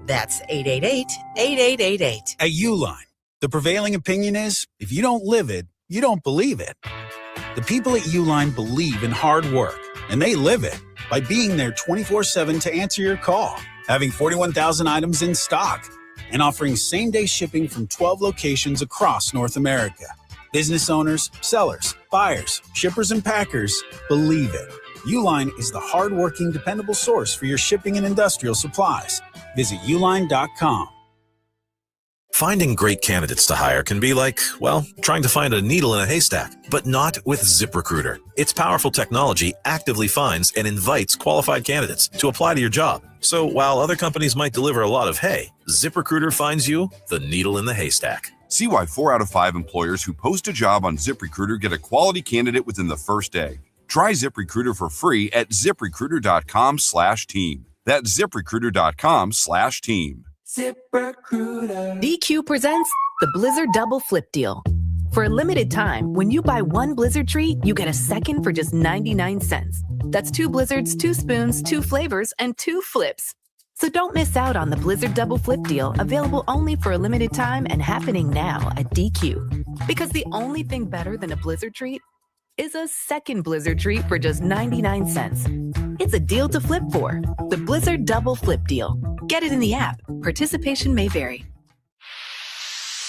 That's 888-8888. At Uline, the prevailing opinion is, if you don't live it, you don't believe it. The people at Uline believe in hard work, and they live it by being there 24/7 to answer your call, having 41,000 items in stock, and offering same-day shipping from 12 locations across North America. Business owners, sellers, buyers, shippers, and packers believe it. Uline is the hard-working, dependable source for your shipping and industrial supplies. Visit uline.com. Finding great candidates to hire can be like, well, trying to find a needle in a haystack, but not with ZipRecruiter. Its powerful technology actively finds and invites qualified candidates to apply to your job. So while other companies might deliver a lot of hay, ZipRecruiter finds you the needle in the haystack. See why 4 out of 5 employers who post a job on ZipRecruiter get a quality candidate within the first day. Try ZipRecruiter for free at ZipRecruiter.com/team. That's ZipRecruiter.com/team. ZipRecruiter. DQ presents the Blizzard Double Flip Deal. For a limited time, when you buy one Blizzard treat, you get a second for just 99 cents. That's 2 Blizzards, 2 spoons, 2 flavors, and 2 flips. So don't miss out on the Blizzard Double Flip Deal, available only for a limited time and happening now at DQ. Because the only thing better than a Blizzard treat is a second Blizzard treat for just 99 cents. It's a deal to flip for. The Blizzard Double Flip Deal. Get it in the app. Participation may vary.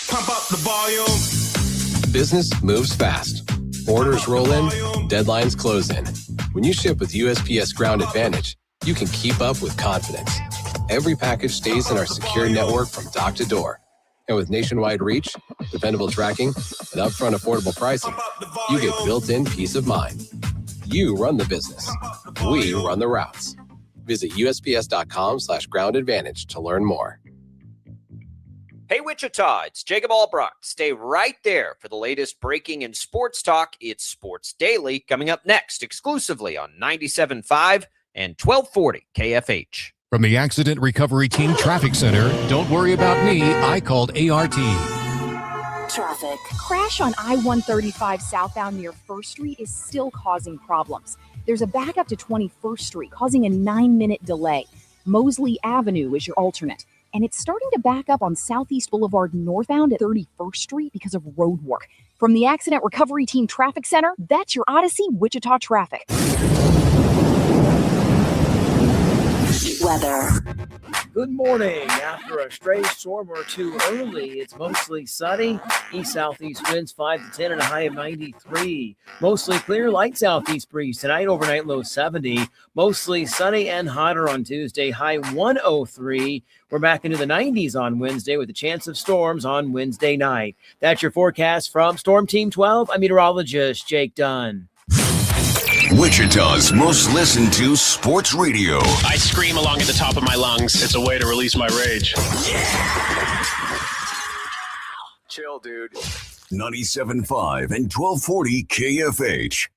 Pump up the volume. Business moves fast. Orders roll in, deadlines close in. When you ship with USPS Ground Advantage, you can keep up with confidence. Every package stays in our secure network from dock to door. And with nationwide reach, dependable tracking, and upfront affordable pricing, you get built-in peace of mind. You run the business. We run the routes. Visit USPS.com/Ground Advantage to learn more. Hey, Wichita, it's Jacob Albrecht. Stay right there for the latest breaking in sports talk. It's Sports Daily, coming up next exclusively on 97.5 and 1240 KFH. From the Accident Recovery Team Traffic Center, don't worry about me, I called ART. Traffic. Crash on I-135 southbound near 1st Street is still causing problems. There's a backup to 21st Street, causing a 9-minute delay. Mosley Avenue is your alternate. And it's starting to back up on Southeast Boulevard northbound at 31st Street because of road work. From the Accident Recovery Team Traffic Center, that's your Odyssey Wichita traffic. Weather. Good morning. After a stray storm or two early, it's mostly sunny. East-southeast winds 5 to 10 and a high of 93. Mostly clear, light southeast breeze tonight, overnight low 70. Mostly sunny and hotter on Tuesday, high 103. We're back into the 90s on Wednesday with a chance of storms on Wednesday night. That's your forecast from Storm Team 12. I'm meteorologist Jake Dunn. Wichita's most listened to sports radio. I scream along at the top of my lungs. It's a way to release my rage. Yeah. Chill, dude. 97.5 and 1240 KFH.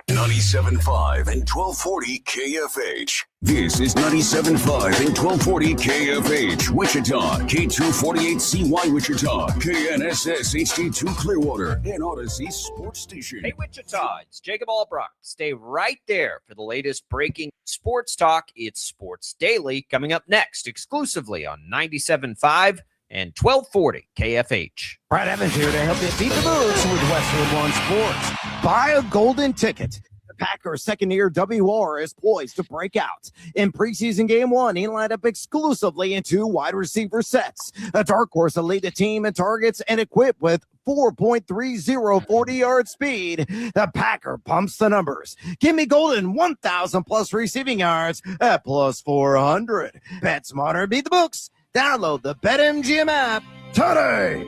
97.5 and 1240 KFH. This is 97.5 and 1240 KFH, Wichita, K248CY Wichita, KNSS HD2 Clearwater, and Odyssey Sports Station. Hey, Wichita, it's Jacob Albrecht. Stay right there for the latest breaking sports talk. It's Sports Daily, coming up next exclusively on 97.5 and 1240 KFH. Brad Evans here to help you beat the moves with Westwood One Sports. Buy a golden ticket. The Packers' second-year WR is poised to break out. In preseason game 1, he lined up exclusively in 2 wide receiver sets. A dark horse to lead the team in targets and equipped with 4.30 40-yard speed. The Packer pumps the numbers. Give me golden 1,000-plus receiving yards at plus 400. Bet smarter, beat the books. Download the BetMGM app today.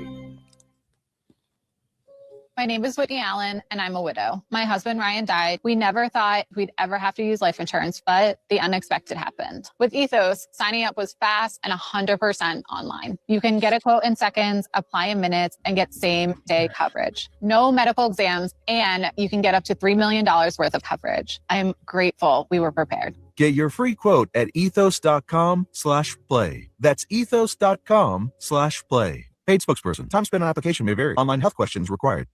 My name is Whitney Allen, and I'm a widow. My husband, Ryan, died. We never thought we'd ever have to use life insurance, but the unexpected happened. With Ethos, signing up was fast and 100% online. You can get a quote in seconds, apply in minutes, and get same-day coverage. No medical exams, and you can get up to $3 million worth of coverage. I'm grateful we were prepared. Get your free quote at ethos.com/play. That's ethos.com/play. Paid spokesperson. Time spent on application may vary. Online health questions required.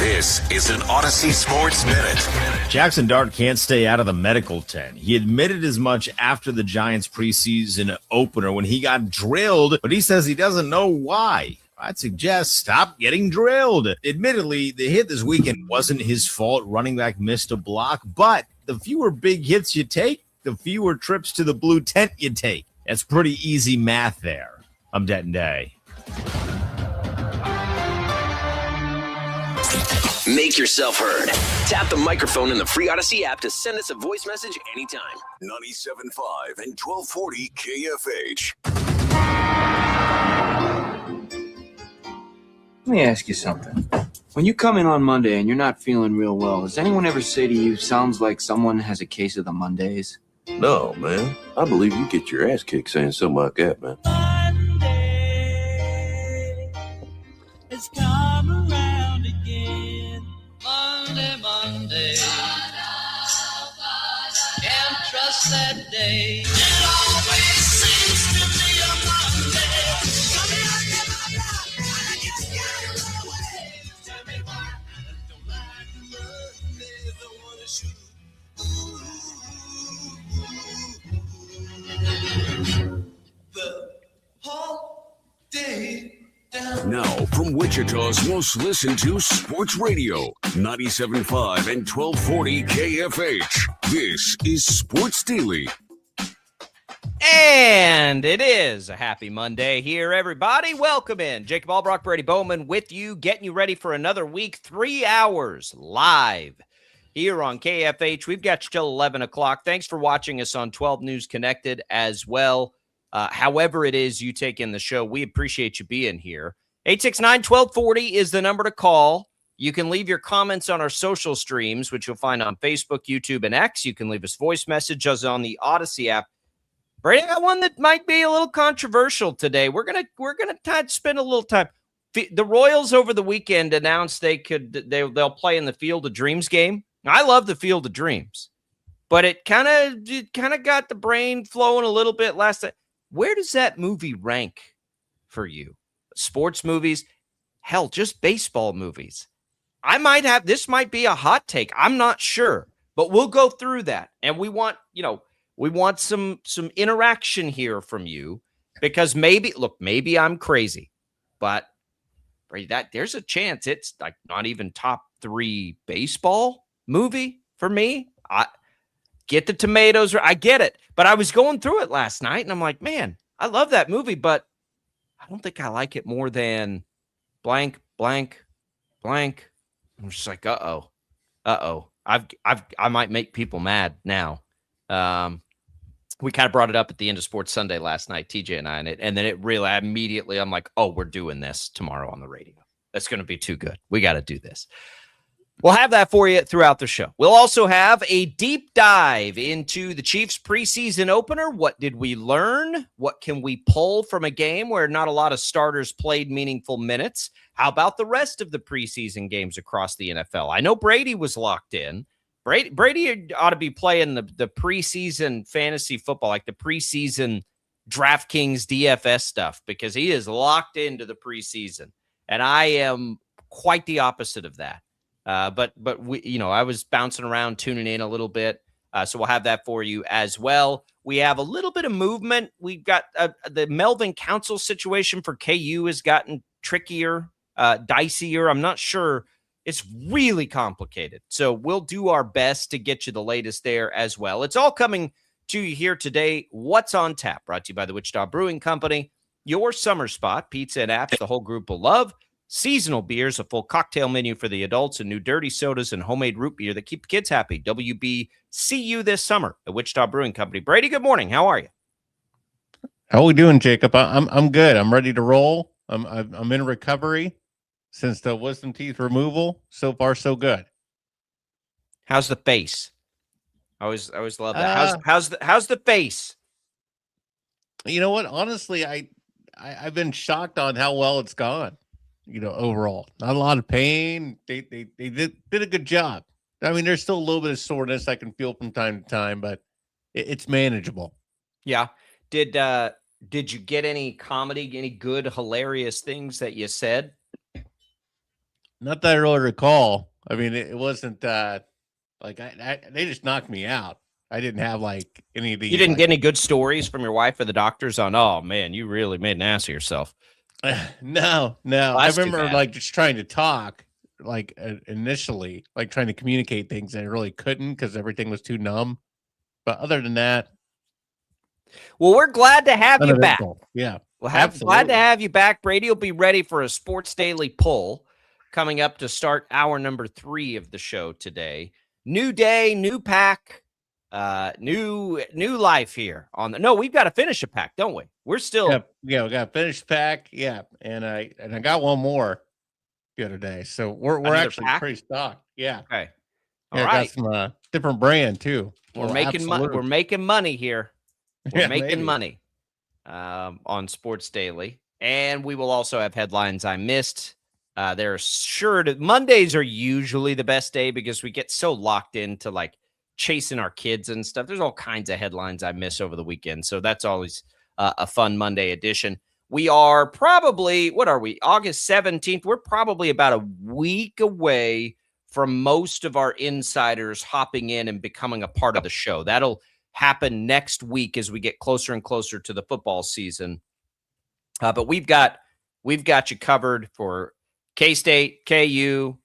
This is an Odyssey Sports Minute. Jackson Dart can't stay out of the medical tent. He admitted as much after the Giants preseason opener when he got drilled, but he says he doesn't know why. I'd suggest stop getting drilled. Admittedly, the hit this weekend wasn't his fault. Running back missed a block, but the fewer big hits you take, the fewer trips to the blue tent you take. That's pretty easy math there. I'm Denton Day. Make yourself heard. Tap the microphone in the free Odyssey app to send us a voice message anytime. 97.5 and 1240 KFH. Let me ask you something. When you come in on Monday and you're not feeling real well, does anyone ever say to you, sounds like someone has a case of the Mondays? No, man. I believe you get your ass kicked saying something like that, man. It's come around again. Monday. Can't trust that day. It always seems to be a Monday. I just gotta run away. Tell me why I don't like Mondays. I wanna shoot. The whole day. Now, from Wichita's most listened to sports radio, 97.5 and 1240 KFH. This is Sports Daily. And it is a happy Monday here, everybody. Welcome in. Jacob Albrock, Brady Bowman with you, getting you ready for another week, 3 hours live here on KFH. We've got you till 11 o'clock. Thanks for watching us on 12 News Connected as well. However it is you take in the show, we appreciate you being here. 869-1240 is the number to call. You can leave your comments on our social streams, which you'll find on Facebook, YouTube, and X. You can leave us voice messages on the Odyssey app. Brady, I got one that might be a little controversial today. We're gonna spend a little time. The Royals over the weekend announced they'll play in the Field of Dreams game. I love the Field of Dreams, but it kind of got the brain flowing a little bit last night. Where does that movie rank for you? Sports movies, hell, just baseball movies. This might be a hot take. I'm not sure, but we'll go through that. And we want some interaction here from you because maybe I'm crazy, but there's a chance it's like not even top 3 baseball movie for me. Get the tomatoes. I get it. But I was going through it last night, and I'm like, man, I love that movie, but I don't think I like it more than blank, blank, blank. I'm just like, uh-oh. I might make people mad now. We kind of brought it up at the end of Sports Sunday last night, TJ and I, and then it really immediately, I'm like, oh, we're doing this tomorrow on the radio. That's going to be too good. We got to do this. We'll have that for you throughout the show. We'll also have a deep dive into the Chiefs preseason opener. What did we learn? What can we pull from a game where not a lot of starters played meaningful minutes? How about the rest of the preseason games across the NFL? I know Brady was locked in. Brady ought to be playing the preseason fantasy football, like the preseason DraftKings DFS stuff, because he is locked into the preseason. And I am quite the opposite of that. But we, I was bouncing around, tuning in a little bit. So we'll have that for you as well. We have a little bit of movement. We've got the Melvin Council situation for KU has gotten trickier, dicier. I'm not sure. It's really complicated. So we'll do our best to get you the latest there as well. It's all coming to you here today. What's on Tap? Brought to you by the Wichita Brewing Company. Your summer spot, pizza and apps, the whole group will love. Seasonal beers, a full cocktail menu for the adults, and new dirty sodas and homemade root beer that keep kids happy. WBCU this summer at Wichita Brewing Company. Brady, good morning. How are you? How are we doing, Jacob? I'm good. I'm ready to roll. I'm in recovery since the wisdom teeth removal. So far, so good. How's the face? I always love that. How's the face? You know what? Honestly, I've been shocked on how well it's gone. Overall, not a lot of pain. They did a good job. I mean, there's still a little bit of soreness I can feel from time to time, but it's manageable. Yeah. Did you get any comedy, any good, hilarious things that you said? Not that I really recall. I mean, it wasn't like they just knocked me out. I didn't have like any of the. You didn't like, get any good stories from your wife or the doctors on, oh man, you really made an ass of yourself. No. Well, I that's too remember bad. like just trying to talk, like initially, like trying to communicate things, and I really couldn't because everything was too numb. But other than that, well, we're glad to have you back. uneventful. Yeah, Well, glad to absolutely. have you back. Brady will be ready for a Sports Daily pull coming up to start hour number 3 of the show today. New day, new pack, new life here on the. No, we've got to finish a pack, don't we? We're still. Yeah, we got a finished pack. Yeah, and I got one more the other day, so we're Another actually pack? pretty stocked. Yeah. Okay. Yeah, All I right. got some different brand too. We're Well, making money. absolute. We're making money here. We're Yeah, making maybe. money on Sports Daily, and we will also have headlines I missed. They're sure to Mondays are usually the best day because we get so locked into like chasing our kids and stuff. There's all kinds of headlines I miss over the weekend, so that's always a fun Monday edition. We are probably, what are we, August 17th? We're probably about a week away from most of our insiders hopping in and becoming a part of the show. That'll happen next week as we get closer and closer to the football season. But we've got you covered for K-State, KU,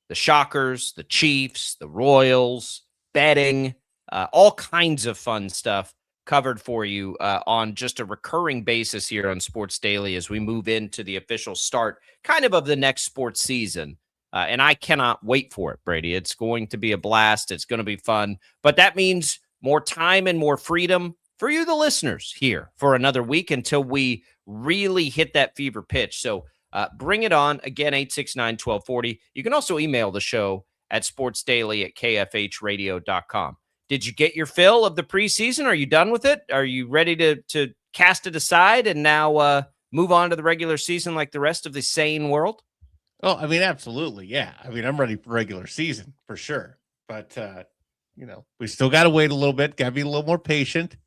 the Shockers, the Chiefs, the Royals, betting, all kinds of fun stuff covered for you on just a recurring basis here on Sports Daily as we move into the official start kind of the next sports season. And I cannot wait for it, Brady. It's going to be a blast. It's going to be fun. But that means more time and more freedom for you, the listeners, here for another week until we really hit that fever pitch. So bring it on. Again, 869-1240. You can also email the show at sportsdaily@kfhradio.com. Did you get your fill of the preseason? Are you done with it? Are you ready to cast it aside and now move on to the regular season like the rest of the sane world? Oh, I mean, absolutely. Yeah. I mean, I'm ready for regular season for sure. But, we still got to wait a little bit. Got to be a little more patient.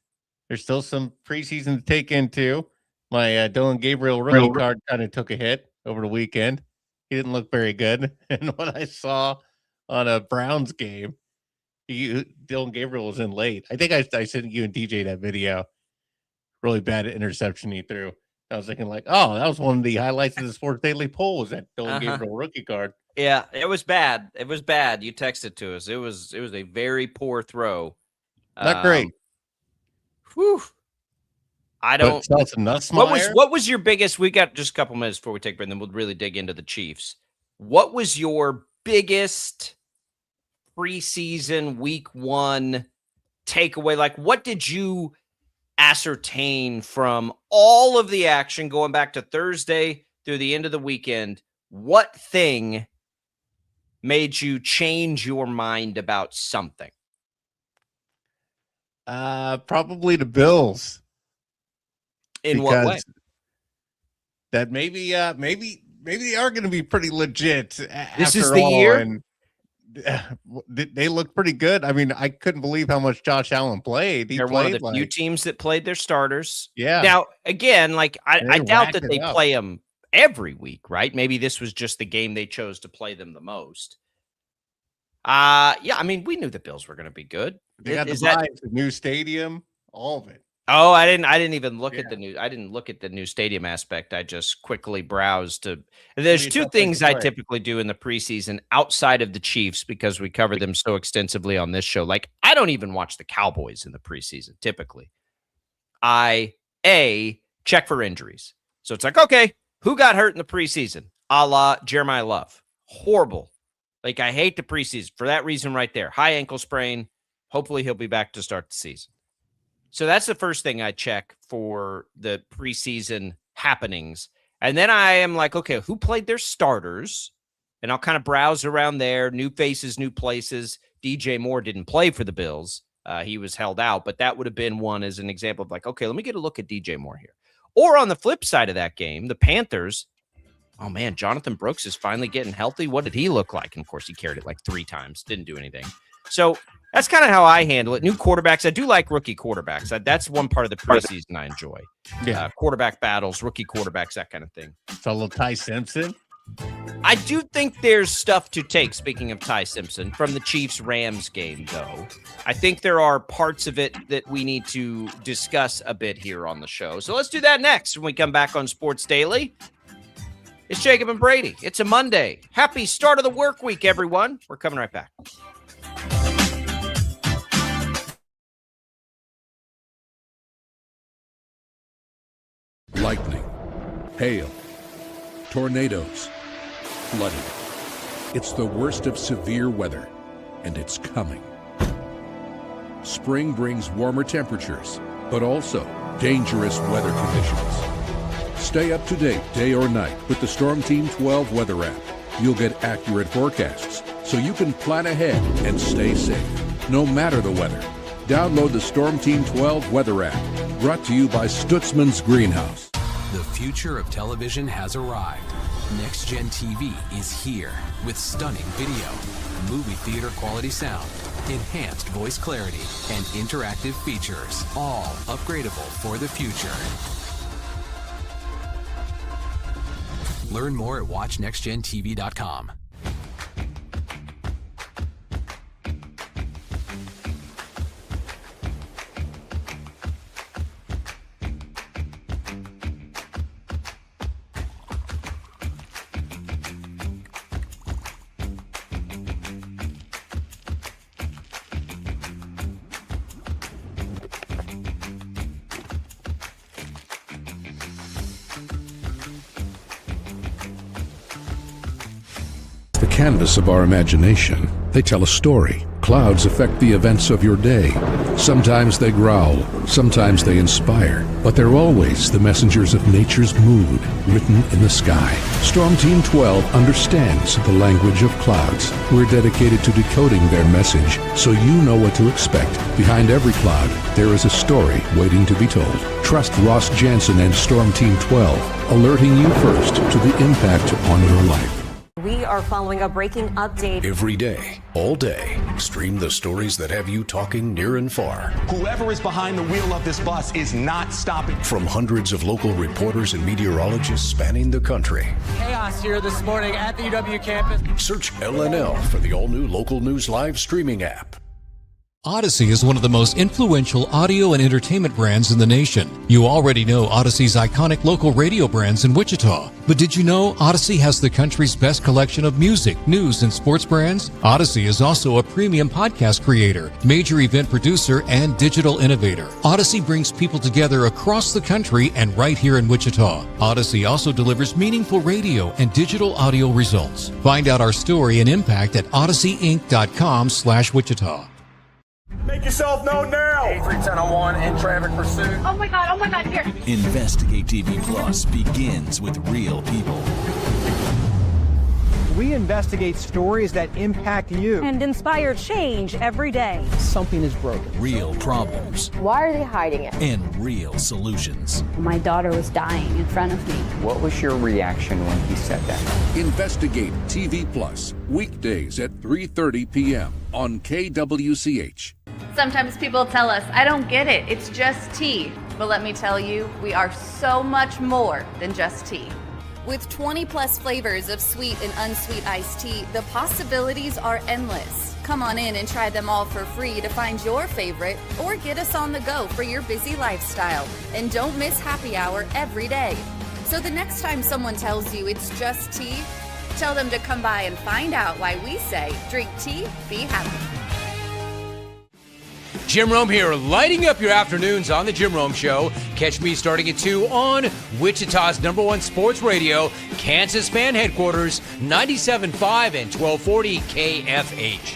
There's still some preseason to take into. My Dylan Gabriel rookie card kind of took a hit over the weekend. He didn't look very good. And what I saw on a Browns game, Dylan Gabriel was in late. I think I sent you and DJ that video. Really bad interception he threw. I was thinking like, oh, that was one of the highlights of the Sports Daily poll was that Dylan Gabriel rookie card. Yeah, it was bad. It was bad. You texted to us. It was a very poor throw. Not great. Whew. I don't. What was your biggest? We got just a couple minutes before we take a break, and then we'll really dig into the Chiefs. What was your biggest preseason week 1 takeaway? Like, what did you ascertain from all of the action going back to Thursday through the end of the weekend? What thing made you change your mind about something? Probably the Bills. In what way? That maybe they are going to be pretty legit. This is the year. And they look pretty good. I mean, I couldn't believe how much Josh Allen played. They're one of the few teams that played their starters. Yeah. Now, again, like I doubt that they up. play them every week, right? Maybe this was just the game they chose to play them the most. Yeah, I mean, we knew the Bills were going to be good. They got the new stadium, all of it. Oh, I didn't even look at the new. I didn't look at the new stadium aspect. I just quickly browsed to. There's two things I typically do in the preseason outside of the Chiefs because we cover them so extensively on this show. Like I don't even watch the Cowboys in the preseason. Typically, I check for injuries. So it's like, okay, who got hurt in the preseason? A la Jeremiah Love. Horrible. Like I hate the preseason for that reason right there. High ankle sprain. Hopefully he'll be back to start the season. So that's the first thing I check for the preseason happenings. And then I am like, okay, who played their starters? And I'll kind of browse around there. New faces, new places. DJ Moore didn't play for the Bills. He was held out, but that would have been one as an example of like, okay, let me get a look at DJ Moore here. Or on the flip side of that game, the Panthers, oh man, Jonathan Brooks is finally getting healthy. What did he look like? And of course, he carried it like 3 times, didn't do anything. So that's kind of how I handle it. New quarterbacks. I do like rookie quarterbacks. That's one part of the preseason I enjoy. Yeah. Quarterback battles, rookie quarterbacks, that kind of thing. So a little Ty Simpson. I do think there's stuff to take, speaking of Ty Simpson, from the Chiefs-Rams game, though. I think there are parts of it that we need to discuss a bit here on the show. So let's do that next when we come back on Sports Daily. It's Jacob and Brady. It's a Monday. Happy start of the work week, everyone. We're coming right back. Lightning, hail, tornadoes, flooding. It's the worst of severe weather, and it's coming. Spring brings warmer temperatures, but also dangerous weather conditions. Stay up to date day or night with the Storm Team 12 weather app. You'll get accurate forecasts, so you can plan ahead and stay safe, no matter the weather. Download the Storm Team 12 weather app, brought to you by Stutzman's Greenhouse. The future of television has arrived. Next Gen TV is here with stunning video, movie theater quality sound, enhanced voice clarity, and interactive features, all upgradable for the future. Learn more at watchnextgentv.com. Canvas of our imagination. They tell a story. Clouds affect the events of your day. Sometimes they growl, sometimes they inspire, but they're always the messengers of nature's mood, written in the sky. Storm Team 12 understands the language of clouds. We're dedicated to decoding their message, so you know what to expect. Behind every cloud, there is a story waiting to be told. Trust Ross Jansen and Storm Team 12, alerting you first to the impact on your life. We are following a breaking update. Every day, all day, stream the stories that have you talking near and far. Whoever is behind the wheel of this bus is not stopping. From hundreds of local reporters and meteorologists spanning the country. Chaos here this morning at the UW campus. Search LNL for the all-new Local News Live streaming app. Odyssey is one of the most influential audio and entertainment brands in the nation. You already know Odyssey's iconic local radio brands in Wichita. But did you know Odyssey has the country's best collection of music, news, and sports brands? Odyssey is also a premium podcast creator, major event producer, and digital innovator. Odyssey brings people together across the country and right here in Wichita. Odyssey also delivers meaningful radio and digital audio results. Find out our story and impact at odysseyinc.com/Wichita. Make yourself known now. 831001 in traffic pursuit. Oh my God, here. Investigate TV Plus begins with real people. We investigate stories that impact you and inspire change every day. Something is broken. Real problems. Why are they hiding it? And real solutions. My daughter was dying in front of me. What was your reaction when he said that? Investigate TV Plus, weekdays at 3:30 p.m. on KWCH. Sometimes people tell us, I don't get it, it's just tea. But let me tell you, we are so much more than just tea. With 20 plus flavors of sweet and unsweet iced tea, the possibilities are endless. Come on in and try them all for free to find your favorite or get us on the go for your busy lifestyle. And don't miss happy hour every day. So the next time someone tells you it's just tea, tell them to come by and find out why we say, drink tea, be happy. Jim Rome here, lighting up your afternoons on The Jim Rome Show. Catch me starting at 2 on Wichita's #1 sports radio, Kansas fan headquarters, 97.5 and 1240 KFH.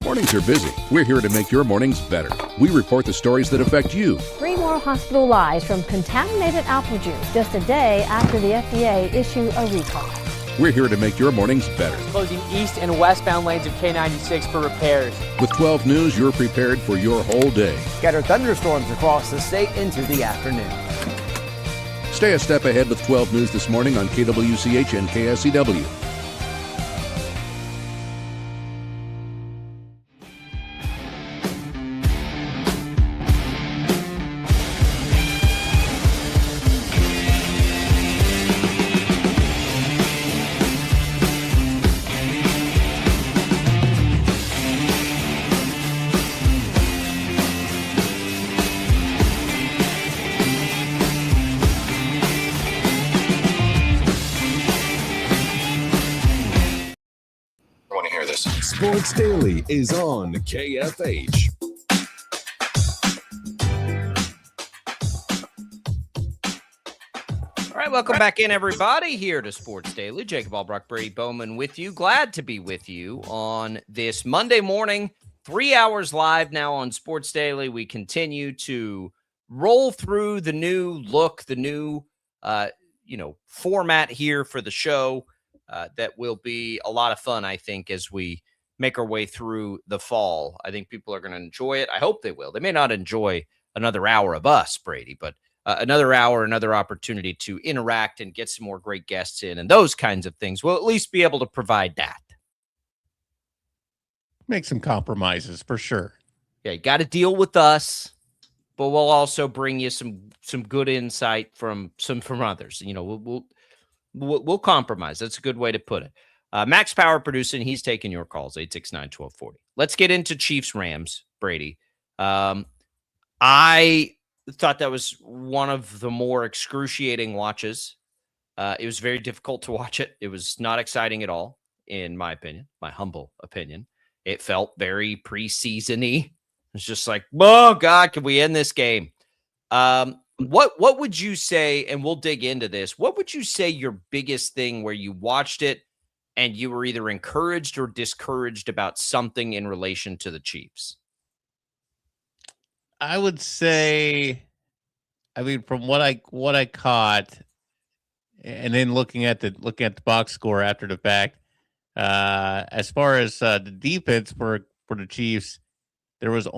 Mornings are busy. We're here to make your mornings better. We report the stories that affect you. 3 more hospital lies from contaminated apple juice just a day after the FDA issued a recall. We're here to make your mornings better. Closing east and westbound lanes of K96 for repairs. With 12 News, you're prepared for your whole day. Scattered thunderstorms across the state into the afternoon. Stay a step ahead with 12 News this morning on KWCH and KSCW. ignore this. Sports Daily is on KFH. All right, welcome back in, everybody, here to Sports Daily. Jacob Albrock, Brady Bowman with you. Glad to be with you on this Monday morning, 3 hours live now on Sports Daily. We continue to roll through the new look, the new, format here for the show that will be a lot of fun, I think, as we make our way through the fall. I think people are going to enjoy it. I hope they will. They may not enjoy another hour of us, Brady, but another hour, another opportunity to interact and get some more great guests in and those kinds of things. We'll at least be able to provide that. Make some compromises for sure. Yeah, you got to deal with us, but we'll also bring you some good insight from others. We'll compromise. That's a good way to put it. Max Power producing. He's taking your calls, 869-1240. Let's get into Chiefs Rams, Brady. I thought that was one of the more excruciating watches. It was very difficult to watch it. It was not exciting at all, in my opinion, my humble opinion. It felt very preseason-y. It's just like, oh, God, can we end this game? What would you say, and we'll dig into this, what would you say your biggest thing where you watched it and you were either encouraged or discouraged about something in relation to the Chiefs? I would say, from what I caught, and then looking at the box score after the fact, as far as the defense for the Chiefs, there was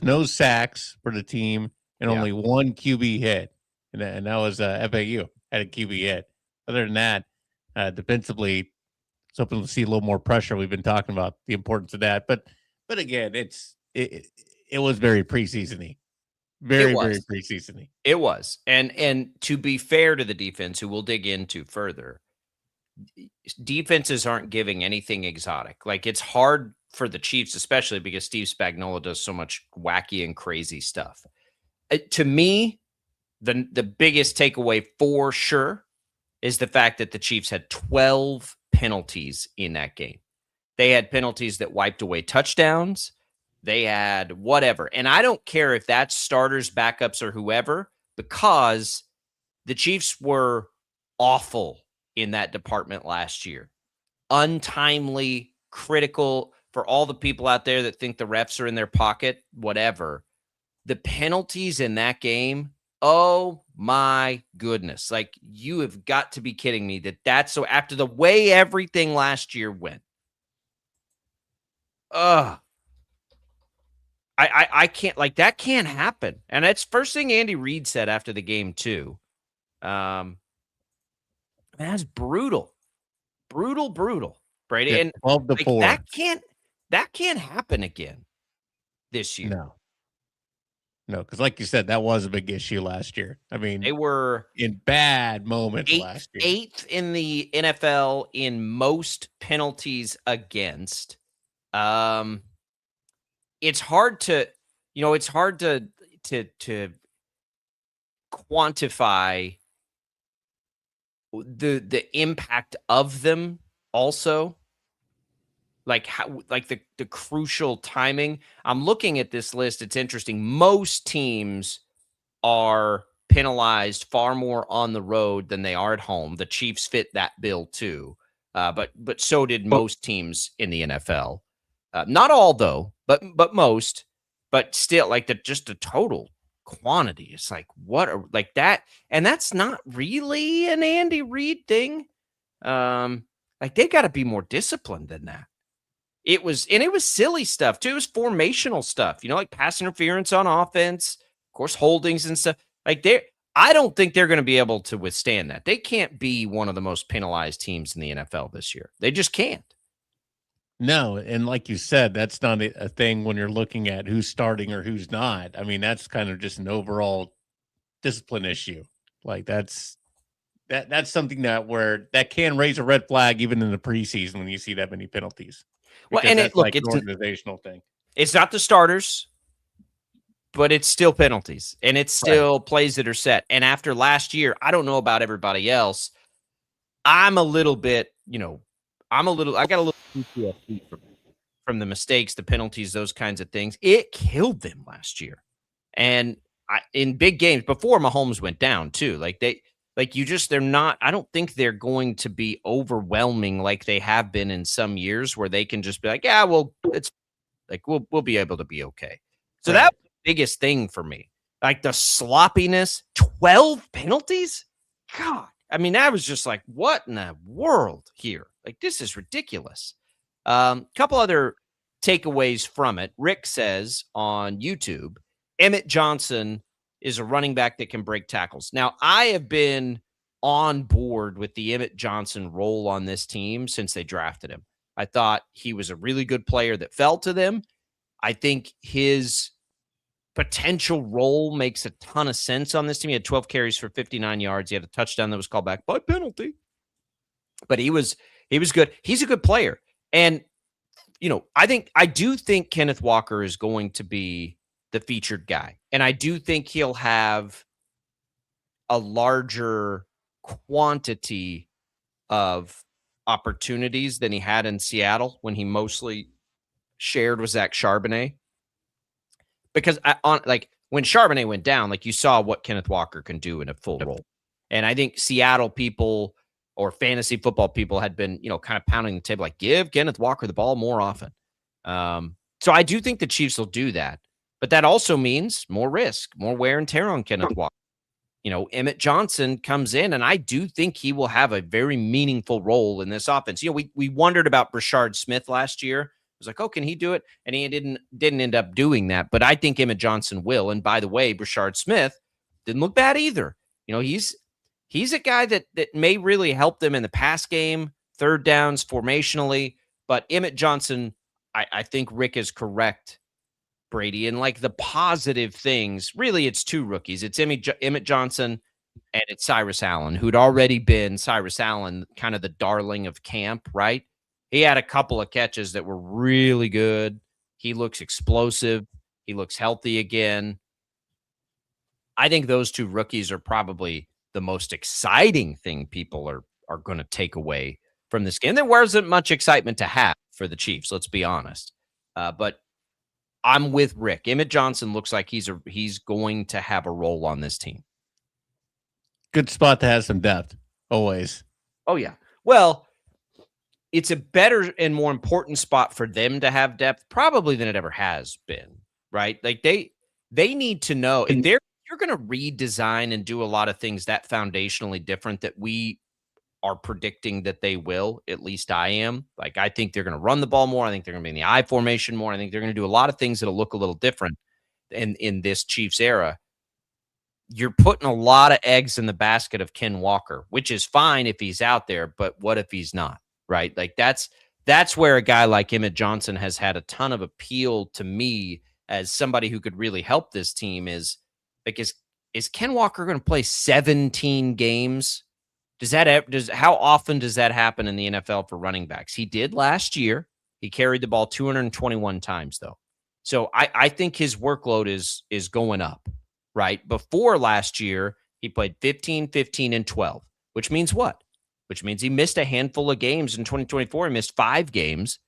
no sacks for the team and only one QB hit, and that was FAU had a QB hit. Other than that, defensively, something to see a little more pressure. We've been talking about the importance of that, but again, it was very preseason-y. Very preseason-y. It was. And to be fair to the defense, who we'll dig into further, defenses aren't giving anything exotic. Like, it's hard for the Chiefs, especially because Steve Spagnuolo does so much wacky and crazy stuff. To me, the biggest takeaway for sure is the fact that the Chiefs had 12 penalties in that game. They had penalties that wiped away touchdowns. They had whatever. And I don't care if that's starters, backups, or whoever, because the Chiefs were awful in that department last year. Untimely, critical, for all the people out there that think the refs are in their pocket, whatever. The penalties in that game, oh my goodness. Like, you have got to be kidding me that's so, after the way everything last year went. I can't, like, that can't happen. And that's first thing Andy Reid said after the game too. That's brutal. Brutal, Brady. Yeah, and 12-4. That can't happen again this year. No, because like you said, that was a big issue last year. I mean, They were in bad moments last year. 8th in the NFL in most penalties against. It's hard to quantify the impact of them also. Like how, like the crucial timing. I'm looking at this list. It's interesting. Most teams are penalized far more on the road than they are at home. The Chiefs fit that bill too. But so did most teams in the NFL. Not all though, but most. But still, like just the total quantity. It's like what are like that, and that's not really an Andy Reid thing. Like they got to be more disciplined than that. It was silly stuff too. It was formational stuff, like pass interference on offense, of course, holdings and stuff. Like I don't think they're going to be able to withstand that. They can't be one of the most penalized teams in the NFL this year. They just can't. No, and like you said, that's not a thing when you're looking at who's starting or who's not. I mean, that's kind of just an overall discipline issue. Like that's something that can raise a red flag even in the preseason when you see that many penalties. Well, and it's like an organizational thing. It's not the starters, but it's still penalties, and it's still plays that are set. And after last year, I don't know about everybody else. I'm a little bit, I got a little PTSD from the mistakes, the penalties, those kinds of things. It killed them last year. And in big games before Mahomes went down too, they're not, I don't think they're going to be overwhelming like they have been in some years where they can just be like, yeah, well, it's like, we'll be able to be okay. So that was the biggest thing for me, like the sloppiness, 12 penalties. God, I mean, that was just like, what in the world here? Like, this is ridiculous. Couple other takeaways from it. Rick says on YouTube, Emmett Johnson is a running back that can break tackles. Now, I have been on board with the Emmett Johnson role on this team since they drafted him. I thought he was a really good player that fell to them. I think his potential role makes a ton of sense on this team. He had 12 carries for 59 yards. He had a touchdown that was called back by penalty. But he was good. He's a good player. And I do think Kenneth Walker is going to be the featured guy. And I do think he'll have a larger quantity of opportunities than he had in Seattle when he mostly shared with Zach Charbonnet. Because when Charbonnet went down, like you saw what Kenneth Walker can do in a full role. And I think Seattle people or fantasy football people had been, kind of pounding the table, like, give Kenneth Walker the ball more often. So I do think the Chiefs will do that. But that also means more risk, more wear and tear on Kenneth Walker. Emmett Johnson comes in, and I do think he will have a very meaningful role in this offense. We wondered about Brashard Smith last year. It was like, oh, can he do it? And he didn't end up doing that. But I think Emmett Johnson will. And by the way, Brashard Smith didn't look bad either. He's a guy that may really help them in the pass game, third downs, formationally. But Emmett Johnson, I think Rick is correct, Brady. And like the positive things, really, it's two rookies. It's Emmett Johnson and it's Cyrus Allen, who'd already been Cyrus Allen, kind of the darling of camp, right? He had a couple of catches that were really good. He looks explosive. He looks healthy again. I think those two rookies are probably the most exciting thing people are going to take away from this game. There wasn't much excitement to have for the Chiefs, let's be honest. But I'm with Rick. Emmett Johnson looks like he's going to have a role on this team. Good spot to have some depth, always. Oh, yeah. Well, it's a better and more important spot for them to have depth probably than it ever has been, right? Like they need to know if you're going to redesign and do a lot of things that foundationally different that we are predicting that they will, at least I am. Like, I think they're going to run the ball more. I think they're going to be in the I formation more. I think they're going to do a lot of things that'll look a little different in this Chiefs era. You're putting a lot of eggs in the basket of Ken Walker, which is fine if he's out there, but what if he's not, right? Like that's where a guy like Emmett Johnson has had a ton of appeal to me as somebody who could really help this team is Ken Walker going to play 17 games? How often does that happen in the NFL for running backs? He did last year. He carried the ball 221 times though. So I think his workload is going up, right? Before last year, he played 15, 15, and 12, which means what? Which means he missed a handful of games in 2024. He missed 5 games.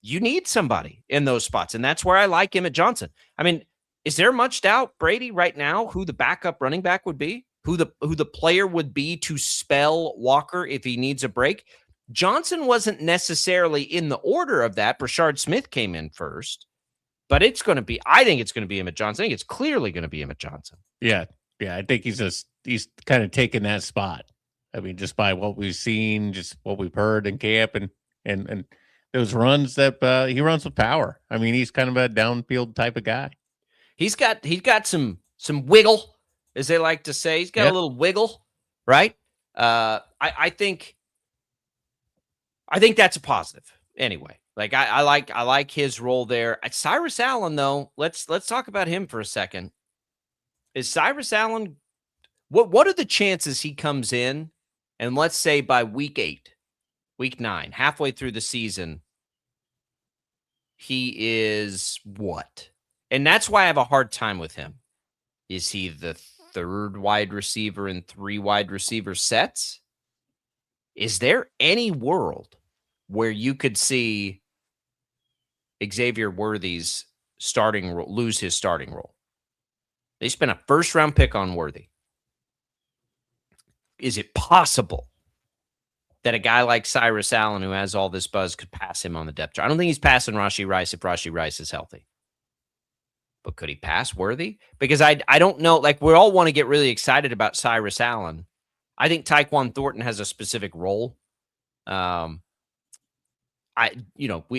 You need somebody in those spots. And that's where I like Emmett Johnson. I mean, is there much doubt, Brady, right now, who the backup running back would be? Who the player would be to spell Walker if he needs a break? Johnson wasn't necessarily in the order of that. Brashard Smith came in first. But I think it's going to be Emmett Johnson. I think it's clearly going to be Emmett Johnson. Yeah. I think he's kind of taken that spot. I mean, just by what we've seen, just what we've heard in camp and those runs that he runs with power. I mean, he's kind of a downfield type of guy. He's got some wiggle, as they like to say. He's got a little wiggle, right? I think that's a positive. Anyway, like I like his role there. Cyrus Allen, though, let's talk about him for a second. Is Cyrus Allen? What are the chances he comes in, and let's say by week 8, week 9, halfway through the season, he is what? And that's why I have a hard time with him. Is he the 3rd wide receiver in 3 wide receiver sets? Is there any world where you could see Xavier Worthy's starting role lose his starting role. They spent a first-round pick on Worthy. Is it possible that a guy like Cyrus Allen, who has all this buzz, could pass him on the depth chart? I don't think he's passing Rashee Rice if Rashee Rice is healthy. But could he pass Worthy? Because I don't know. Like, we all want to get really excited about Cyrus Allen. I think Tyquan Thornton has a specific role. It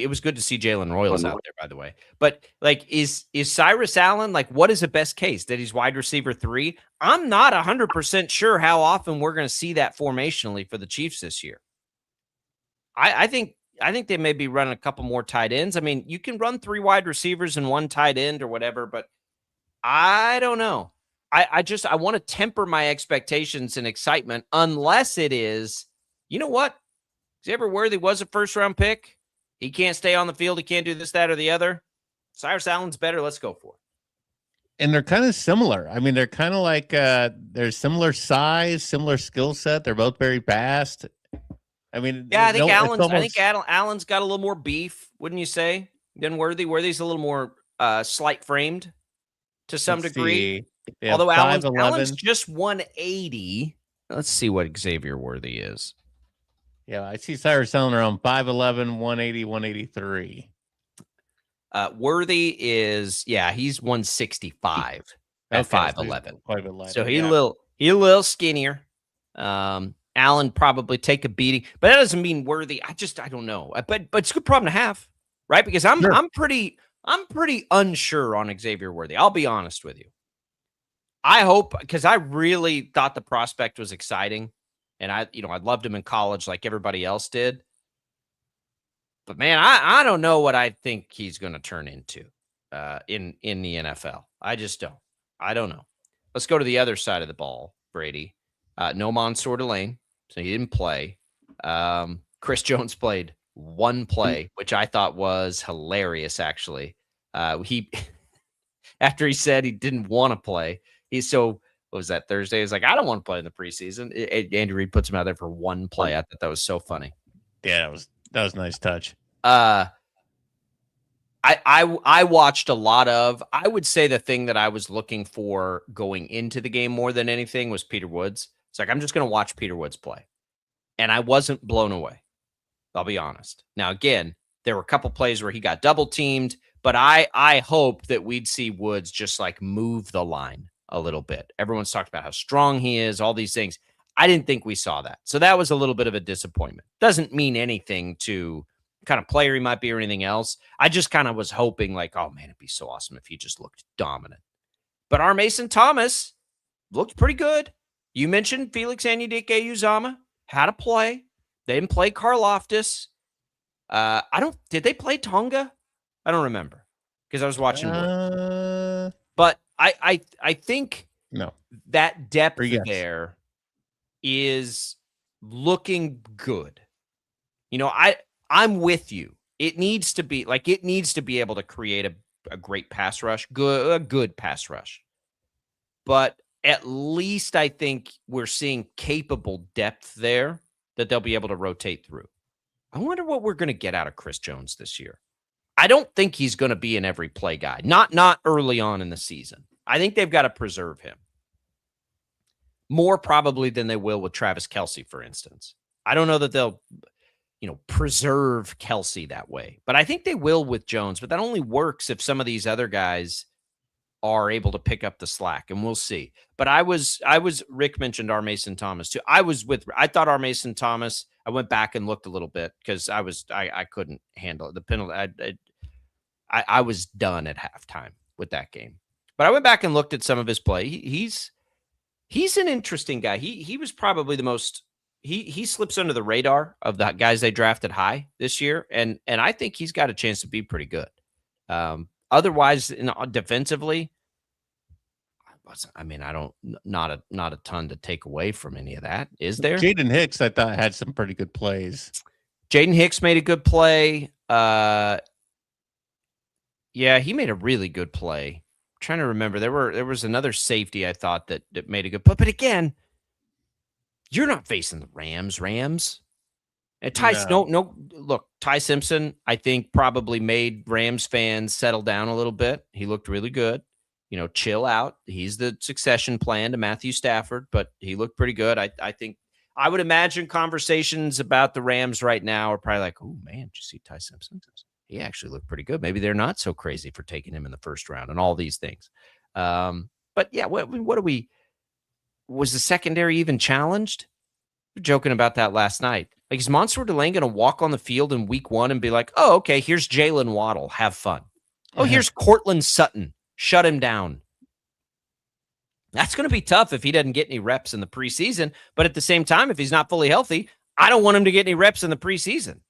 was good to see Jalen Royals out there, by the way. But like, is Cyrus Allen, like, what is the best case? That he's wide receiver 3? I'm not 100% sure how often we're going to see that formationally for the Chiefs this year. I think they may be running a couple more tight ends. I mean, you can run 3 wide receivers and 1 tight end or whatever, but I don't know. I want to temper my expectations and excitement unless it is, you know what? Xavier Worthy was a first-round pick. He can't stay on the field. He can't do this, that, or the other. Cyrus Allen's better. Let's go for it. And they're kind of similar. I mean, they're kind of like they're similar size, similar skill set. They're both very fast. I mean, yeah, I think Allen's got a little more beef, wouldn't you say, than Worthy? Worthy's a little more slight framed to some degree. Although Allen's just 180. Let's see what Xavier Worthy is. Yeah, I see Cyrus Allen around 5'11", 180, 183. Worthy is, he's 165 at 5'11". So he's a little skinnier. Allen probably take a beating, but that doesn't mean Worthy. I don't know. But it's a good problem to have, right? Because I'm pretty unsure on Xavier Worthy. I'll be honest with you. I hope, because I really thought the prospect was exciting. And I loved him in college like everybody else did. But man, I don't know what I think he's going to turn into in the NFL. I just don't. I don't know. Let's go to the other side of the ball, Brady. No Mansour Delane, so he didn't play. Chris Jones played 1 play, which I thought was hilarious, actually. He after he said he didn't want to play, what was that, Thursday? He was like, I don't want to play in the preseason. Andy Reid puts him out there for 1 play. I thought that was so funny. Yeah, that was a nice touch. I watched a lot of, I would say the thing that I was looking for going into the game more than anything was Peter Woods. It's like, I'm just going to watch Peter Woods play. And I wasn't blown away. I'll be honest. Now, again, there were a couple plays where he got double teamed, but I hoped that we'd see Woods just like move the line a little bit. Everyone's talked about how strong he is, all these things. I didn't think we saw that. So that was a little bit of a disappointment. Doesn't mean anything to kind of player he might be or anything else. I just kind of was hoping like, oh man, it'd be so awesome if he just looked dominant. But our Mason Thomas looked pretty good. You mentioned Felix Anudike-Uzomah had a play. They didn't play Karlaftis. Did they play Tonga? I don't remember because I was watching. But I think that depth there is looking good. I'm with you. It needs to be able to create a great pass rush, a good pass rush. But at least I think we're seeing capable depth there that they'll be able to rotate through. I wonder what we're going to get out of Chris Jones this year. I don't think he's going to be an every play guy. Not early on in the season. I think they've got to preserve him. More probably than they will with Travis Kelce, for instance. I don't know that they'll, preserve Kelce that way. But I think they will with Jones. But that only works if some of these other guys are able to pick up the slack, and we'll see. But Rick mentioned our Mason Thomas too. I thought our Mason Thomas, I went back and looked a little bit because I couldn't handle it. The penalty. I was done at halftime with that game. But I went back and looked at some of his play. He's an interesting guy. He was probably the most. He slips under the radar of the guys they drafted high this year, and I think he's got a chance to be pretty good. Otherwise, defensively, not a ton to take away from any of that. Is there? Jaden Hicks, I thought, had some pretty good plays. Jaden Hicks made a good play. Yeah, he made a really good play. I'm trying to remember. There was another safety I thought that made a good play. But again, you're not facing the Rams. And look, Ty Simpson, I think probably made Rams fans settle down a little bit. He looked really good. Chill out. He's the succession plan to Matthew Stafford, but he looked pretty good. I think I would imagine conversations about the Rams right now are probably like, oh man, did you see Ty Simpson? He actually looked pretty good. Maybe they're not so crazy for taking him in the first round and all these things. But yeah, what do we? Was the secondary even challenged? We were joking about that last night. Like, is Mansour Delane going to walk on the field in week 1 and be like, oh, okay, here's Jalen Waddle. Have fun. Oh, here's Cortland Sutton. Shut him down. That's going to be tough if he doesn't get any reps in the preseason. But at the same time, if he's not fully healthy, I don't want him to get any reps in the preseason.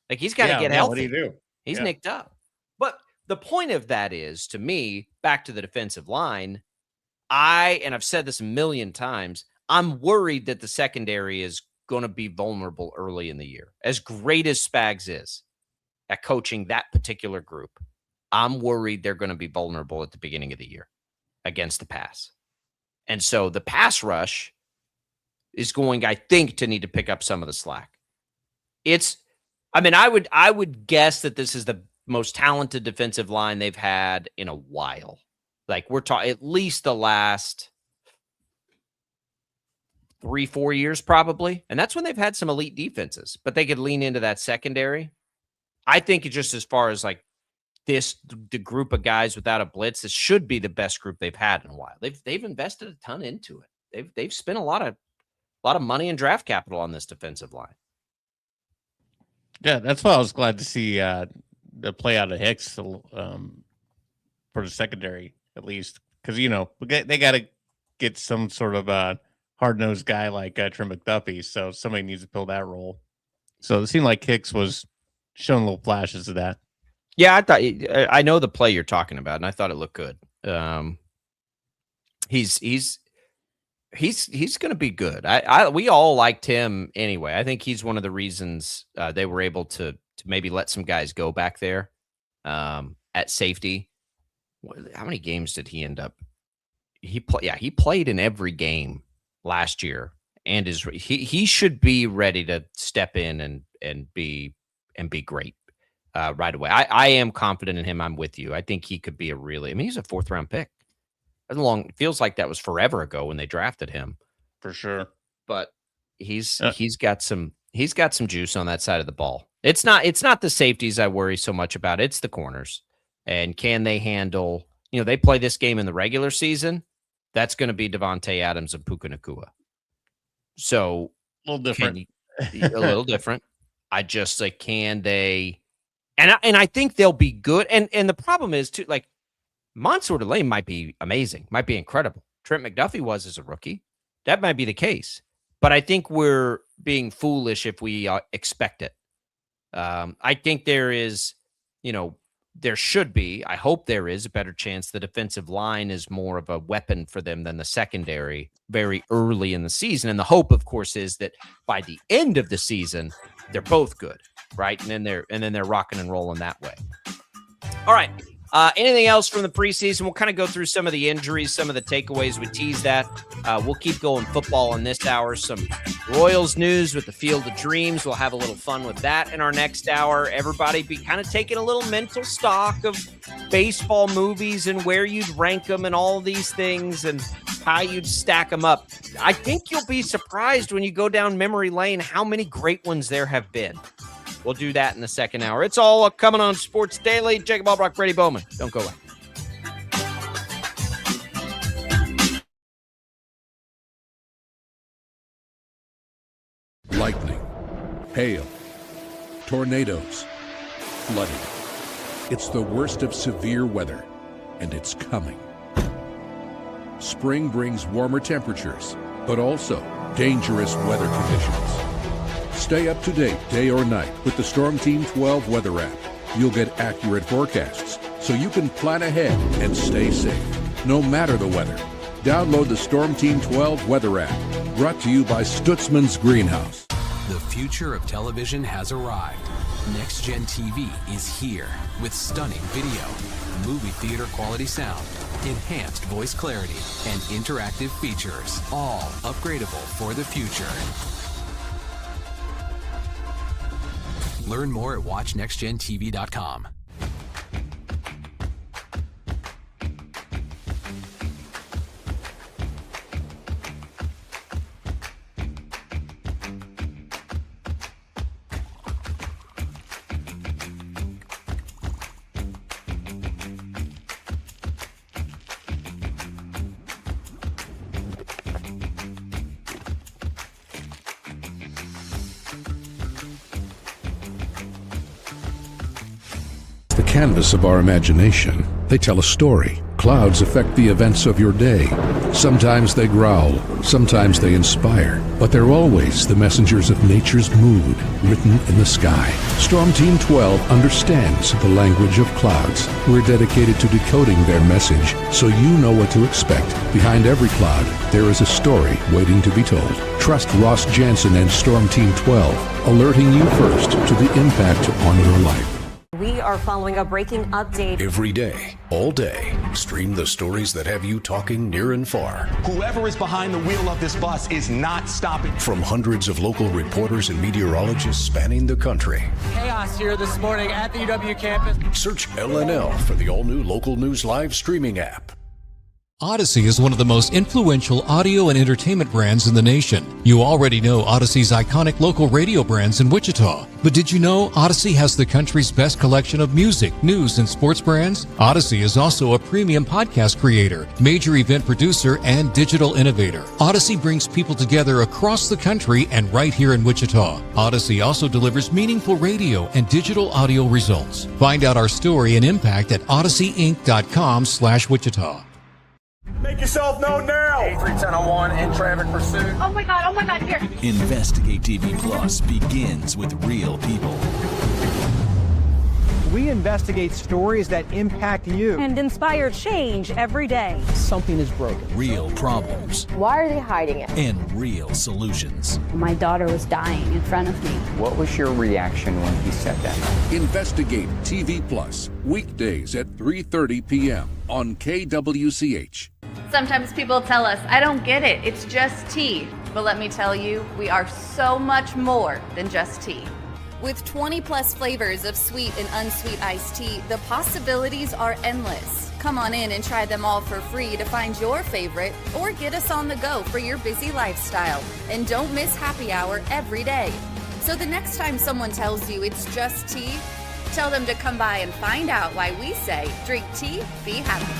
Like, he's got to get healthy. What do you do? He's nicked up. But the point of that is, to me, back to the defensive line, and I've said this a million times, I'm worried that the secondary is going to be vulnerable early in the year. As great as Spags is at coaching that particular group, I'm worried they're going to be vulnerable at the beginning of the year against the pass. And so the pass rush is going, I think, to need to pick up some of the slack. I would guess that this is the most talented defensive line they've had in a while. Like, we're talking at least the last 3-4 years, probably. And that's when they've had some elite defenses, but they could lean into that secondary. I think just as far as like the group of guys without a blitz, this should be the best group they've had in a while. They've invested a ton into it. They've spent a lot of money and draft capital on this defensive line. Yeah, that's why I was glad to see the play out of Hicks for the secondary, at least, because they got to get some sort of hard-nosed guy like Trent McDuffie, so somebody needs to fill that role. So it seemed like Hicks was showing little flashes of that. Yeah, I know the play you're talking about, and I thought it looked good. He's going to be good. We all liked him anyway. I think he's one of the reasons they were able to maybe let some guys go back there at safety. How many games did he end up? He played in every game last year, and he should be ready to step in and be great right away. I am confident in him. I'm with you. I think he could be he's a 4th round pick. It feels like that was forever ago when they drafted him, for sure. But he's got some juice on that side of the ball. It's not the safeties I worry so much about. It's the corners, and can they handle? They play this game in the regular season. That's going to be Devontae Adams and Puka Nacua. So a little different. A little different. I just like, can they? And I think they'll be good. And the problem is too, like, Mansour Delane might be amazing, might be incredible. Trent McDuffie was as a rookie. That might be the case. But I think we're being foolish if we expect it. I think there is, there should be, I hope there is a better chance the defensive line is more of a weapon for them than the secondary very early in the season. And the hope, of course, is that by the end of the season, they're both good, right? And then they're rocking and rolling that way. All right. Anything else from the preseason? We'll kind of go through some of the injuries, some of the takeaways. We teased that. We'll keep going football in this hour. Some Royals news with the Field of Dreams. We'll have a little fun with that in our next hour. Everybody be kind of taking a little mental stock of baseball movies and where you'd rank them and all these things and how you'd stack them up. I think you'll be surprised when you go down memory lane how many great ones there have been. We'll do that in the second hour. It's all coming on Sports Daily. Jacob Albrock, Brady Bowman. Don't go away. Lightning, hail, tornadoes, flooding. It's the worst of severe weather, and it's coming. Spring brings warmer temperatures, but also dangerous weather conditions. Stay up to date day or night with the Storm Team 12 weather app. You'll get accurate forecasts so you can plan ahead and stay safe, no matter the weather. Download the Storm Team 12 weather app, brought to you by Stutzman's Greenhouse. The future of television has arrived. Next Gen TV is here with stunning video, movie theater quality sound, enhanced voice clarity, and interactive features, all upgradable for the future. Learn more at watchnextgentv.com. The canvas of our imagination. They tell a story. Clouds affect the events of your day. Sometimes they growl, sometimes they inspire, but they're always the messengers of nature's mood, written in the sky. Storm Team 12 understands the language of clouds. We're dedicated to decoding their message so you know what to expect. Behind every cloud, there is a story waiting to be told. Trust Ross Jansen and Storm Team 12, alerting you first to the impact on your life. We are following a breaking update. Every day, all day, stream the stories that have you talking near and far. Whoever is behind the wheel of this bus is not stopping. From hundreds of local reporters and meteorologists spanning the country. Chaos here this morning at the UW campus. Search LNL for the all-new Local News Live streaming app. Odyssey is one of the most influential audio and entertainment brands in the nation. You already know Odyssey's iconic local radio brands in Wichita. But did you know Odyssey has the country's best collection of music, news, and sports brands? Odyssey is also a premium podcast creator, major event producer, and digital innovator. Odyssey brings people together across the country and right here in Wichita. Odyssey also delivers meaningful radio and digital audio results. Find out our story and impact at odysseyinc.com/Wichita. Make yourself known now. 31001 in traffic pursuit. Oh my God, here. Investigate TV Plus begins with real people. We investigate stories that impact you. And inspire change every day. Something is broken. Real problems. Why are they hiding it? And real solutions. My daughter was dying in front of me. What was your reaction when he said that? Investigate TV Plus, weekdays at 3:30 p.m. on KWCH. Sometimes people tell us, I don't get it, it's just tea. But let me tell you, we are so much more than just tea. With 20 plus flavors of sweet and unsweet iced tea, the possibilities are endless. Come on in and try them all for free to find your favorite or get us on the go for your busy lifestyle. And don't miss happy hour every day. So the next time someone tells you it's just tea, tell them to come by and find out why we say drink tea, be happy.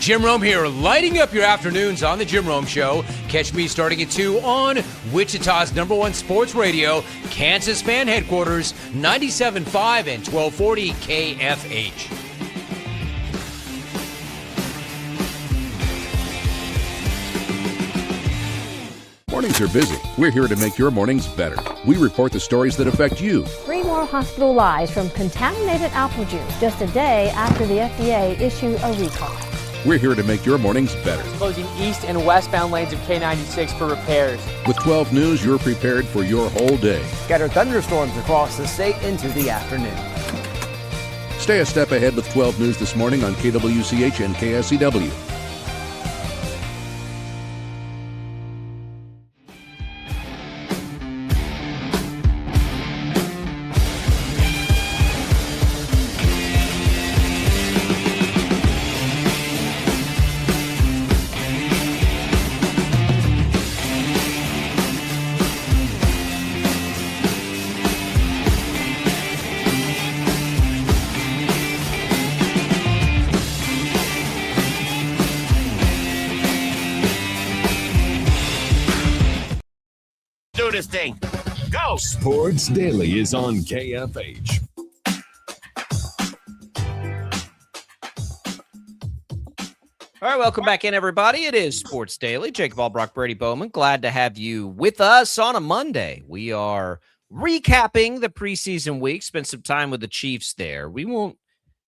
Jim Rome here, lighting up your afternoons on The Jim Rome Show. Catch me starting at 2 on Wichita's #1 sports radio, Kansas Fan Headquarters, 97.5 and 1240 KFH. Mornings are busy. We're here to make your mornings better. We report the stories that affect you. 3 more hospital lies from contaminated apple juice just a day after the FDA issued a recall. We're here to make your mornings better. Closing east and westbound lanes of K96 for repairs. With 12 News, you're prepared for your whole day. Scattered thunderstorms across the state into the afternoon. Stay a step ahead with 12 News this morning on KWCH and KSCW. Do this thing. Go! Sports Daily is on KFH. All right, welcome back in, everybody. It is Sports Daily. Jacob Albrock, Brady Bowman. Glad to have you with us on a Monday. We are recapping the preseason week. Spent some time with the Chiefs there. We won't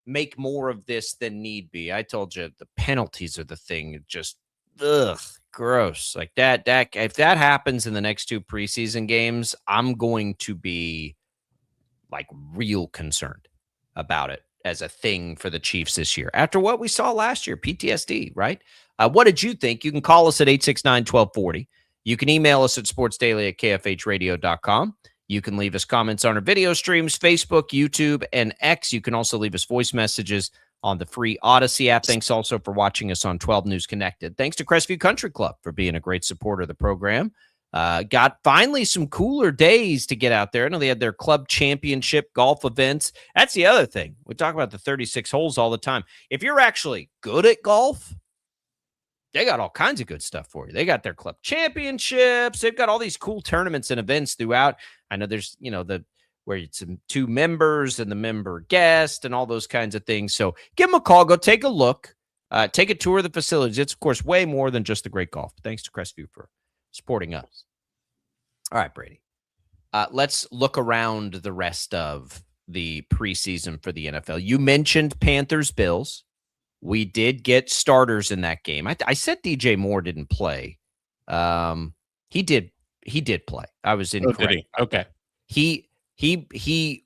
make more of this than need be. I told you the penalties are the thing. Just, gross. Like that. If that happens in the next 2 preseason games, I'm going to be like real concerned about it as a thing for the Chiefs this year. After what we saw last year, PTSD, right? What did you think? You can call us at 869-1240. You can email us at sportsdaily@kfhradio.com. You can leave us comments on our video streams, Facebook, YouTube, and X. You can also leave us voice messages on the free Odyssey app. Thanks also for watching us on 12 News Connected. Thanks to Crestview Country Club for being a great supporter of the program. Got finally some cooler days to get out there. I know they had their club championship golf events. That's the other thing. We talk about the 36 holes all the time. If you're actually good at golf, they got all kinds of good stuff for you. They got their club championships. They've got all these cool tournaments and events throughout. I know there's, where it's 2 members and the member guest and all those kinds of things. So give them a call. Go take a look. Take a tour of the facilities. It's, of course, way more than just the great golf. Thanks to Crestview for supporting us. All right, Brady. Let's look around the rest of the preseason for the NFL. You mentioned Panthers-Bills. We did get starters in that game. I said DJ Moore didn't play. He did play. I was incorrect. Oh, did he? Okay. He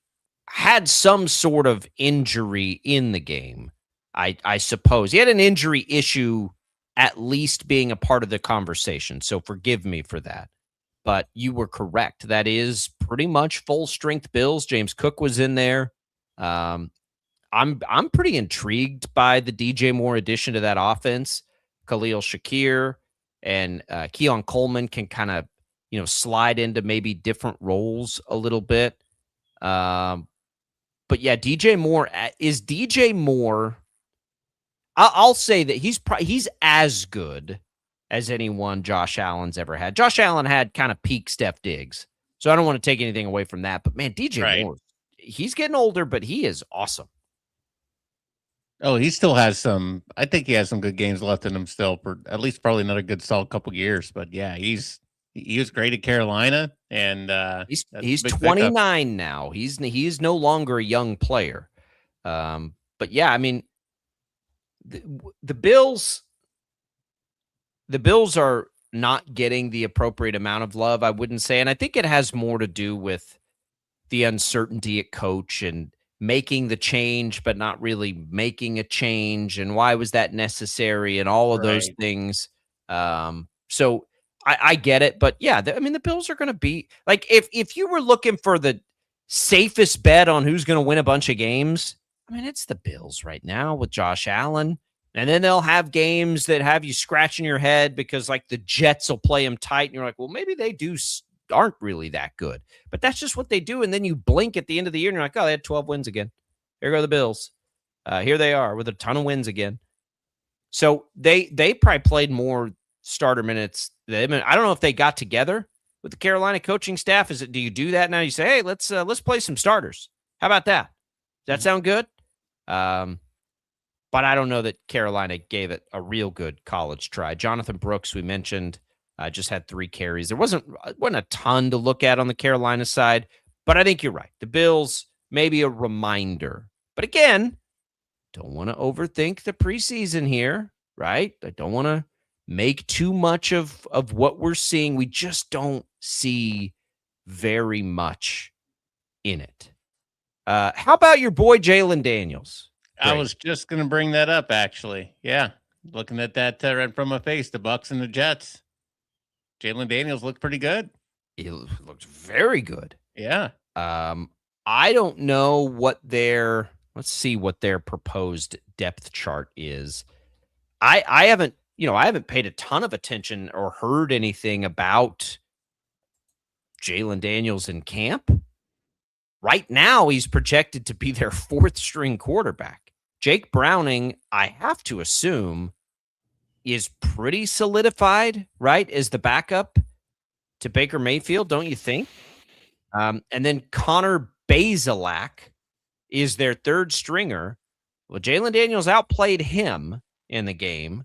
had some sort of injury in the game. I suppose he had an injury issue, at least being a part of the conversation. So forgive me for that. But you were correct. That is pretty much full strength Bills. James Cook was in there. I'm pretty intrigued by the DJ Moore addition to that offense. Khalil Shakir and Keon Coleman can kind of, slide into maybe different roles a little bit. But yeah, DJ Moore. I'll say that he's as good as anyone Josh Allen's ever had. Josh Allen had kind of peak Steph Diggs, so I don't want to take anything away from that. But man, DJ Moore, he's getting older, but he is awesome. Oh, he still has some. I think he has some good games left in him still, for at least probably another good solid couple years. But yeah, he was great at Carolina, and he's 29 now. He's no longer a young player. But yeah, I mean, the Bills are not getting the appropriate amount of love, I wouldn't say, and I think it has more to do with the uncertainty at coach and making the change, but not really making a change. And why was that necessary? And all of those things. So I get it, but yeah, the Bills are going to be like, if you were looking for the safest bet on who's going to win a bunch of games, it's the Bills right now with Josh Allen. And then they'll have games that have you scratching your head because like the Jets will play them tight. And you're like, well, maybe they aren't really that good, but that's just what they do. And then you blink at the end of the year and you're like, oh, they had 12 wins again. Here go the Bills. Here they are with a ton of wins again. So they probably played more starter minutes. I don't know if they got together with the Carolina coaching staff. Do you do that now? You say, hey, let's play some starters. How about that? Does that sound good? But I don't know that Carolina gave it a real good college try. Jonathan Brooks, we mentioned, just had 3 carries. There wasn't a ton to look at on the Carolina side, but I think you're right. The Bills, maybe a reminder. But again, don't want to overthink the preseason here, right? I don't want to make too much of what we're seeing. We just don't see very much in it. How about your boy Jalen Daniels? I was just going to bring that up, actually. Yeah, looking at that right from my face, the Bucks and the Jets. Jalen Daniels looked pretty good. He looked very good. Yeah. I don't know let's see what their proposed depth chart is. I haven't paid a ton of attention or heard anything about Jalen Daniels in camp. Right now, he's projected to be their 4th string quarterback. Jake Browning, I have to assume, is pretty solidified, right, as the backup to Baker Mayfield, don't you think? And then Connor Bazelak is their 3rd stringer. Well, Jalen Daniels outplayed him in the game.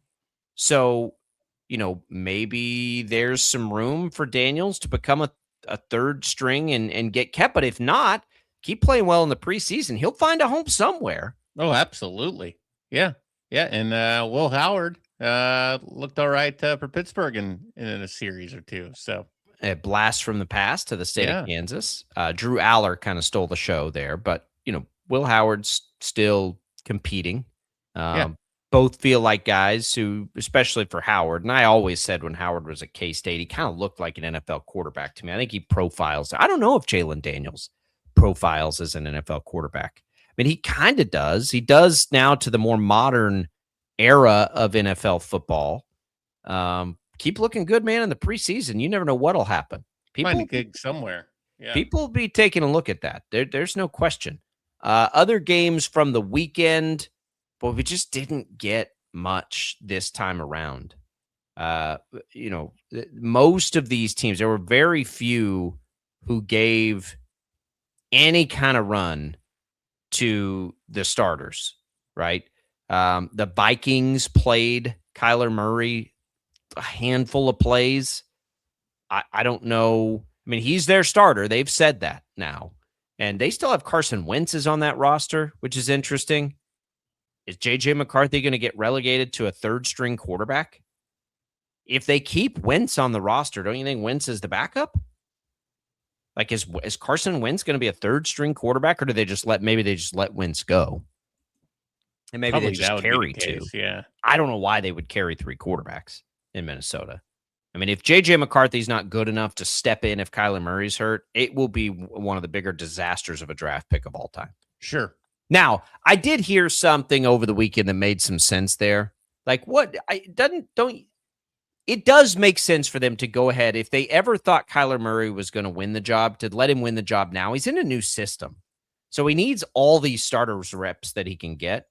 So, maybe there's some room for Daniels to become a 3rd string and get kept. But if not, keep playing well in the preseason. He'll find a home somewhere. Oh, absolutely. Yeah. Yeah. And Will Howard looked all right for Pittsburgh in a series or 2. So a blast from the past to the state of Kansas. Drew Aller kind of stole the show there, but Will Howard's still competing. both feel like guys who, especially for Howard, and I always said when Howard was at K-State, he kind of looked like an NFL quarterback to me. I think he profiles. I don't know if Jalen Daniels profiles as an NFL quarterback. I mean, he kind of does. He does now to the more modern era of NFL football. Keep looking good, man, in the preseason. You never know what'll happen. Find a gig somewhere. Yeah. People will be taking a look at that. There's no question. Other games from the weekend, but we just didn't get much this time around. Most of these teams, there were very few who gave any kind of run to the starters, right? The Vikings played Kyler Murray a handful of plays. I don't know. I mean, he's their starter. They've said that now. And they still have Carson Wentz is on that roster, which is interesting. Is J.J. McCarthy going to get relegated to a third-string quarterback? If they keep Wentz on the roster, don't you think Wentz is the backup? Like, is Carson Wentz going to be a third-string quarterback, or do they just let Wentz go? And maybe Probably they just carry two. Yeah. I don't know why they would carry three quarterbacks in Minnesota. I mean, if J.J. McCarthy's not good enough to step in if Kyler Murray's hurt, it will be one of the bigger disasters of a draft pick of all time. Sure. Now, I did hear something over the weekend that made some sense there. Like, it does make sense for them to go ahead. If they ever thought Kyler Murray was going to win the job, to let him win the job now. He's in a new system. So he needs all these starters reps that he can get.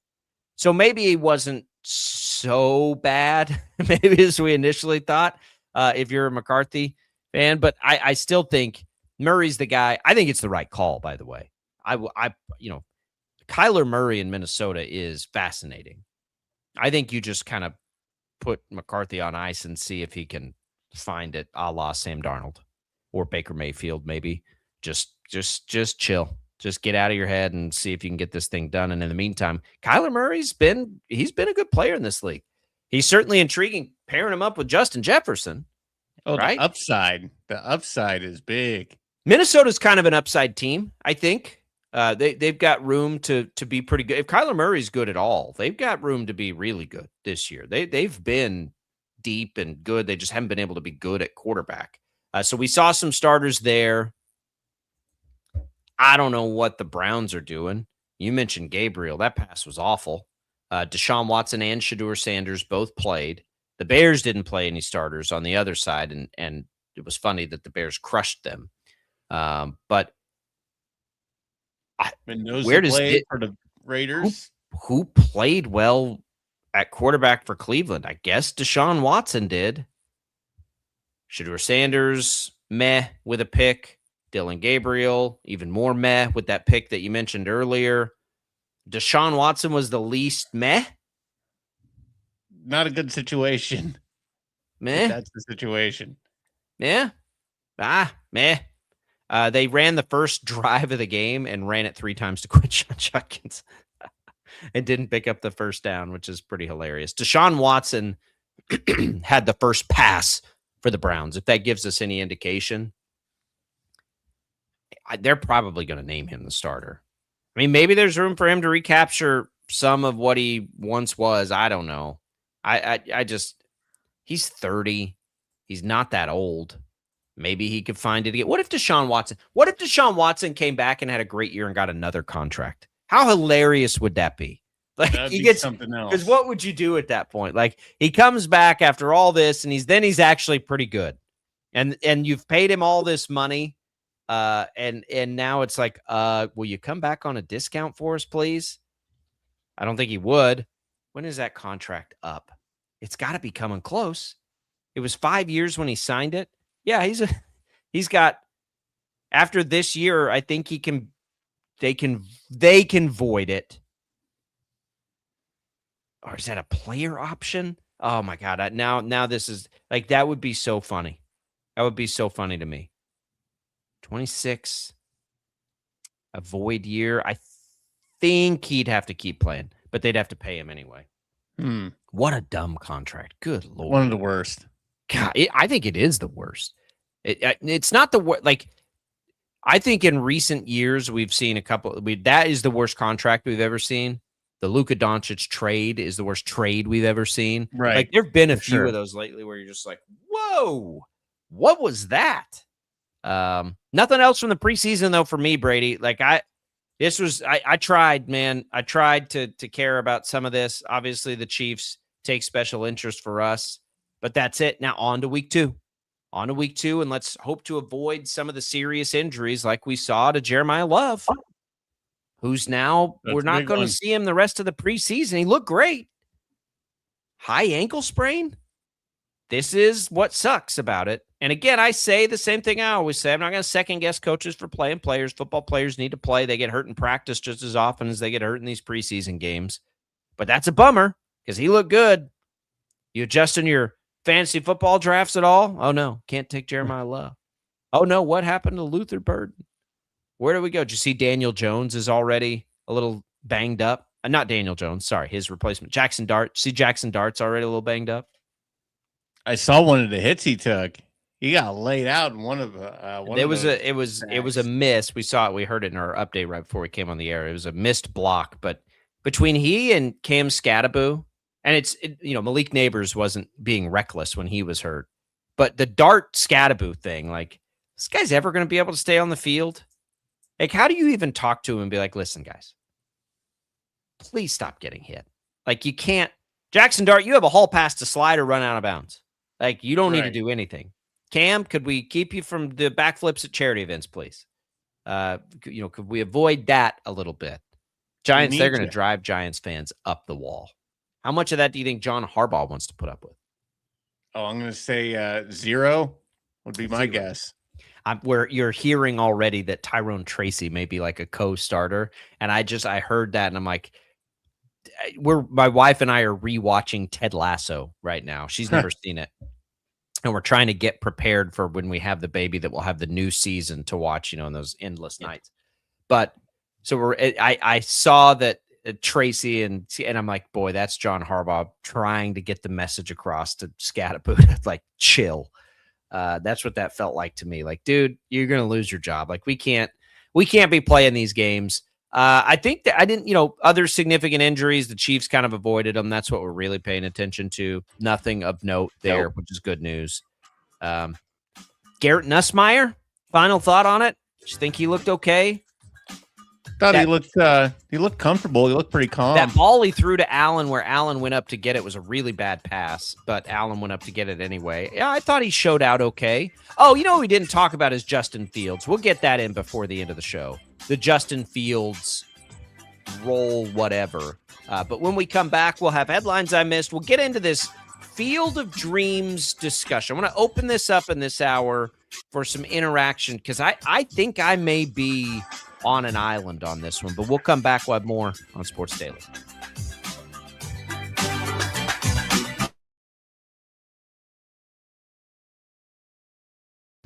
So maybe he wasn't so bad, maybe as we initially thought, if you're a McCarthy fan. But I still think Murray's the guy. I think it's the right call, by the way. Kyler Murray in Minnesota is fascinating. I think you just kind of put McCarthy on ice and see if he can find it, a la Sam Darnold or Baker Mayfield, maybe. Just chill. Just get out of your head and see if you can get this thing done. And in the meantime, Kyler Murray's been a good player in this league. He's certainly intriguing, pairing him up with Justin Jefferson. Oh, right? The upside is big. Minnesota's kind of an upside team, I think. They've got room to be pretty good. If Kyler Murray's good at all, they've got room to be really good this year. They've been deep and good. They just haven't been able to be good at quarterback. So we saw some starters there. I don't know what the Browns are doing. You mentioned Gabriel. That pass was awful. Deshaun Watson and Shedeur Sanders both played. The Bears didn't play any starters on the other side, and it was funny that the Bears crushed them. But Mendoza where does played it for the Raiders? Who played well at quarterback for Cleveland? I guess Deshaun Watson did. Shedeur Sanders, meh with a pick. Dylan Gabriel, even more meh with that pick that you mentioned earlier. Deshaun Watson was the least meh. Not a good situation. Meh. That's the situation. Yeah. Meh. They ran the first drive of the game and ran it 3 times to Quinshon Judkins and didn't pick up the first down, which is pretty hilarious. Deshaun Watson had the first pass for the Browns. If that gives us any indication, they're probably going to name him the starter. I mean, maybe there's room for him to recapture some of what he once was. I don't know. He's 30. He's not that old. Maybe he could find it again. What if Deshaun Watson came back and had a great year and got another contract? How hilarious would that be? Like, That'd he be gets something else. Because what would you do at that point? Like, he comes back after all this, and he's actually pretty good, and you've paid him all this money, and now it's like, will you come back on a discount for us, please? I don't think he would. When is that contract up? It's got to be coming close. It was 5 years when he signed it. Yeah, he's got, after this year, I think they can void it. Or is that a player option? Oh my God. Now this is like, that would be so funny. That would be so funny to me. 26, a void year. I think he'd have to keep playing, but they'd have to pay him anyway. What a dumb contract. Good Lord. One of the worst. God, I think it is the worst. It's not the worst. Like, I think in recent years, we've seen a couple. That is the worst contract we've ever seen. the Luka Doncic trade is the worst trade we've ever seen. Right. Like there've been a For few sure. of those lately where you're just like, whoa, what was that? Nothing else from the preseason though for me, Brady. Like I tried, man. I tried to care about some of this. Obviously, the Chiefs take special interest for us, but that's it. Now on to week 2. On to week 2, and let's hope to avoid some of the serious injuries like we saw to Jeremiah Love, who's now That's we're a not big going to one. see him the rest of the preseason. He looked great. High ankle sprain. This is what sucks about it. And again, I say the same thing I always say. I'm not going to second guess coaches for playing players. Football players need to play. They get hurt in practice just as often as they get hurt in these preseason games. But that's a bummer because he looked good. You adjusting your fantasy football drafts at all? Oh, no. Can't take Jeremiah Love. Oh, no. What happened to Luther Burden? Where do we go? Did you see Daniel Jones is already a little banged up? Not Daniel Jones. Sorry, his replacement. Jackson Dart. See Jackson Dart's already a little banged up? I saw one of the hits he took. He got laid out in one of It was a miss. We saw it. We heard it in our update right before we came on the air. It was a missed block, but between he and Cam Scattaboo, and Malik Neighbors wasn't being reckless when he was hurt, but the Dart Scattaboo thing, like this guy's ever going to be able to stay on the field? Like, how do you even talk to him and be like, listen, guys, please stop getting hit? Like, you can't. Jackson Dart, you have a hall pass to slide or run out of bounds. Like, you don't need to do anything. Cam, could we keep you from the backflips at charity events, please? Could we avoid that a little bit? Giants, they're going to drive Giants fans up the wall. How much of that do you think John Harbaugh wants to put up with? Oh, I'm going to say 0 would be my guess. Where you're hearing already that Tyrone Tracy may be like a co-starter. And I heard that and I'm like, my wife and I are rewatching Ted Lasso right now. She's never seen it. And we're trying to get prepared for when we have the baby that we'll have the new season to watch, in those endless nights. But so I saw that Tracy and I'm like, boy, that's John Harbaugh trying to get the message across to Scattaboo, like chill. That's what that felt like to me. Like, dude, you're going to lose your job. Like we can't be playing these games. I think that I didn't, other significant injuries, the Chiefs kind of avoided them. That's what we're really paying attention to. Nothing of note there, which is good news. Garrett Nussmeier, final thought on it? Did you think he looked okay? Thought he looked comfortable. He looked pretty calm. That ball he threw to Allen where Allen went up to get it was a really bad pass, but Allen went up to get it anyway. Yeah, I thought he showed out okay. Oh, who we didn't talk about is Justin Fields. We'll get that in before the end of the show. The Justin Fields role, whatever. But when we come back, we'll have headlines I missed. We'll get into this Field of Dreams discussion. I want to open this up in this hour for some interaction because I think I may be on an island on this one, but we'll come back. We'll have more on Sports Daily.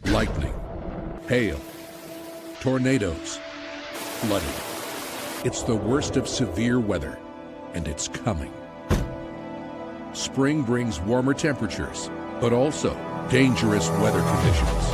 Lightning, hail, tornadoes, flooding. It's the worst of severe weather, and it's coming. Spring brings warmer temperatures, but also dangerous weather conditions.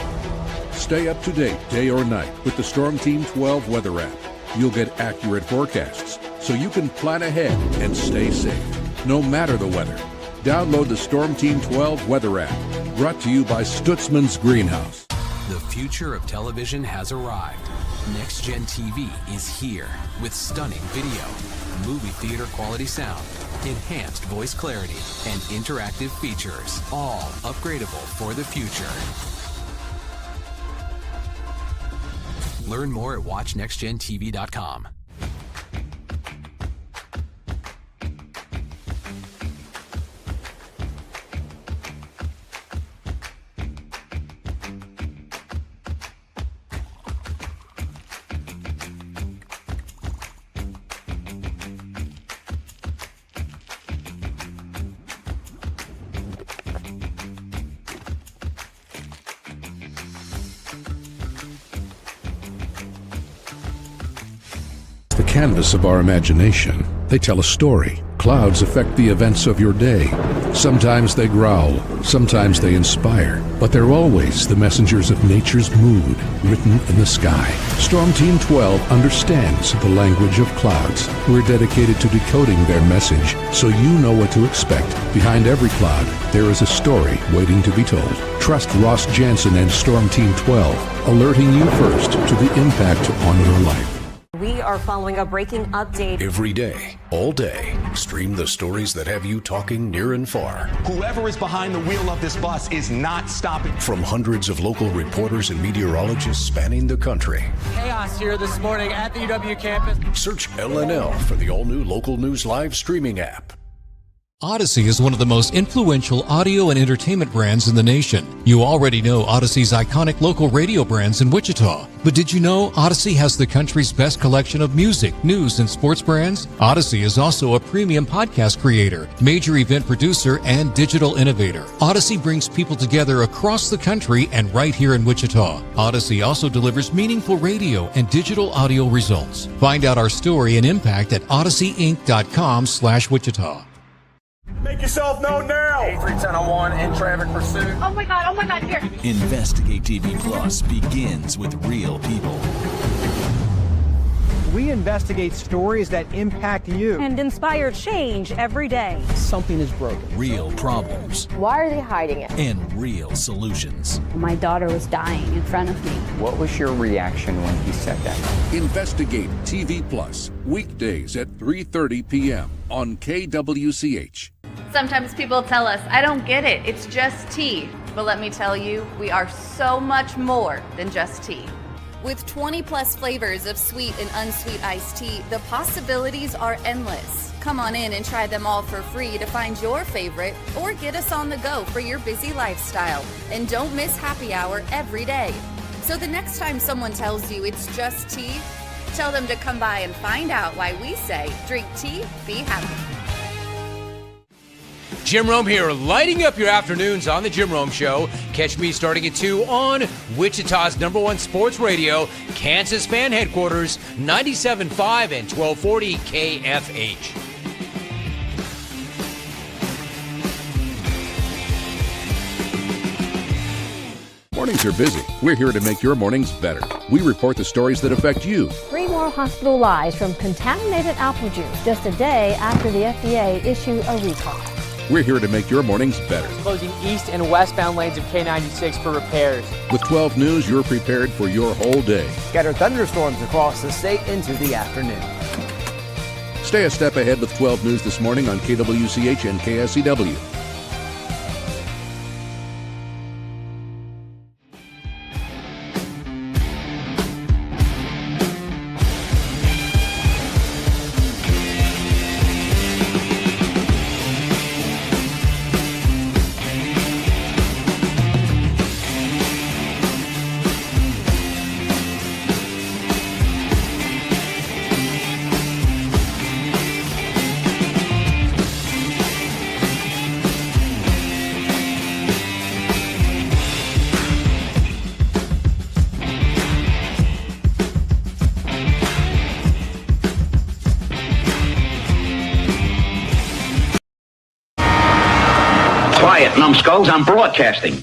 Stay up to date day or night with the Storm Team 12 weather app. You'll get accurate forecasts so you can plan ahead and stay safe, no matter the weather. Download the Storm Team 12 weather app, brought to you by Stutzman's Greenhouse. The future of television has arrived. Next Gen TV is here with stunning video, movie theater quality sound, enhanced voice clarity, and interactive features, all upgradable for the future. Learn more at watchnextgentv.com. The canvas of our imagination. They tell a story. Clouds affect the events of your day. Sometimes they growl, sometimes they inspire, but they're always the messengers of nature's mood written in the sky. Storm Team 12 understands the language of clouds. We're dedicated to decoding their message so you know what to expect. Behind every cloud, there is a story waiting to be told. Trust Ross Jansen and Storm Team 12, alerting you first to the impact on your life. We are following a breaking update. Every day, all day, stream the stories that have you talking near and far. Whoever is behind the wheel of this bus is not stopping. From hundreds of local reporters and meteorologists spanning the country. Chaos here this morning at the UW campus. Search LNL for the all-new Local News Live streaming app. Odyssey is one of the most influential audio and entertainment brands in the nation. You already know Odyssey's iconic local radio brands in Wichita. But did you know Odyssey has the country's best collection of music, news, and sports brands? Odyssey is also a premium podcast creator, major event producer, and digital innovator. Odyssey brings people together across the country and right here in Wichita. Odyssey also delivers meaningful radio and digital audio results. Find out our story and impact at odysseyinc.com/Wichita. Make yourself known now. 8310 in traffic pursuit. Oh my God, here. Investigate TV Plus begins with real people. We investigate stories that impact you. And inspire change every day. Something is broken. Real problems. Why are they hiding it? And real solutions. My daughter was dying in front of me. What was your reaction when he said that? Investigate TV Plus, weekdays at 3:30 p.m. on KWCH. Sometimes people tell us, I don't get it, it's just tea. But let me tell you, we are so much more than just tea. With 20 plus flavors of sweet and unsweet iced tea, the possibilities are endless. Come on in and try them all for free to find your favorite or get us on the go for your busy lifestyle. And don't miss happy hour every day. So the next time someone tells you it's just tea, tell them to come by and find out why we say drink tea, be happy. Jim Rome here, lighting up your afternoons on the Jim Rome Show. Catch me starting at 2 on Wichita's #1 sports radio, Kansas fan headquarters, 97.5 and 1240 KFH. Mornings are busy. We're here to make your mornings better. We report the stories that affect you. 3 more hospital lies from contaminated apple juice just a day after the FDA issued a recall. We're here to make your mornings better. Closing east and westbound lanes of K96 for repairs. With 12 News, you're prepared for your whole day. Scattered thunderstorms across the state into the afternoon. Stay a step ahead with 12 News this morning on KWCH and KSCW. Quiet, numbskulls, I'm broadcasting.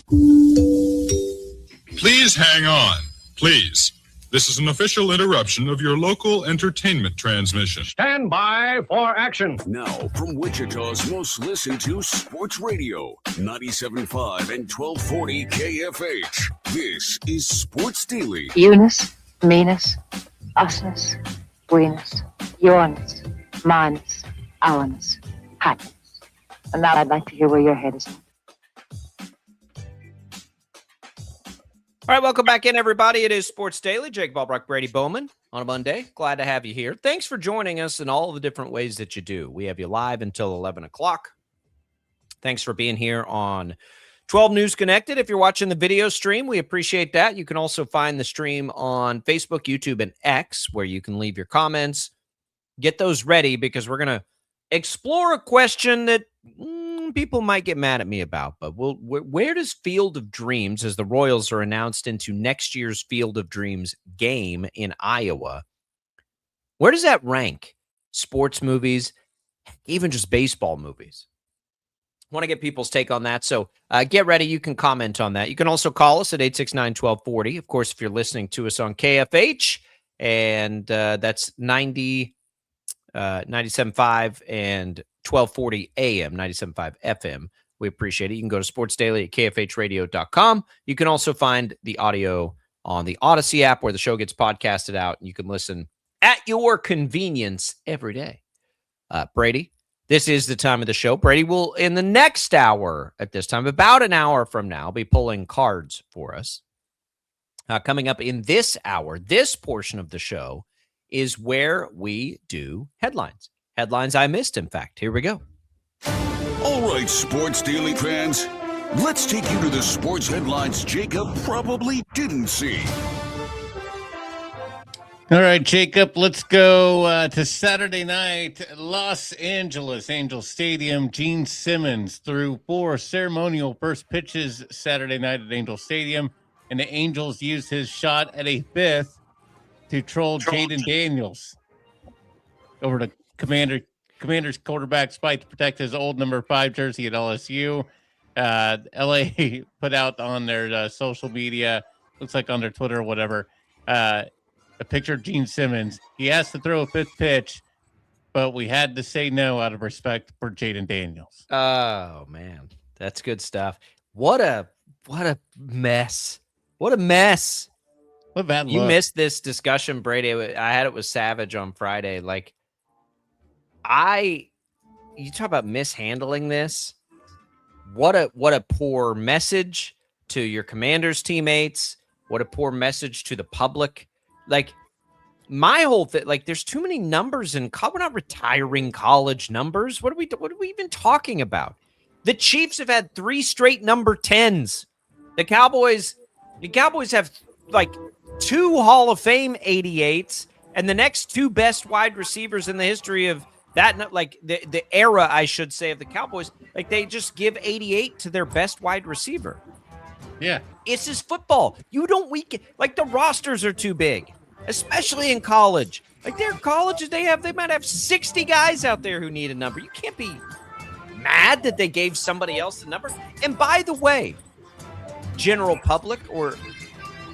Please hang on. Please. This is an official interruption of your local entertainment transmission. Stand by for action. Now, from Wichita's most listened to sports radio, 97.5 and 1240 KFH. This is Sports Daily. Eunice, meanness, usness, weeness, yourness, minus, ourness, happiness. And now I'd like to hear where your head is at. All right, welcome back in, everybody. It is Sports Daily. Jake Ballbrook, Brady Bowman on a Monday. Glad to have you here. Thanks for joining us in all the different ways that you do. We have you live until 11 o'clock. Thanks for being here on 12 News Connected. If you're watching the video stream, we appreciate that. You can also find the stream on Facebook, YouTube, and X, where you can leave your comments. Get those ready because we're going to explore a question that people might get mad at me about, but where does Field of Dreams, as the Royals are announced into next year's Field of Dreams game in Iowa, where does that rank sports movies, even just baseball movies. Want to get people's take on that. So get ready. You can comment on that. You can also call us at 869-1240. Of course, if you're listening to us on KFH, and that's 97.5 and 1240 AM, 97.5 FM. We appreciate it. You can go to Sports Daily at kfhradio.com. You can also find the audio on the Odyssey app where the show gets podcasted out, and you can listen at your convenience every day. Brady, this is the time of the show. Brady will, in the next hour at this time, about an hour from now, be pulling cards for us. Coming up in this hour, this portion of the show is where we do headlines. Headlines I missed, in fact. Here we go. All right, Sports Daily fans, let's take you to the sports headlines Jacob probably didn't see. All right, Jacob, let's go to Saturday night, Los Angeles Angel Stadium. Gene Simmons threw 4 ceremonial first pitches Saturday night at Angel Stadium, and the Angels used his shot at a 5th to troll Jaden Daniels over to Commander's quarterback spike to protect his old number 5 jersey at LSU. LA put out on their social media, looks like on their Twitter or whatever, a picture of Gene Simmons. He asked to throw a 5th pitch, but we had to say no out of respect for Jaden Daniels. Oh, man. That's good stuff. What a mess. What a mess. What a bad look. You missed this discussion, Brady. I had it with Savage on Friday. Like, you talk about mishandling this. What a poor message to your Commanders teammates. What a poor message to the public. Like, my whole thing, like, there's too many numbers in college. We're not retiring college numbers. What are we even talking about? The Chiefs have had 3 straight number 10s. The Cowboys have like 2 Hall of Fame 88s, and the next 2 best wide receivers in the history of that, like the era, I should say, of the Cowboys, like they just give 88 to their best wide receiver. Yeah. It's just football. You don't weaken, like the rosters are too big, especially in college. Like their colleges, they might have 60 guys out there who need a number. You can't be mad that they gave somebody else the number. And by the way, general public, or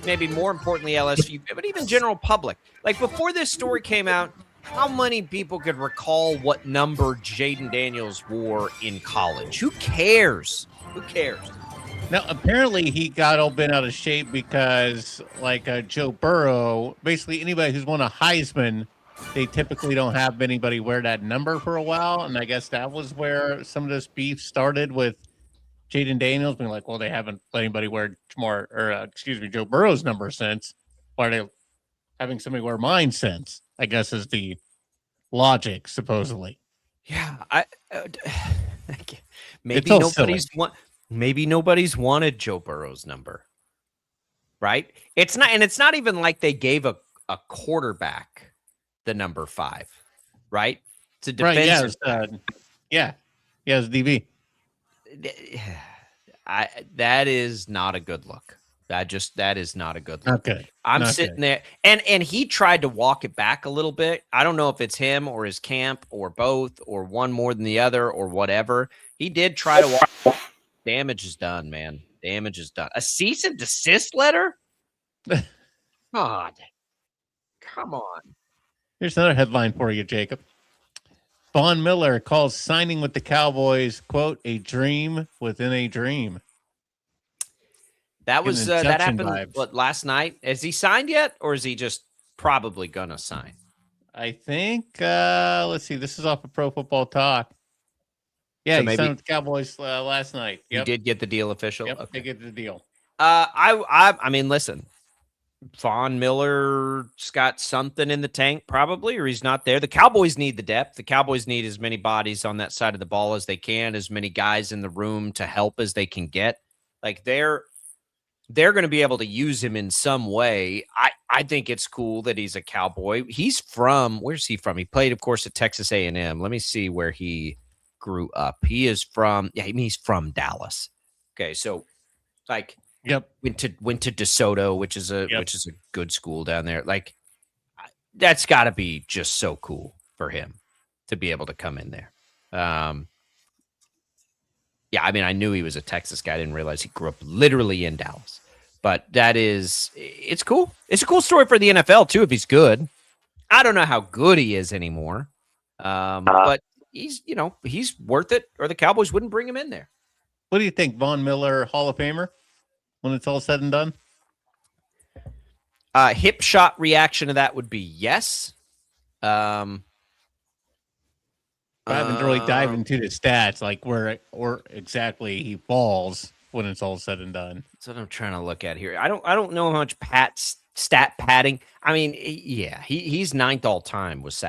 maybe more importantly LSU, but even general public, like before this story came out, how many people could recall what number Jaden Daniels wore in college? Who cares? Who cares? Now, apparently he got all bent out of shape because, like Joe Burrow, basically anybody who's won a Heisman, they typically don't have anybody wear that number for a while. And I guess that was where some of this beef started with Jaden Daniels being like, well, they haven't let anybody wear Joe Burrow's number since. Why are they having somebody wear mine since? I guess is the logic, supposedly. Yeah, maybe nobody's wanted Joe Burrow's number, right? It's not even like they gave a quarterback the number 5, right? It's a defensive. Right, it's DB. That is not a good look. That is not a good look. Okay. I'm sitting there, and he tried to walk it back a little bit. I don't know if it's him or his camp or both or one more than the other or whatever. He did try to walk. Damage is done, man. Damage is done. A cease and desist letter? God. Come on. Here's another headline for you, Jacob. Von Miller calls signing with the Cowboys, quote, a dream within a dream. That was that happened last night. Has he signed yet, or is he just probably gonna sign? I think let's see, this is off of Pro Football Talk. Yeah, so he signed with the Cowboys last night. Yep. You did get the deal official? Yep, okay. They get the deal. I mean, listen, Von Miller's got something in the tank probably, or he's not there. The Cowboys need the depth. The Cowboys need as many bodies on that side of the ball as they can, as many guys in the room to help as they can get. Like they're going to be able to use him in some way. I think it's cool that he's a Cowboy. He's from, where's he from? He played, of course, at Texas A&M. Let me see where he grew up. He is from, he's from Dallas. Okay, so like, went to DeSoto, which is a good school down there. Like, that's got to be just so cool for him to be able to come in there. Yeah, I mean, I knew he was a Texas guy. I didn't realize he grew up literally in Dallas. But it's cool. It's a cool story for the NFL, too, if he's good. I don't know how good he is anymore. But he's worth it, or the Cowboys wouldn't bring him in there. What do you think, Von Miller, Hall of Famer, when it's all said and done? Hip shot reaction to that would be yes. I haven't really dived into the stats, like where or exactly he falls when it's all said and done. That's what I'm trying to look at here. I don't know how much stat padding. I mean, yeah, he's 9th all time with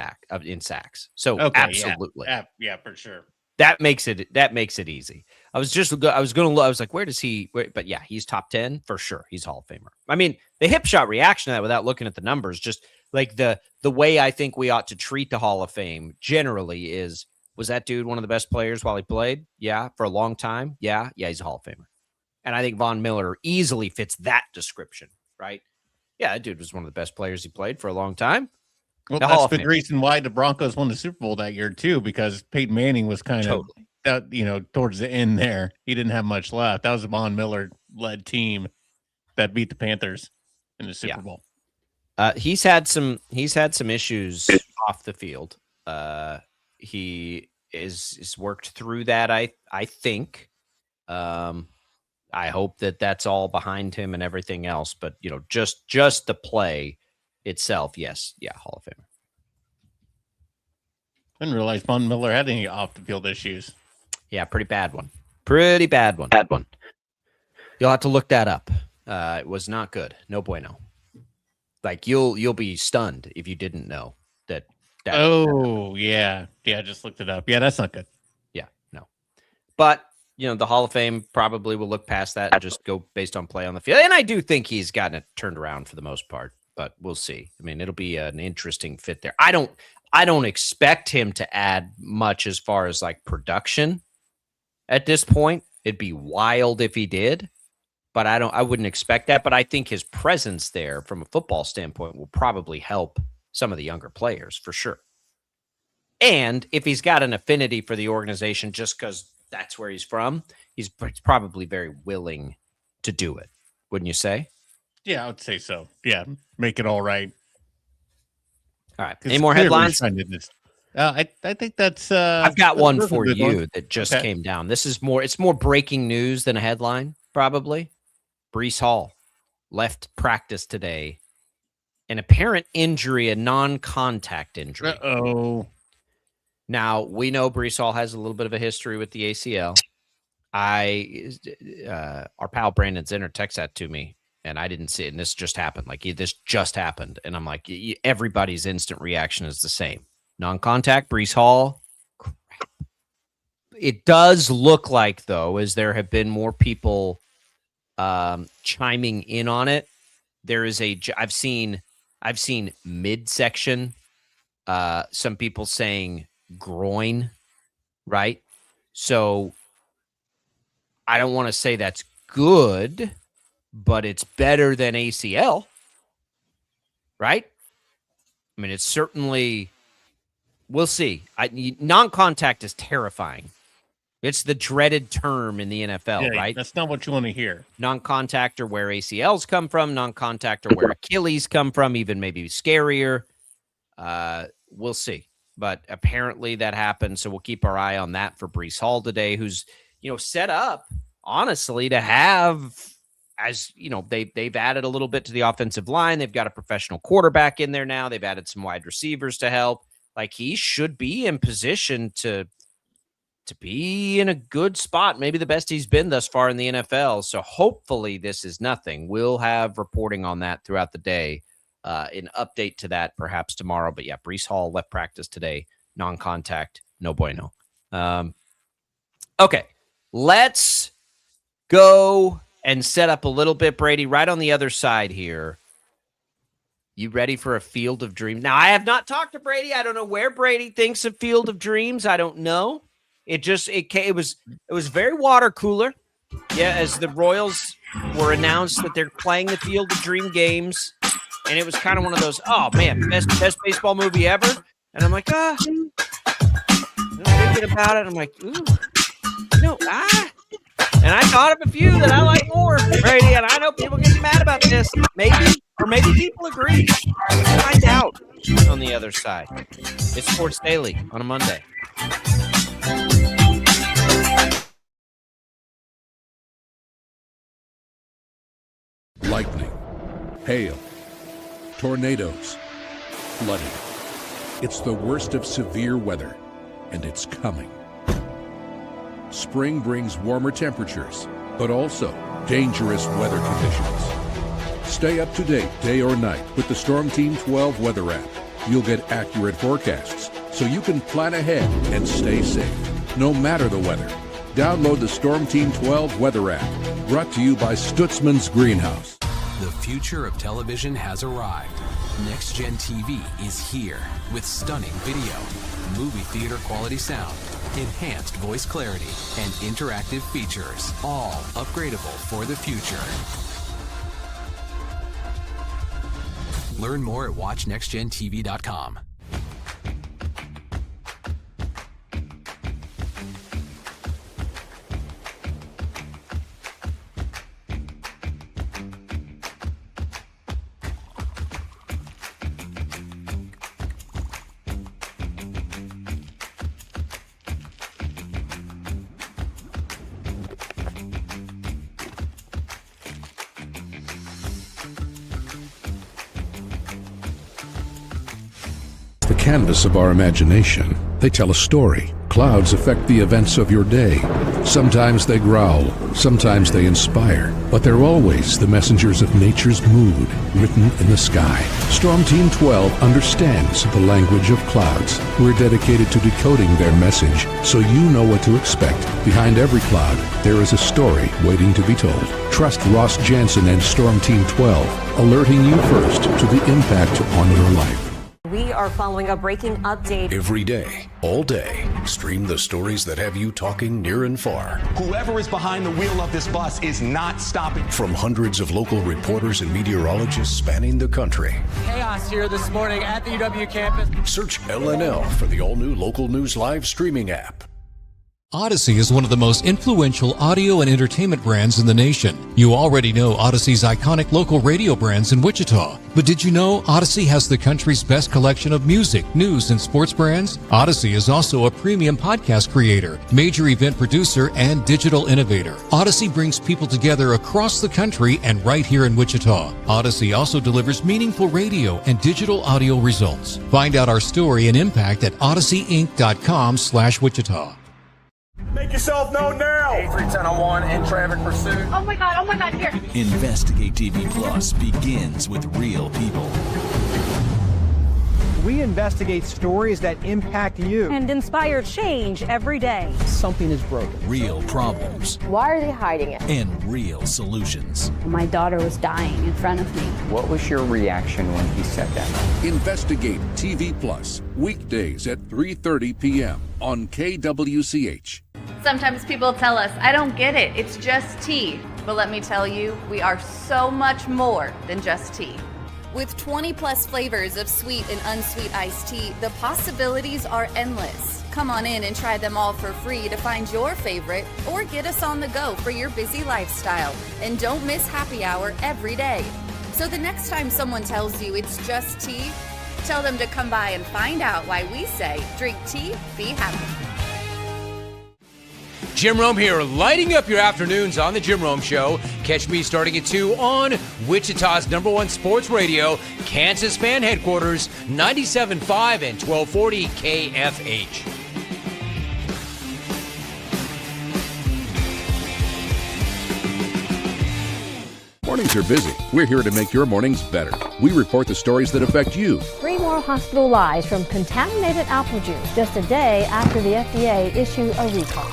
in sacks. So okay, absolutely, yeah, for sure. That makes it easy. I was going to look. I was like, where does he? But yeah, he's top 10 for sure. He's Hall of Famer. I mean, the hip shot reaction to that, without looking at the numbers, just like the way I think we ought to treat the Hall of Fame generally is, was that dude one of the best players while he played? Yeah, for a long time. Yeah, he's a Hall of Famer. And I think Von Miller easily fits that description, right? Yeah, that dude was one of the best players he played for a long time. Well, that's the reason why the Broncos won the Super Bowl that year too, because Peyton Manning was kind of towards the end there. He didn't have much left. That was a Von Miller led team that beat the Panthers in the Super Bowl. He's had some issues off the field. He is worked through that. I think. I hope that that's all behind him and everything else. But just the play itself, yes, Hall of Famer. I didn't realize Von Miller had any off the field issues. Yeah, pretty bad one. Bad one. You'll have to look that up. It was not good. No bueno. Like you'll be stunned if you didn't know that. Yeah, I just looked it up. Yeah, that's not good. Yeah, no. But the Hall of Fame probably will look past that and just go based on play on the field. And I do think he's gotten it turned around for the most part, but we'll see. I mean, it'll be an interesting fit there. I don't expect him to add much as far as like production at this point. It'd be wild if he did, but I wouldn't expect that. But I think his presence there from a football standpoint will probably help some of the younger players for sure. And if he's got an affinity for the organization just because that's where he's from, he's probably very willing to do it. Wouldn't you say? Yeah, I would say so. Yeah, make it all right. All right. Any more headlines? I think that's. I've got one for you that just came down. It's more breaking news than a headline, probably. Breece Hall left practice today. An apparent injury, a non-contact injury. Uh-oh. Now, we know Breece Hall has a little bit of a history with the ACL. Our pal Brandon Zinner texted that to me, and I didn't see it, and this just happened. This just happened, and I'm like, everybody's instant reaction is the same. Non-contact, Breece Hall. Crap. It does look like, though, as there have been more people chiming in on it. There is I've seen midsection. Some people saying groin, right? So I don't want to say that's good, but it's better than ACL, right? I mean, it's certainly, we'll see. Non-contact is terrifying. It's the dreaded term in the NFL, right? That's not what you want to hear. Non-contact are where ACLs come from. Non-contact are where Achilles come from, even maybe scarier. We'll see. But apparently that happened, so we'll keep our eye on that for Breece Hall today, who's, set up, honestly, to have, as, they've added a little bit to the offensive line. They've got a professional quarterback in there now. They've added some wide receivers to help. Like, he should be in position to be in a good spot, maybe the best he's been thus far in the NFL. So hopefully this is nothing. We'll have reporting on that throughout the day. An update to that perhaps tomorrow. But yeah, Breece Hall left practice today. Non-contact, no bueno. Okay, let's go and set up a little bit, Brady, right on the other side here. You ready for a Field of Dreams? Now, I have not talked to Brady. I don't know where Brady thinks of Field of Dreams. I don't know. It was very water cooler. Yeah, as the Royals were announced that they're playing the Field of Dream games. And it was kind of one of those, oh man, best baseball movie ever. And I'm like, big thinking about it. I'm like, ooh, and I thought of a few that I like more, Brady, and I know people get mad about this. Maybe people agree. Let's find out on the other side. It's Sports Daily on a Monday. Lightning, hail, tornadoes, flooding. It's the worst of severe weather, and it's coming. Spring brings warmer temperatures, but also dangerous weather conditions. Stay up to date day or night with the Storm Team 12 weather app. You'll get accurate forecasts, so you can plan ahead and stay safe, no matter the weather. Download the Storm Team 12 weather app, brought to you by Stutzman's Greenhouse. The future of television has arrived. Next Gen TV is here with stunning video, movie theater quality sound, enhanced voice clarity, and interactive features, all upgradable for the future. Learn more at watchnextgentv.com. The canvas of our imagination. They tell a story. Clouds affect the events of your day. Sometimes they growl, sometimes they inspire, but they're always the messengers of nature's mood, written in the sky. Storm Team 12 understands the language of clouds. We're dedicated to decoding their message, so you know what to expect. Behind every cloud, there is a story waiting to be told. Trust Ross Jansen and Storm Team 12, alerting you first to the impact on your life. We are following a breaking update. Every day, all day, stream the stories that have you talking near and far. Whoever is behind the wheel of this bus is not stopping. From hundreds of local reporters and meteorologists spanning the country. Chaos here this morning at the UW campus. Search LNL for the all-new Local News Live streaming app. Odyssey is one of the most influential audio and entertainment brands in the nation. You already know Odyssey's iconic local radio brands in Wichita. But did you know Odyssey has the country's best collection of music, news, and sports brands? Odyssey is also a premium podcast creator, major event producer, and digital innovator. Odyssey brings people together across the country and right here in Wichita. Odyssey also delivers meaningful radio and digital audio results. Find out our story and impact at odysseyinc.com/Wichita. Make yourself known now. 831001 in traffic pursuit. Oh my God, here. Investigate TV Plus begins with real people. We investigate stories that impact you. And inspire change every day. Something is broken. Real problems. Why are they hiding it? And real solutions. My daughter was dying in front of me. What was your reaction when he said that? Investigate TV Plus, weekdays at 3:30 p.m. on KWCH. Sometimes people tell us, I don't get it, it's just tea. But let me tell you, we are so much more than just tea. With 20 plus flavors of sweet and unsweet iced tea, the possibilities are endless. Come on in and try them all for free to find your favorite or get us on the go for your busy lifestyle. And don't miss happy hour every day. So the next time someone tells you it's just tea, tell them to come by and find out why we say drink tea, be happy. Jim Rome here, lighting up your afternoons on The Jim Rome Show. Catch me starting at 2 on Wichita's #1 sports radio, Kansas fan headquarters, 97.5 and 1240 KFH. Mornings are busy. We're here to make your mornings better. We report the stories that affect you. 3 more hospital lies from contaminated apple juice just a day after the FDA issued a recall.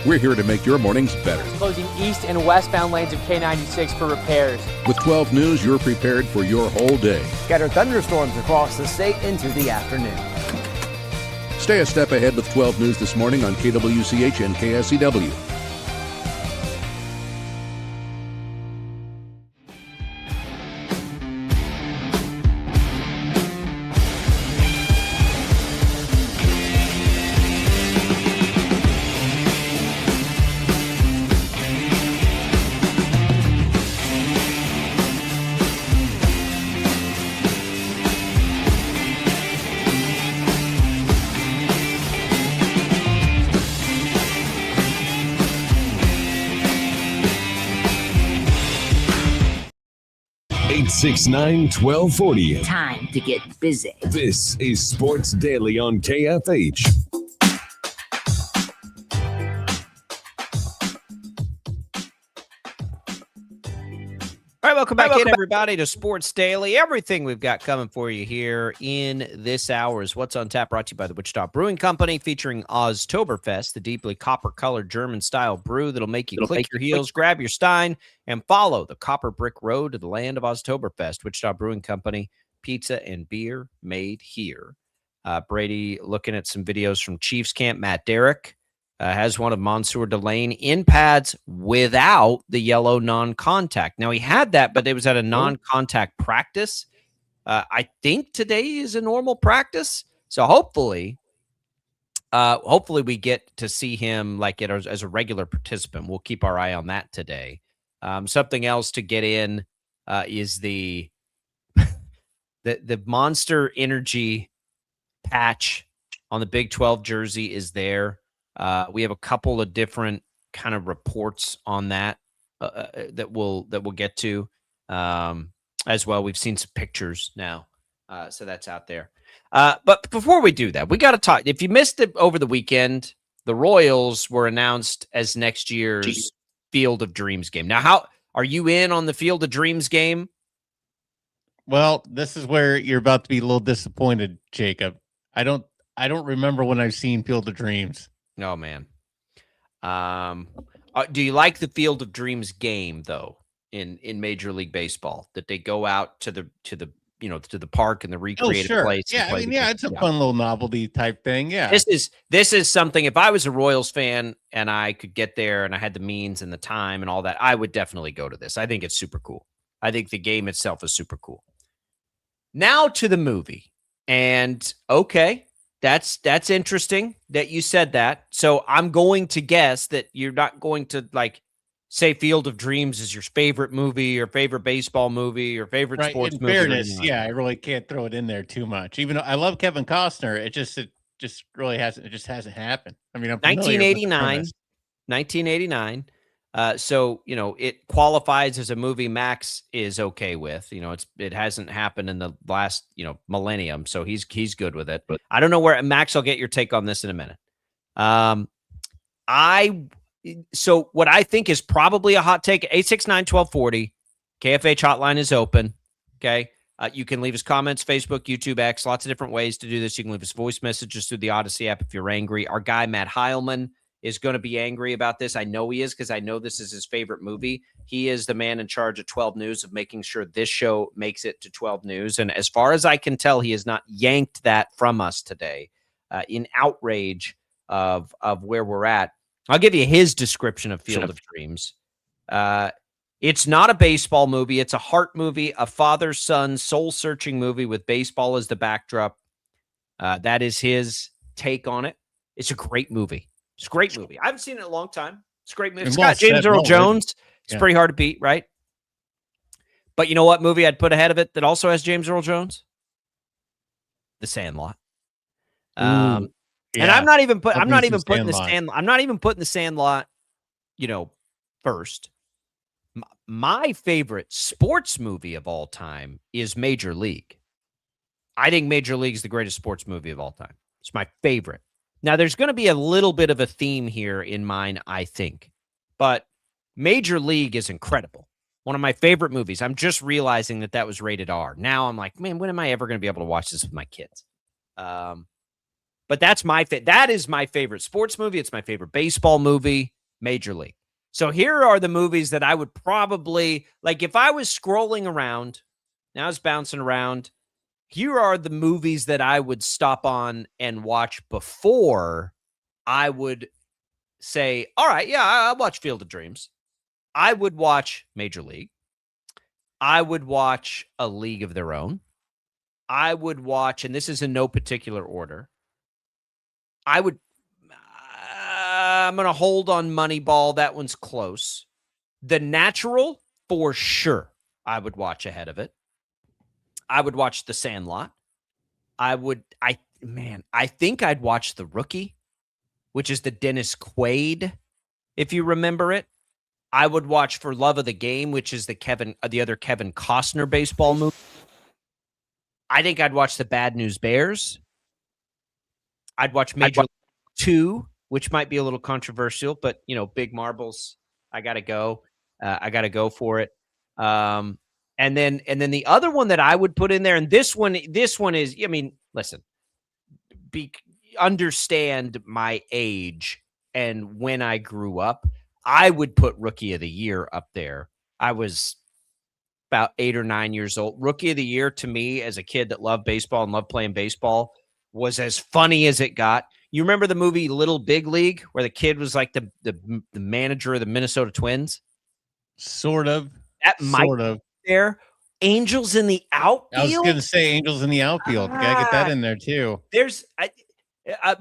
We're here to make your mornings better. Closing east and westbound lanes of K96 for repairs. With 12 News, you're prepared for your whole day. Scattered thunderstorms across the state into the afternoon. Stay a step ahead with 12 News this morning on KWCH and KSCW. 869-1240. Time to get busy. This is Sports Daily on KFH. All right, welcome back in, everybody, to Sports Daily. Everything we've got coming for you here in this hour is What's on Tap, brought to you by the Wichita Brewing Company, featuring Oztoberfest, the deeply copper-colored German-style brew that'll make you click your heels, grab your stein, and follow the copper brick road to the land of Oztoberfest. Wichita Brewing Company, pizza and beer made here. Brady looking at some videos from Chiefs camp. Matt Derrick has one of Mansour Delane in pads without the yellow non-contact. Now, he had that, but it was at a non-contact practice. I think today is a normal practice. So hopefully we get to see him like it as a regular participant. We'll keep our eye on that today. Something else to get in is the Monster Energy patch on the Big 12 jersey is there. We have a couple of different kind of reports on that that we'll get to as well. We've seen some pictures now, so that's out there. But before we do that, we got to talk. If you missed it over the weekend, the Royals were announced as next year's Field of Dreams game. Now, how are you in on the Field of Dreams game? Well, this is where you're about to be a little disappointed, Jacob. I don't remember when I've seen Field of Dreams. Oh, man. Do you like the Field of Dreams game, though, in Major League Baseball, that they go out to the park and the recreated place? Yeah, I mean, it's a fun little novelty type thing. Yeah. This is something, if I was a Royals fan and I could get there and I had the means and the time and all that, I would definitely go to this. I think it's super cool. I think the game itself is super cool. Now to the movie. And okay, that's interesting that you said that. So I'm going to guess that you're not going to say Field of Dreams is your favorite movie or favorite baseball movie or favorite sports movie. In fairness, I really can't throw it in there too much. Even though I love Kevin Costner, it just really hasn't happened. I mean, I'm 1989. So, it qualifies as a movie Max is okay with. It hasn't happened in the last, millennium, so he's good with it. But I don't know where Max, I'll get your take on this in a minute. So what I think is probably a hot take, 869-1240, KFH hotline is open. Okay. You can leave us comments, Facebook, YouTube, X, lots of different ways to do this. You can leave us voice messages through the Odyssey app if you're angry. Our guy, Matt Heilman, is going to be angry about this. I know he is, because I know this is his favorite movie. He is the man in charge of 12 News of making sure this show makes it to 12 News. And as far as I can tell, he has not yanked that from us today in outrage of where we're at. I'll give you his description of Field of Dreams. It's not a baseball movie. It's a heart movie, a father-son soul-searching movie with baseball as the backdrop. That is his take on it. It's a great movie. It's a great movie. I haven't seen it in a long time. It's a great movie. It's got James Earl Jones. It's pretty hard to beat, right? But you know what movie I'd put ahead of it that also has James Earl Jones? The Sandlot. And I'm not even putting the Sandlot, first. My favorite sports movie of all time is Major League. I think Major League is the greatest sports movie of all time. It's my favorite. Now, there's going to be a little bit of a theme here in mine, I think. But Major League is incredible. One of my favorite movies. I'm just realizing that was rated R. Now I'm like, man, when am I ever going to be able to watch this with my kids? But that is my favorite sports movie. It's my favorite baseball movie, Major League. So here are the movies that I would probably, if I was scrolling around, now I was bouncing around, here are the movies that I would stop on and watch before I would say, all right, yeah, I'll watch Field of Dreams. I would watch Major League. I would watch A League of Their Own. I would watch, and this is in no particular order, I'm going to hold on Moneyball. That one's close. The Natural, for sure, I would watch ahead of it. I would watch The Sandlot. I think I'd watch The Rookie, which is the Dennis Quaid, if you remember it. I would watch For Love of the Game, which is the other Kevin Costner baseball movie. I think I'd watch The Bad News Bears. I'd watch Major League 2, which might be a little controversial, but big marbles. I gotta go. I gotta go for it. And then the other one that I would put in there, and this one is, listen, understand my age and when I grew up. I would put Rookie of the Year up there. I was about 8 or 9 years old. Rookie of the Year to me, as a kid that loved baseball and loved playing baseball, was as funny as it got. You remember the movie Little Big League, where the kid was like the manager of the Minnesota Twins? Sort of. That might be there. Angels in the Outfield. I was going to say Angels in the Outfield. Gotta get that in there too. There's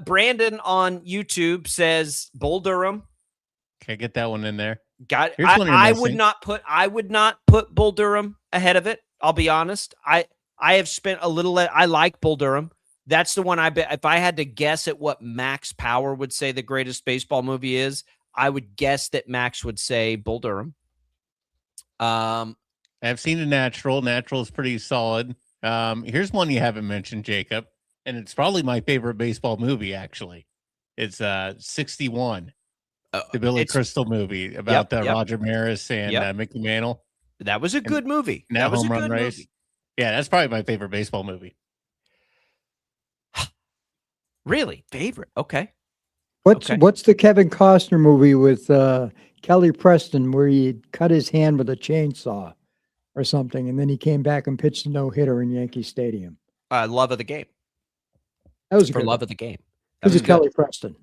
Brandon on YouTube says Bull Durham. Okay, get that one in there. I would not put Bull Durham ahead of it. I'll be honest. I have spent a little. I like Bull Durham. That's the one I bet. If I had to guess at what Max Power would say the greatest baseball movie is, I would guess that Max would say Bull Durham. I've seen The Natural. Natural is pretty solid. Here's one you haven't mentioned, Jacob, and it's probably my favorite baseball movie. Actually, it's 61. The Billy Crystal movie about Roger Maris and Mickey Mantle. That was a good movie. That was home run race. Movie. Yeah, that's probably my favorite baseball movie. Really? Favorite? Okay. What's the Kevin Costner movie with Kelly Preston where he cut his hand with a chainsaw or something, and then he came back and pitched a no-hitter in Yankee Stadium? Love of the Game. That was For Love of the Game. This is Kelly Preston.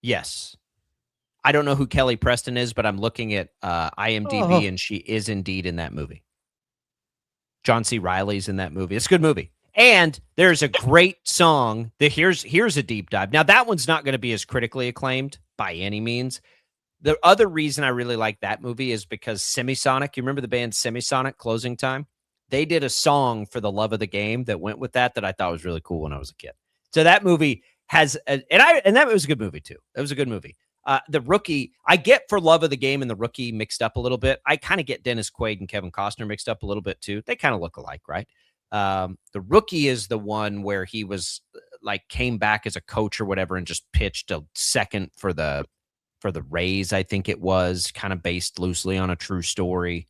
Yes. I don't know who Kelly Preston is, but I'm looking at IMDb, and she is indeed in that movie. John C. Reilly's in that movie. It's a good movie. And there's a great song that here's a deep dive. Now, that one's not going to be as critically acclaimed by any means. The other reason I really like that movie is because Semisonic, you remember the band Semisonic, Closing Time? They did a song for The Love of the Game that went with that I thought was really cool when I was a kid. So that movie has, and that was a good movie too. That was a good movie. The Rookie, I get For Love of the Game and The Rookie mixed up a little bit. I kind of get Dennis Quaid and Kevin Costner mixed up a little bit too. They kind of look alike, right? The Rookie is the one where he was came back as a coach or whatever and just pitched a second for the Rays. I think it was kind of based loosely on a true story.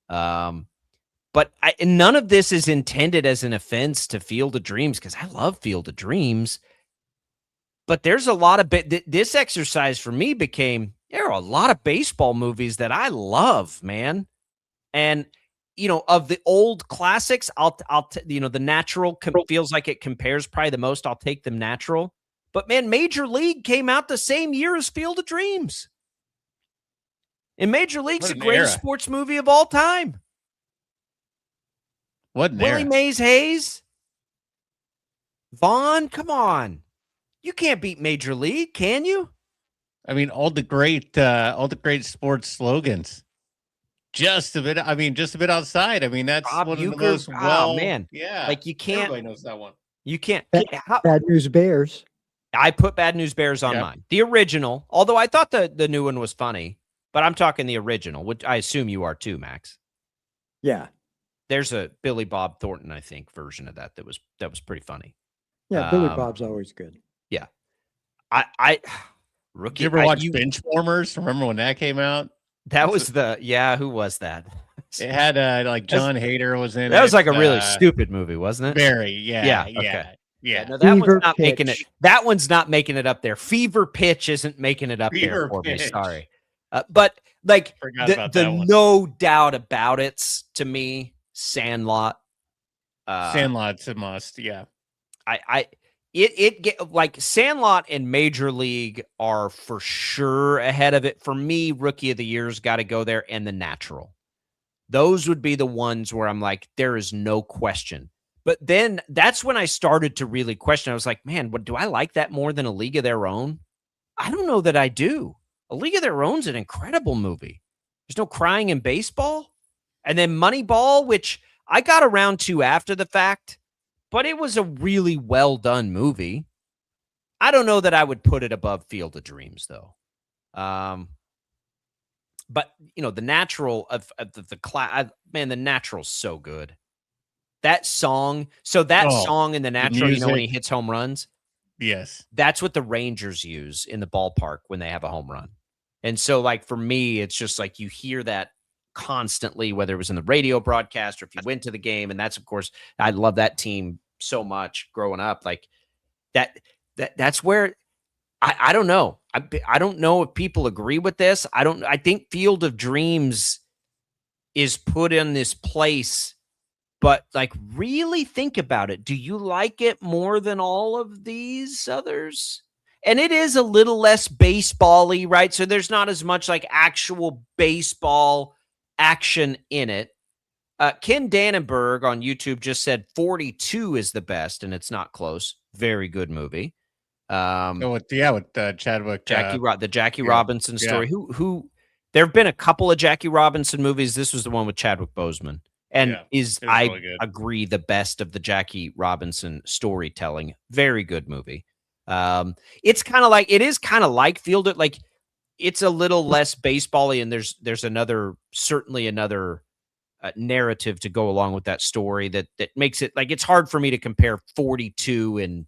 But none of this is intended as an offense to Field of Dreams, because I love Field of Dreams. But there's a lot of this exercise for me became, there are a lot of baseball movies that I love, man. And, of the old classics, The Natural feels like it compares probably the most. I'll take them Natural. But man, Major League came out the same year as Field of Dreams. And Major League's the greatest sports movie of all time. What an Willie era. Mays Hayes. Vaughn, come on. You can't beat Major League, can you? I mean, all the great sports slogans. Just a bit outside. I mean, that's Bob one Uecker, of the most man. Yeah. You can't. Everybody knows that one. You can't. Bad News Bears. I put Bad News Bears on mine. The original, although I thought the new one was funny, but I'm talking the original, which I assume you are too, Max. Yeah. There's a Billy Bob Thornton, I think, version of that was pretty funny. Yeah, Billy Bob's always good. Yeah. I Rookie. Did you ever watch Benchwarmers? Remember when that came out? That was who was that? It had John Hader was in it. That was like a really stupid movie, wasn't it? Very, yeah. Okay. Yeah. No, that one's not making it. That one's not making it up there. Fever Pitch isn't making it up there for me. Sorry. But the no doubt about it's to me, Sandlot. Sandlot's a must. Yeah. It get Sandlot and Major League are for sure ahead of it. For me, Rookie of the Year's got to go there, and The Natural. Those would be the ones where I'm like, there is no question. But then that's when I started to really question. I was like, man, do I like that more than A League of Their Own? I don't know that I do. A League of Their Own's an incredible movie. There's no crying in baseball. And then Moneyball, which I got around to after the fact, but it was a really well done movie. I don't know that I would put it above Field of Dreams, though. But the natural of the class, man, the natural's so good. That song, song in the natural, when he hits home runs. Yes. That's what the Rangers use in the ballpark when they have a home run. And so, like, for me, it's just like you hear that constantly, whether it was in the radio broadcast or if you went to the game. And that's, of course, I love that team so much growing up. Like that's where I don't know. I don't know if people agree with this. I think Field of Dreams is put in this place, but like really think about it. Do you like it more than all of these others? And it is a little less baseball-y, right? So there's not as much like actual baseball action in it. Ken Dannenberg on YouTube just said 42 is the best, and it's not close. Very good movie. With Chadwick, the Jackie Robinson story. Who there have been a couple of Jackie Robinson movies. This was the one with Chadwick Boseman, and I agree the best of the Jackie Robinson storytelling. Very good movie. It's kind of like Field It, like it's a little less baseball-y, and there's certainly another narrative to go along with that story that makes it like it's hard for me to compare 42 and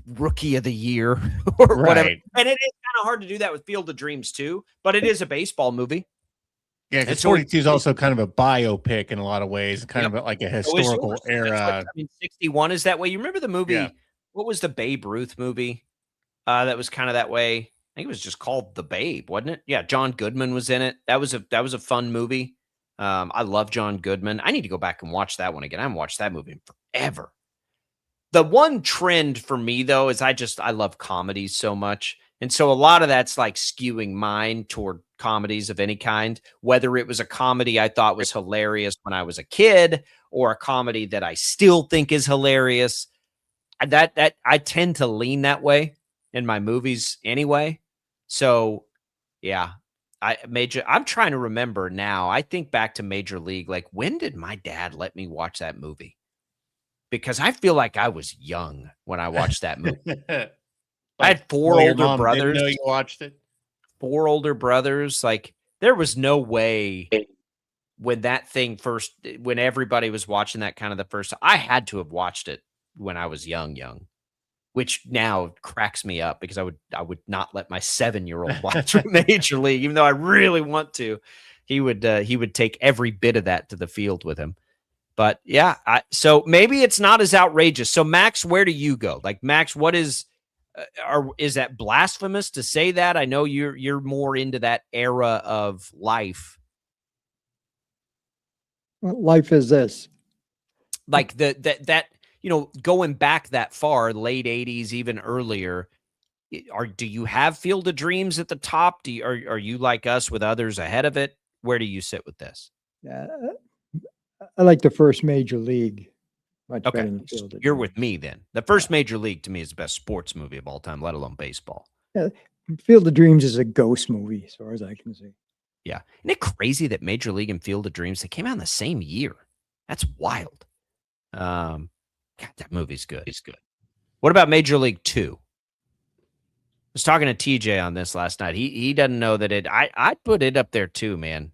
Rookie of the Year or whatever. And it is kind of hard to do that with Field of Dreams too, but it is a baseball movie. Yeah, because 42 is also kind of a biopic in a lot of ways, kind of like a historical era. 61 is that way. You remember the movie? Yeah. What was the Babe Ruth movie? That was kind of that way. I think it was just called The Babe, wasn't it? Yeah, John Goodman was in it. That was a fun movie. I love John Goodman. I need to go back and watch that one again. I haven't watched that movie in forever. The one trend for me though is I love comedies so much. And so a lot of that's like skewing mine toward comedies of any kind, whether it was a comedy I thought was hilarious when I was a kid or a comedy that I still think is hilarious. That I tend to lean that way in my movies anyway. So yeah, I'm trying to remember now. I think back to Major League. Like, when did my dad let me watch that movie? Because I feel like I was young when I watched that movie. I had four older brothers. Didn't know you watched it. 4 older brothers. Like, there was no way when that thing first, when everybody was watching that kind of the first, I had to have watched it when I was young, which now cracks me up because I would not let my 7-year-old watch Major League, even though I really want to. He would take every bit of that to the field with him. But yeah, so maybe it's not as outrageous. So Max, where do you go? Like, Max, what is that blasphemous to say that? I know you're more into that era of life. What life is this? Like that going back that far, late 80s, even earlier. Do you have Field of Dreams at the top? Are you like us with others ahead of it? Where do you sit with this? Yeah, I like the first Major League much better than Field of You're Dreams. with me then. The first Major League to me is the best sports movie of all time, let alone baseball. Yeah, Field of Dreams is a ghost movie, as far as I can see. Yeah. Isn't it crazy that Major League and Field of Dreams, they came out in the same year? That's wild. God, that movie's good. It's good. What about Major League 2? I was talking to TJ on this last night. He doesn't know that I'd put it up there too, man.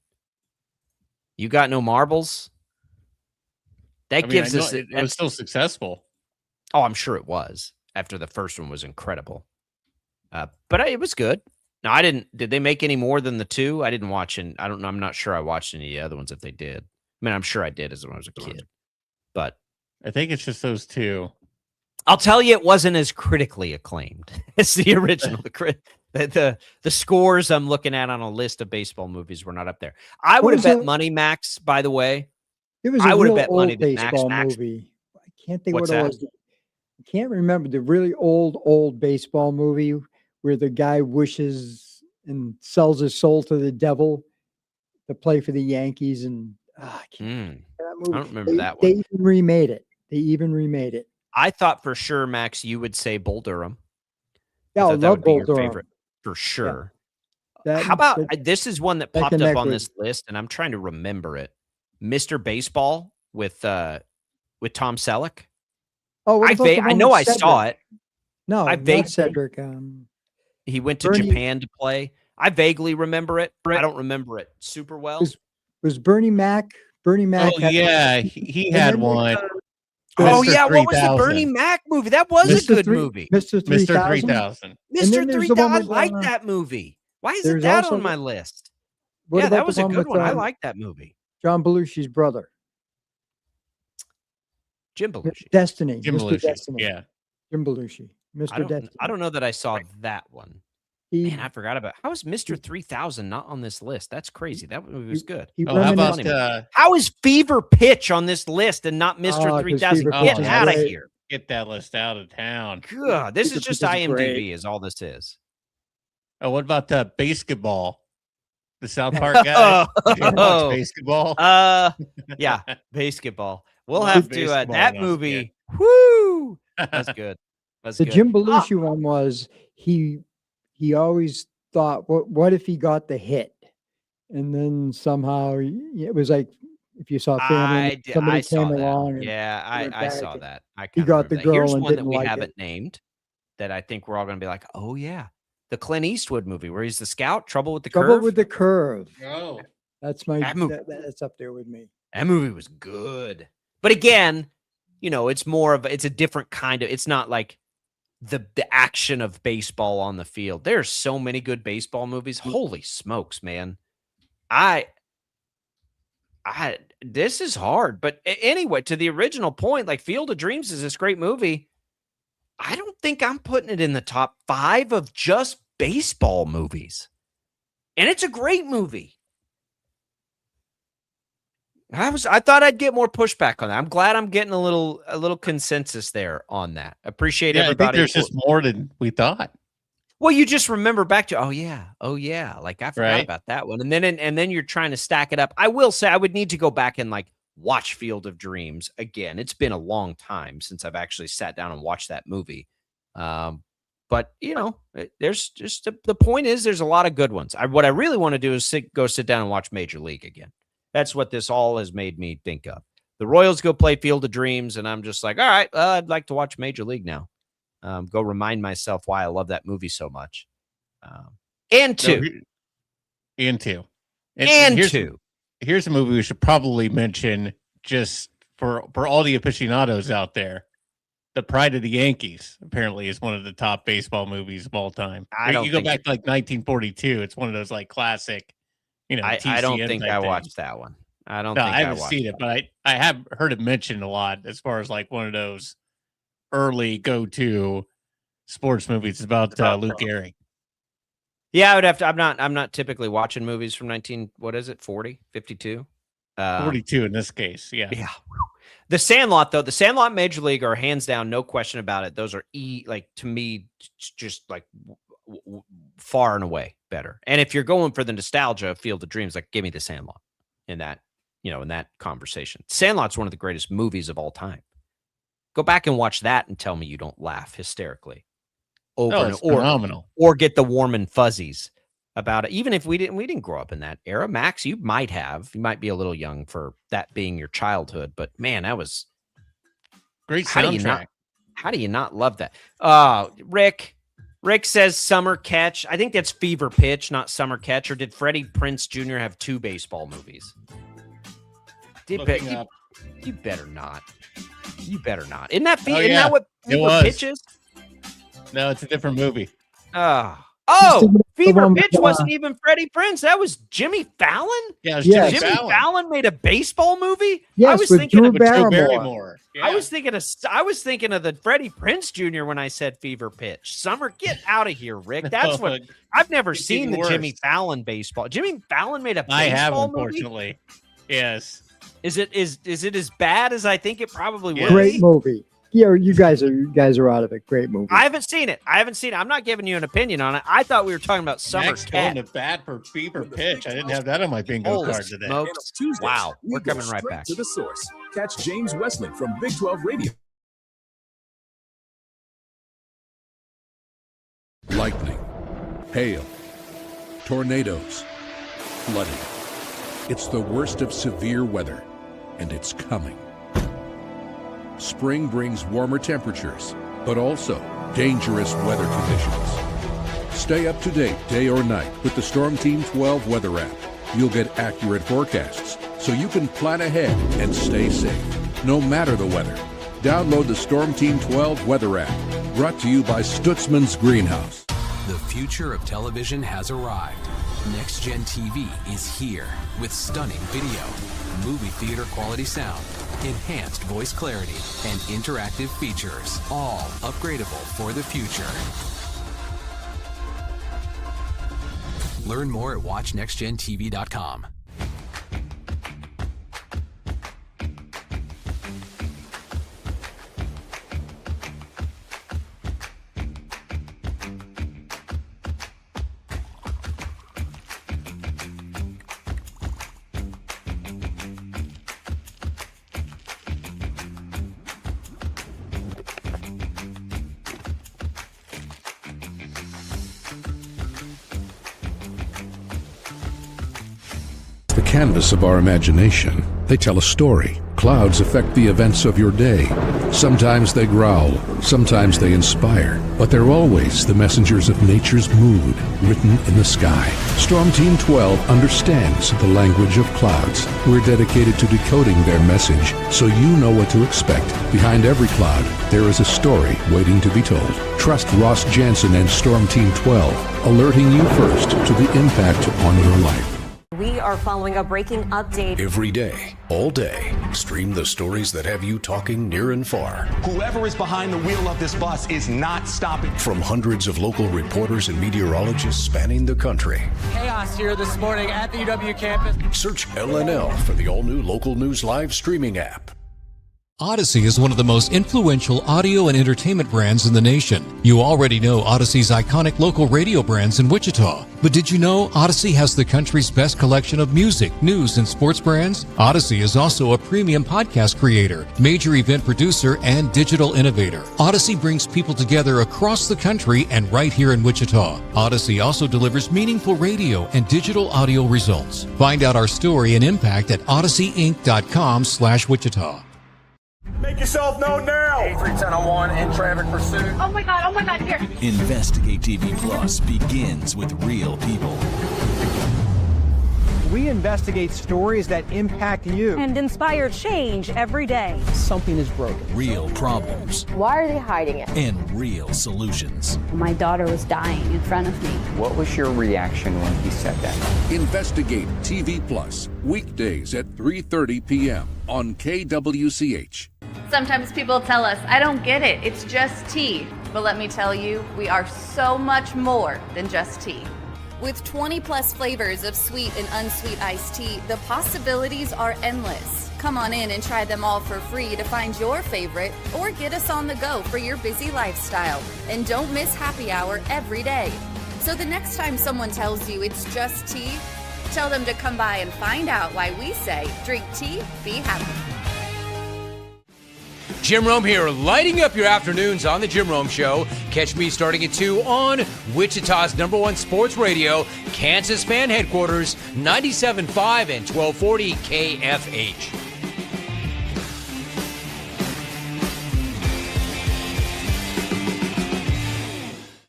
You got no marbles? That gives us. It was still successful. Oh, I'm sure it was. After the first one was incredible, but it was good. Now, I didn't. Did they make any more than the 2? I didn't watch, and I don't know. I'm not sure I watched any of the other ones if they did. I mean, I'm sure I did as when I was a kid, but I think it's just those 2. I'll tell you, it wasn't as critically acclaimed as the original. The scores I'm looking at on a list of baseball movies were not up there. I would have bet money, Max. By the way, it was a real old baseball movie. I can't think what it was. I can't remember the really old baseball movie where the guy wishes and sells his soul to the devil to play for the Yankees, and I don't remember that one. They even remade it. I thought for sure, Max, you would say Bull Durham. Yeah, I love Bull Durham. Favorite, for sure. Yeah. How about this is one that popped up on this list, and I'm trying to remember it. Mr. Baseball with Tom Selleck. Oh, I know I saw it. No, I not Cedric. He went to Japan to play. I vaguely remember it. I don't remember it super well. Was Bernie Mac? Bernie Mac. Oh yeah, he had one. Oh Mr. yeah, what was the 3000. Bernie Mac movie? That was a good movie. Mr. 3000. Mr. 3000. I like that movie. Why isn't that on my list? Yeah, that was a good one. I like that movie. John Belushi's brother. Jim Belushi. Destiny. Jim Mr. Belushi. Destiny. Yeah. Jim Belushi. Mr. Destiny. I don't know that I saw that one. Man, I forgot about. How is Mr. 3000 not on this list? That's crazy. That movie was good. How about how is Fever Pitch on this list and not Mr. 3000? Get out of here. Get that list out of town. God, this is just IMDb is all this is. Oh, what about basketball? The South Park guy? Basketball? Yeah, basketball. We'll have to that movie. Yeah. Whoo! That's good. That's the good. Jim Belushi one was he always thought, what if he got the hit? And then somehow it was like if you saw Family, somebody came along. I saw that. He got the girl. Here's and one that didn't we like haven't it. named that I think we're all going to be like, oh yeah, the Clint Eastwood movie where he's the scout. Trouble with the Curve. Trouble with the Curve. Oh, that's my. That's up there with me. That movie was good, but again, it's a different kind of. It's not like the action of baseball on the field. There's so many good baseball movies. Holy smokes, man! This is hard, but anyway, to the original point, like Field of Dreams is this great movie. I don't think I'm putting it in the top 5 of just baseball movies, and it's a great movie. I thought I'd get more pushback on that. I'm glad I'm getting a little consensus there on that. Appreciate everybody. I think there's just more than we thought. Well, you just remember back to oh yeah, like I forgot about that one, and then you're trying to stack it up. I will say I would need to go back and like watch Field of Dreams again. It's been a long time since I've actually sat down and watched that movie. But there's just the point is there's a lot of good ones. What I really want to do is go sit down and watch Major League again. That's what this all has made me think of. The Royals go play Field of Dreams, and I'm just like, all right, I'd like to watch Major League now. Go remind myself why I love that movie so much. And two. And here's two. Here's a movie we should probably mention just for all the aficionados out there. The Pride of the Yankees apparently is one of the top baseball movies of all time. You go back to like 1942. It's one of those like classic, I don't think I watched that one. I haven't seen it, but I have heard it mentioned a lot as far as like one of those early go-to sports movies. It's about Lou Gehrig. Yeah, I would have to. I'm not typically watching movies from 40, 52? 42 in this case. Yeah. Yeah. The Sandlot, though, the Sandlot and Major League are hands down, no question about it. Those are to me, just like far and away better. And if you're going for the nostalgia of Field of Dreams, like give me the Sandlot in that, in that conversation. Sandlot's one of the greatest movies of all time. Go back and watch that and tell me you don't laugh hysterically phenomenal. Or get the warm and fuzzies about it. Even if we didn't grow up in that era. Max, you might be a little young for that being your childhood, but man, that was great soundtrack. How do you not love that? Rick says Summer Catch. I think that's Fever Pitch, not Summer Catch. Or did Freddie Prinze Jr. have 2 baseball movies? You better not. You better not. Isn't that what Fever Pitch is? No, it's a different movie. Fever Pitch wasn't even Freddie Prinze. That was Jimmy Fallon? Yeah, it was Jimmy Fallon made a baseball movie? Yes, I was thinking of Drew Barrymore. Yeah. I was thinking of the Freddie Prinze Jr. when I said Fever Pitch. Summer, get out of here, Rick. That's what I've never seen the Jimmy Fallon baseball. Jimmy Fallon made a baseball movie? I have, unfortunately. Yes. Is it as bad as I think it probably would? Great movie. Yeah, you guys are out of it. Great movie. I haven't seen it. I'm not giving you an opinion on it. I thought we were talking about Summer Max Cat. Going to bat for Fever Pitch. I didn't have that on my bingo card today. Tuesdays, wow, we're coming right back to the source. Catch James Westland from Big 12 Radio. Lightning, hail, tornadoes, flooding. It's the worst of severe weather, and it's coming. Spring brings warmer temperatures, but also dangerous weather conditions. Stay up to date day or night with the Storm Team 12 weather app. You'll get accurate forecasts so you can plan ahead and stay safe, no matter the weather. Download the Storm Team 12 weather app, brought to you by Stutzman's Greenhouse. The future of television has arrived. Next Gen TV is here with stunning video, movie theater quality sound, enhanced voice clarity, and interactive features, all upgradable for the future. Learn more at watchnextgentv.com. The canvas of our imagination. They tell a story. Clouds affect the events of your day. Sometimes they growl, sometimes they inspire, but they're always the messengers of nature's mood written in the sky. Storm Team 12 understands the language of clouds. We're dedicated to decoding their message so you know what to expect. Behind every cloud, there is a story waiting to be told. Trust Ross Jansen and Storm Team 12, alerting you first to the impact on your life. We are following a breaking update. Every day, all day, stream the stories that have you talking near and far. Whoever is behind the wheel of this bus is not stopping. From hundreds of local reporters and meteorologists spanning the country. Chaos here this morning at the UW campus. Search LNL for the all-new Local News Live streaming app. Odyssey is one of the most influential audio and entertainment brands in the nation. You already know Odyssey's iconic local radio brands in Wichita. But did you know Odyssey has the country's best collection of music, news, and sports brands? Odyssey is also a premium podcast creator, major event producer, and digital innovator. Odyssey brings people together across the country and right here in Wichita. Odyssey also delivers meaningful radio and digital audio results. Find out our story and impact at odysseyinc.com/Wichita. Make yourself known now. 310-1 in traffic pursuit. Oh my God, here. Investigate TV Plus begins with real people. We investigate stories that impact you. And inspire change every day. Something is broken. Real problems. Why are they hiding it? And real solutions. My daughter was dying in front of me. What was your reaction when he said that? Investigate TV Plus, weekdays at 3:30 p.m. on KWCH. Sometimes people tell us, I don't get it, it's just tea. But let me tell you, we are so much more than just tea. With 20 plus flavors of sweet and unsweet iced tea, the possibilities are endless. Come on in and try them all for free to find your favorite or get us on the go for your busy lifestyle. And don't miss happy hour every day. So the next time someone tells you it's just tea, tell them to come by and find out why we say drink tea, be happy. Jim Rome here, lighting up your afternoons on The Jim Rome Show. Catch me starting at 2 on Wichita's #1 sports radio, Kansas fan headquarters, 97.5 and 1240 KFH.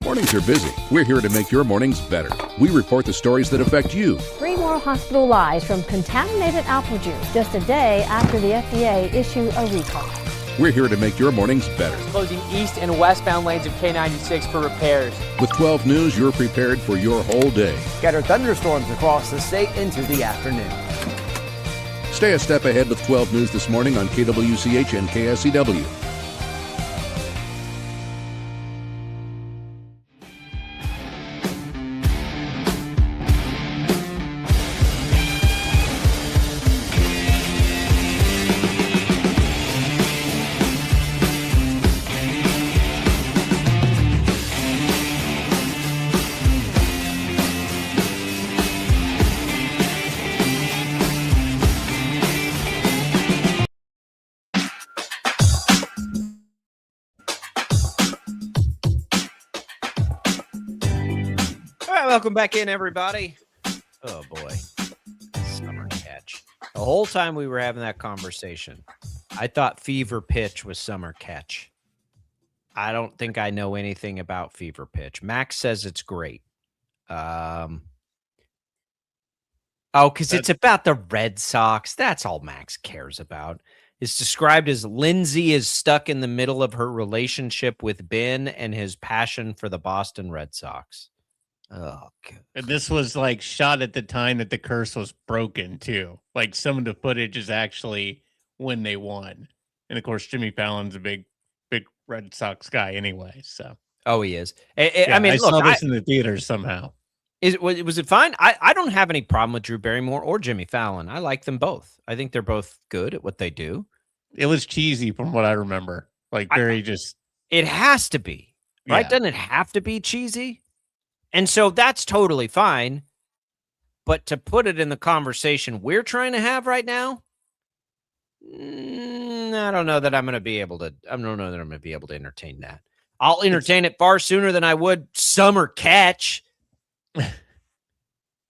Mornings are busy. We're here to make your mornings better. We report the stories that affect you. 3 more hospital lies from contaminated apple juice just a day after the FDA issued a recall. We're here to make your mornings better. Closing east and westbound lanes of K96 for repairs. With 12 News, you're prepared for your whole day. Scattered thunderstorms across the state into the afternoon. Stay a step ahead with 12 News this morning on KWCH and KSCW. Welcome back in, everybody. Oh, boy. Summer catch. The whole time we were having that conversation, I thought fever pitch was summer catch. I don't think I know anything about fever pitch. Max says it's great. Because it's about the Red Sox. That's all Max cares about. It's described as Lindsay is stuck in the middle of her relationship with Ben and his passion for the Boston Red Sox. Oh, God. And this was like shot at the time that the curse was broken too. Like some of the footage is actually when they won. And of course, Jimmy Fallon's a big Red Sox guy anyway. So, oh, he is. yeah, I mean, look, saw this in the theaters somehow. Was it fine? I don't have any problem with Drew Barrymore or Jimmy Fallon. I like them both. I think they're both good at what they do. It was cheesy from what I remember. Like It has to be, right? Yeah. Doesn't it have to be cheesy? And so that's totally fine. But to put it in the conversation we're trying to have right now, I don't know that I'm going to be able to. I don't know that I'm going to be able to entertain that. I'll entertain it far sooner than I would Summer Catch.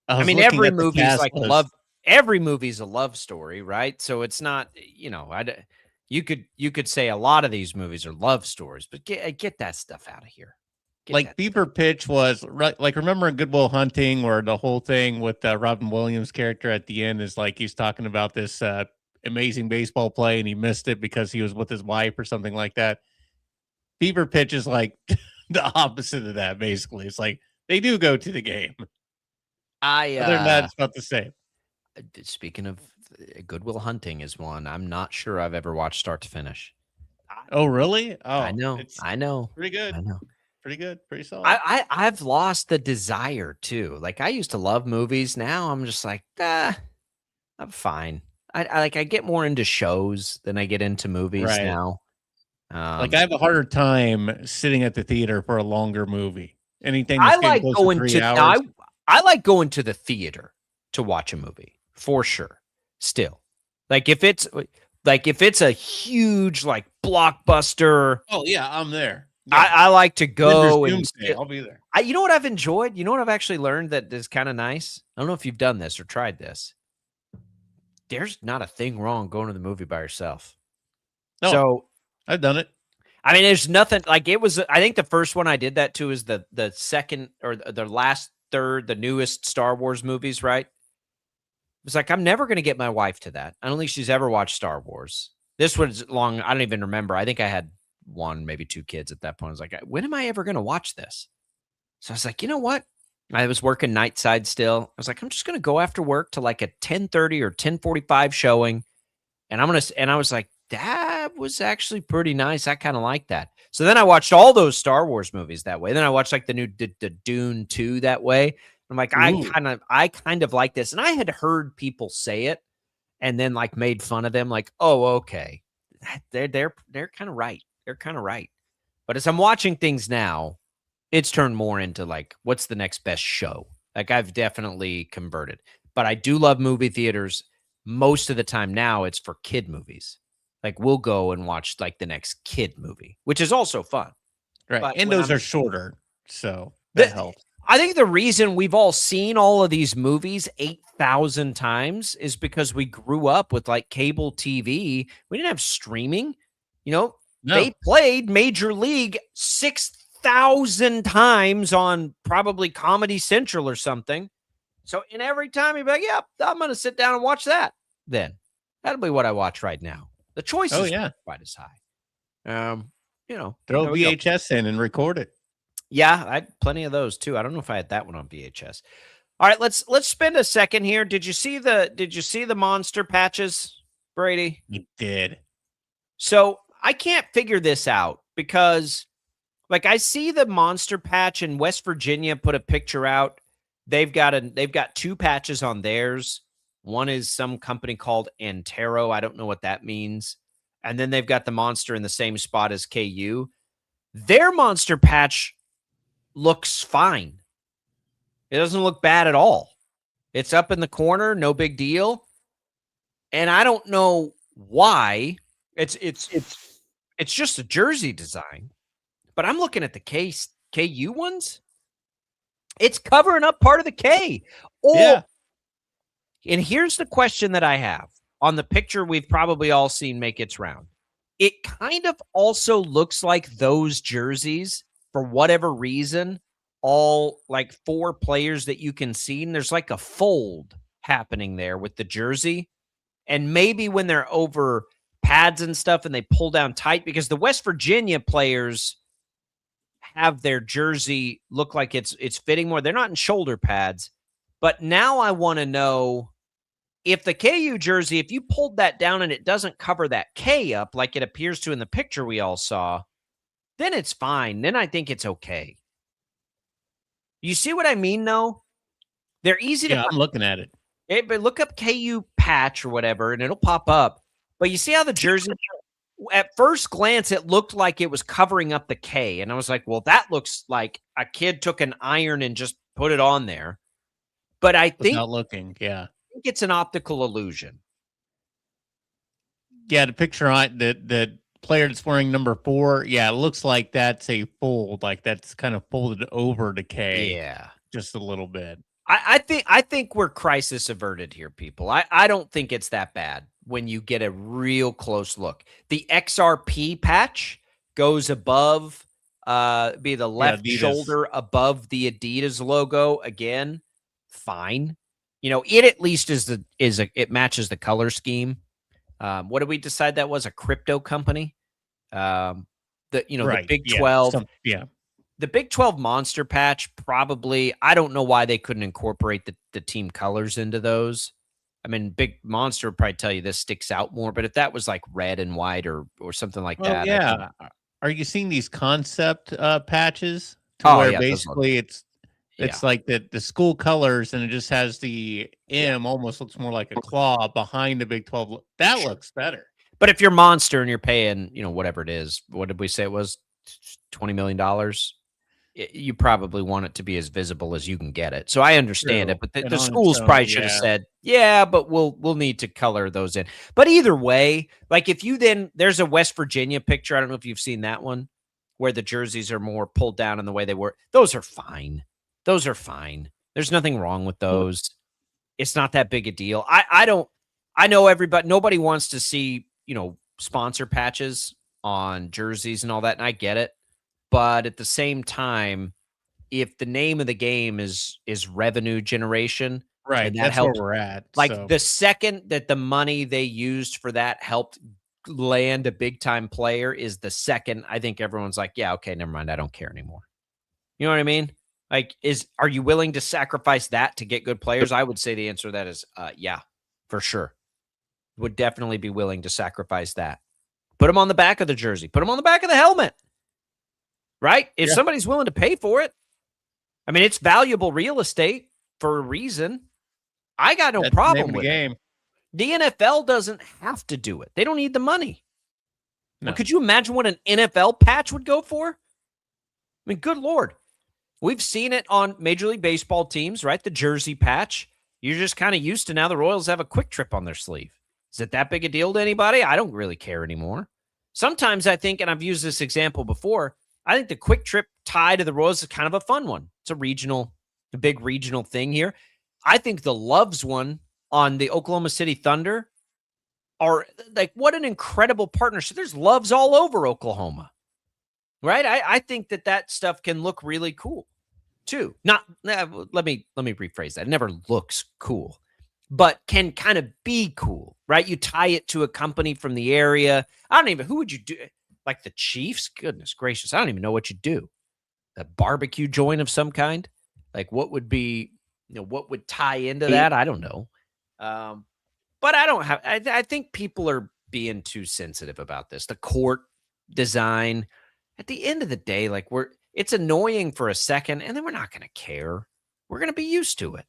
I mean, every movie's like love. Every movie's a love story, right? So it's not, you could say a lot of these movies are love stories, but get that stuff out of here. Like Fever Pitch was right. Like remember in Good Will Hunting, where the whole thing with Robin Williams' character at the end is like he's talking about this amazing baseball play and he missed it because he was with his wife or something like that. Fever Pitch is like the opposite of that. Basically, it's like they do go to the game. Other than that, it's about the same. Speaking of Good Will Hunting is one I'm not sure I've ever watched start to finish. Oh, really? Oh, I know. Pretty good. I know. Pretty good. Pretty solid. I've lost the desire too. Like I used to love movies. Now I'm just like, I'm fine. I get more into shows than I get into movies now. Like I have a harder time sitting at the theater for a longer movie. Anything I that's like close going to 3 to hours. I like going to the theater to watch a movie for sure. Still, like if it's a huge like blockbuster. Oh yeah, I'm there. Yeah. I like to go and I'll be there. You know what I've enjoyed? You know what I've actually learned that is kind of nice? I don't know if you've done this or tried this. There's not a thing wrong going to the movie by yourself. No, so I've done it. I mean, there's nothing like it was. I think the first one I did that to is the second or the last third, the newest Star Wars movies, right? It was like, I'm never going to get my wife to that. I don't think she's ever watched Star Wars. This was long. I don't even remember. I think I had one, maybe two kids at that point. I was like, when am I ever going to watch this? So I was like, you know what? I was working nightside still. I was like, I'm just going to go after work to like a 10:30 or 10:45 showing. And I was like, that was actually pretty nice. I kind of like that. So then I watched all those Star Wars movies that way. Then I watched like the new the Dune 2 that way. I'm like, I kind of like this. And I had heard people say it and then like made fun of them. Like, oh, okay. They're kind of right. They're kind of right. But as I'm watching things now, it's turned more into like, what's the next best show? Like I've definitely converted. But I do love movie theaters. Most of the time now it's for kid movies. Like we'll go and watch like the next kid movie, which is also fun. Right. But and those are shorter. So that helps. I think the reason we've all seen all of these movies 8,000 times is because we grew up with like cable TV. We didn't have streaming. No. They played Major League 6,000 times on probably Comedy Central or something. So in every time you'd be like, yeah, I'm going to sit down and watch that. Then that'll be what I watch right now. The choice is not quite as high. Throw VHS in and record it. Yeah, I had plenty of those too. I don't know if I had that one on VHS. All right, let's spend a second here. Did you see the monster patches, Brady? You did. So I can't figure this out because like I see the monster patch in West Virginia put a picture out. They've got two patches on theirs. One is some company called Antero. I don't know what that means. And then they've got the monster in the same spot as KU. Their monster patch looks fine. It doesn't look bad at all. It's up in the corner, no big deal. And I don't know why. It's just a jersey design. But I'm looking at the KU ones. It's covering up part of the K. Yeah. And here's the question that I have on the picture we've probably all seen make its round. It kind of also looks like those jerseys, for whatever reason, all like 4 players that you can see, and there's like a fold happening there with the jersey. And maybe when they're over pads and stuff and they pull down tight, because the West Virginia players have their jersey look like it's fitting more. They're not in shoulder pads. But now I want to know if the KU jersey, if you pulled that down and it doesn't cover that K up like it appears to in the picture we all saw, then it's fine. Then I think it's okay. You see what I mean, though? They're easy to. Yeah, I'm looking at it. But look up KU patch or whatever, and it'll pop up. But you see how the jersey, at first glance, it looked like it was covering up the K. And I was like, well, that looks like a kid took an iron and just put it on there. But I think, without looking, yeah. I think it's an optical illusion. Yeah, the picture on the player that's wearing number 4, yeah, it looks like that's a fold, like that's kind of folded over to K. Yeah. Just a little bit. I think we're crisis averted here, people. I don't think it's that bad when you get a real close look. The XRP patch goes above be the left shoulder above the Adidas logo again. Fine. It at least it matches the color scheme. What did we decide that was? A crypto company? Right. The Big 12. Yeah. The Big 12 monster patch, probably, I don't know why they couldn't incorporate the team colors into those. I mean, Big Monster would probably tell you this sticks out more, but if that was like red and white or something like that. Yeah. Are you seeing these concept patches? Where basically it's like the school colors and it just has the M almost looks more like a claw behind the Big 12. That looks better. But if you're Monster and you're paying, whatever it is, what did we say it was? $20 million? You probably want it to be as visible as you can get it. So I understand it, but the schools probably should have said, yeah, but we'll need to color those in. But either way, like if you there's a West Virginia picture. I don't know if you've seen that one where the jerseys are more pulled down in the way they were. Those are fine. Those are fine. There's nothing wrong with those. It's not that big a deal. I know everybody, nobody wants to see, sponsor patches on jerseys and all that. And I get it. But at the same time, if the name of the game is revenue generation, right, and that's helps, where we're at. Like the second that the money they used for that helped land a big time player is the second I think everyone's like, yeah, okay, never mind, I don't care anymore. You know what I mean? Like, are you willing to sacrifice that to get good players? I would say the answer to that is yeah, for sure. Would definitely be willing to sacrifice that. Put them on the back of the jersey. Put them on the back of the helmet. Right? If somebody's willing to pay for it, I mean, it's valuable real estate for a reason. I got no problem with it. The NFL doesn't have to do it. They don't need the money. No. Well, could you imagine what an NFL patch would go for? I mean, good Lord. We've seen it on Major League Baseball teams, right? The jersey patch. You're just kind of used to now the Royals have a quick trip on their sleeve. Is it that big a deal to anybody? I don't really care anymore. Sometimes I think, and I've used this example before, I think the quick trip tie to the Royals is kind of a fun one. It's a big regional thing here. I think the Loves one on the Oklahoma City Thunder are like, what an incredible partnership. There's Loves all over Oklahoma, right? I think that stuff can look really cool too. Let me rephrase that. It never looks cool, but can kind of be cool, right? You tie it to a company from the area. Who would you do? Like the Chiefs? Goodness gracious. I don't even know what you'd do. A barbecue joint of some kind? Like what would be, what would tie into that? I don't know. But I think people are being too sensitive about this. The court design, at the end of the day, like it's annoying for a second and then we're not going to care. We're going to be used to it.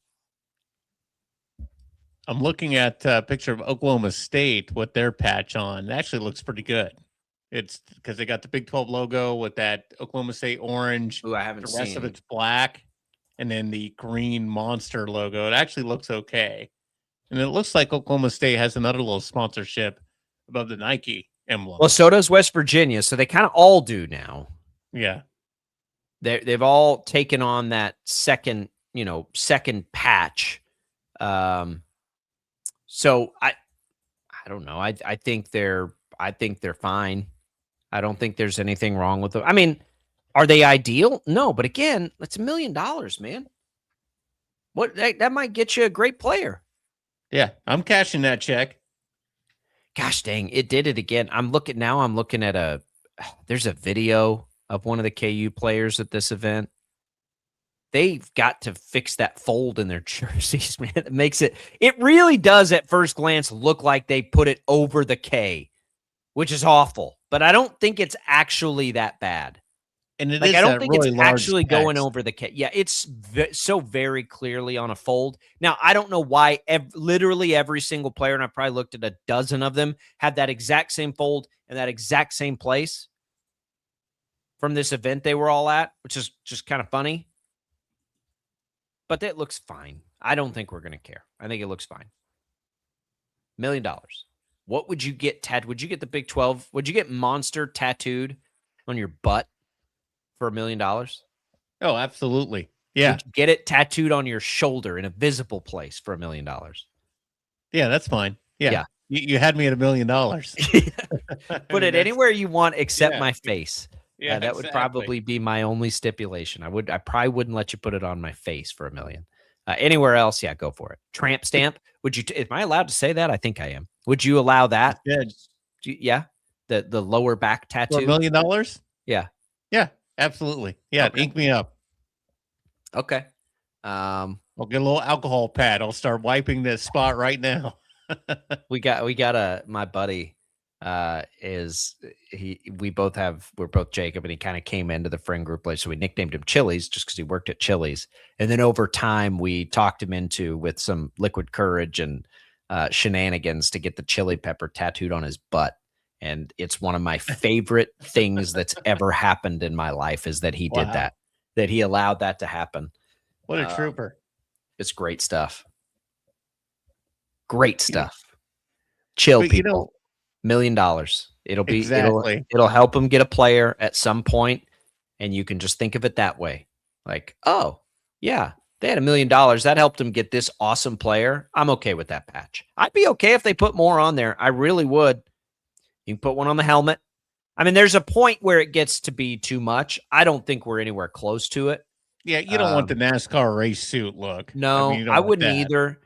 I'm looking at a picture of Oklahoma State, what their patch on. It actually looks pretty good. It's because they got the Big 12 logo with that Oklahoma State orange. Ooh, I haven't the seen rest of it's black, and then the green monster logo. It actually looks okay. And it looks like Oklahoma State has another little sponsorship above the Nike emblem. Well, so does West Virginia. So they kind of all do now. Yeah. They've all taken on that second patch. So I don't know. I think they're fine. I don't think there's anything wrong with them. I mean, Are they ideal? No, but again, that's $1 million, man. What that might get you a great player. Yeah, I'm cashing that check. Gosh dang, it did it again. I'm looking at there's a video of one of the KU players at this event. They've got to fix that fold in their jerseys, man. It really does at first glance look like they put it over the K, which is awful. But I don't think it's actually that bad. And I don't think it's actually going over the K. Yeah, it's so very clearly on a fold. Now, I don't know why literally every single player, and I've probably looked at a dozen of them, had that exact same fold in that exact same place from this event they were all at, which is just kind of funny. But that looks fine. I don't think we're going to care. I think it looks fine. $1 million. What would you get would you get the Big 12? Would you get Monster tattooed on your butt for $1 million? Oh, absolutely. Yeah. Would you get it tattooed on your shoulder in a visible place for $1 million? Yeah, that's fine. Yeah. You had me at $1 million. Put it anywhere you want except my face. Yeah, that would probably be my only stipulation. I probably wouldn't let you put it on my face for $1 million. Anywhere else, yeah, go for it. Tramp stamp. Would you? Am I allowed to say that? I think I am. Would you allow that? Yeah. The lower back tattoo. For $1 million? Yeah. Yeah, absolutely. Yeah, okay. Ink me up. Okay. I'll get a little alcohol pad. I'll start wiping this spot right now. we got my buddy. We're both Jacob, and he kind of came into the friend group later, so we nicknamed him Chili's just because he worked at Chili's. And then over time we talked him into with some liquid courage and shenanigans to get the chili pepper tattooed on his butt. And it's one of my favorite things that's ever happened in my life is that he did that he allowed that to happen. What a trooper. It's great stuff. Great stuff. Chill, people. $1 million. It'll be it'll help them get a player at some point, and you can just think of it that way. Like, oh yeah, they had $1 million. That helped them get this awesome player. I'm okay with that patch. I'd be okay if they put more on there. I really would. You can put one on the helmet. I mean, there's a point where it gets to be too much. I don't think we're anywhere close to it. Yeah, you don't want the NASCAR race suit look. No, I wouldn't either.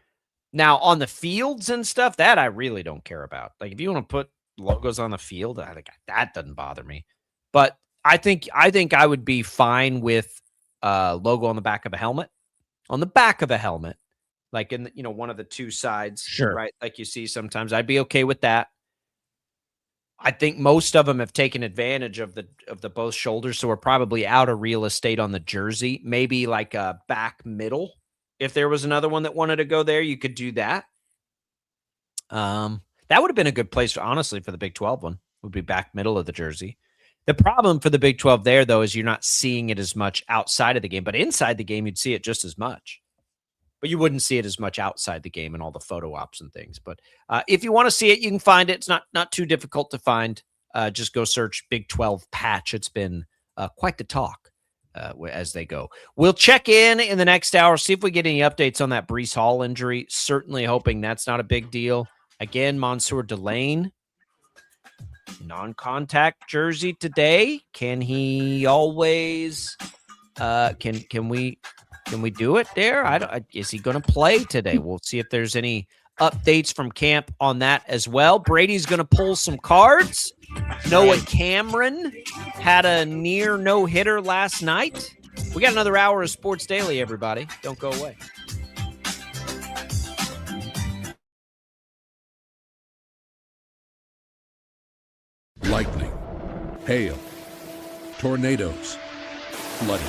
Now, on the fields and stuff, that I really don't care about. Like, if you want to put logos on the field, I think that doesn't bother me. But I think I would be fine with logo on the back of a helmet. On the back of a helmet, like in one of the two sides, sure, right? Like you see sometimes, I'd be okay with that. I think most of them have taken advantage of the both shoulders, so we're probably out of real estate on the jersey. Maybe like a back middle. If there was another one that wanted to go there, you could do that. That would have been a good place, honestly, for the Big 12 one. Would be back middle of the jersey. The problem for the Big 12 there, though, is you're not seeing it as much outside of the game, but inside the game, you'd see it just as much. But you wouldn't see it as much outside the game and all the photo ops and things. But if you want to see it, you can find it. It's not too difficult to find. Just go search Big 12 patch. It's been quite the talk as they go. We'll check in the next hour, see if we get any updates on that Breece Hall injury. Certainly hoping that's not a big deal. Again, Mansour Delane, non-contact jersey today. Can he always? Can we do it there? Is he going to play today? We'll see if there's any updates from camp on that as well. Brady's going to pull some cards. Noah Cameron had a near no-hitter last night. We got another hour of Sports Daily, everybody. Don't go away. Lightning, hail, tornadoes, flooding.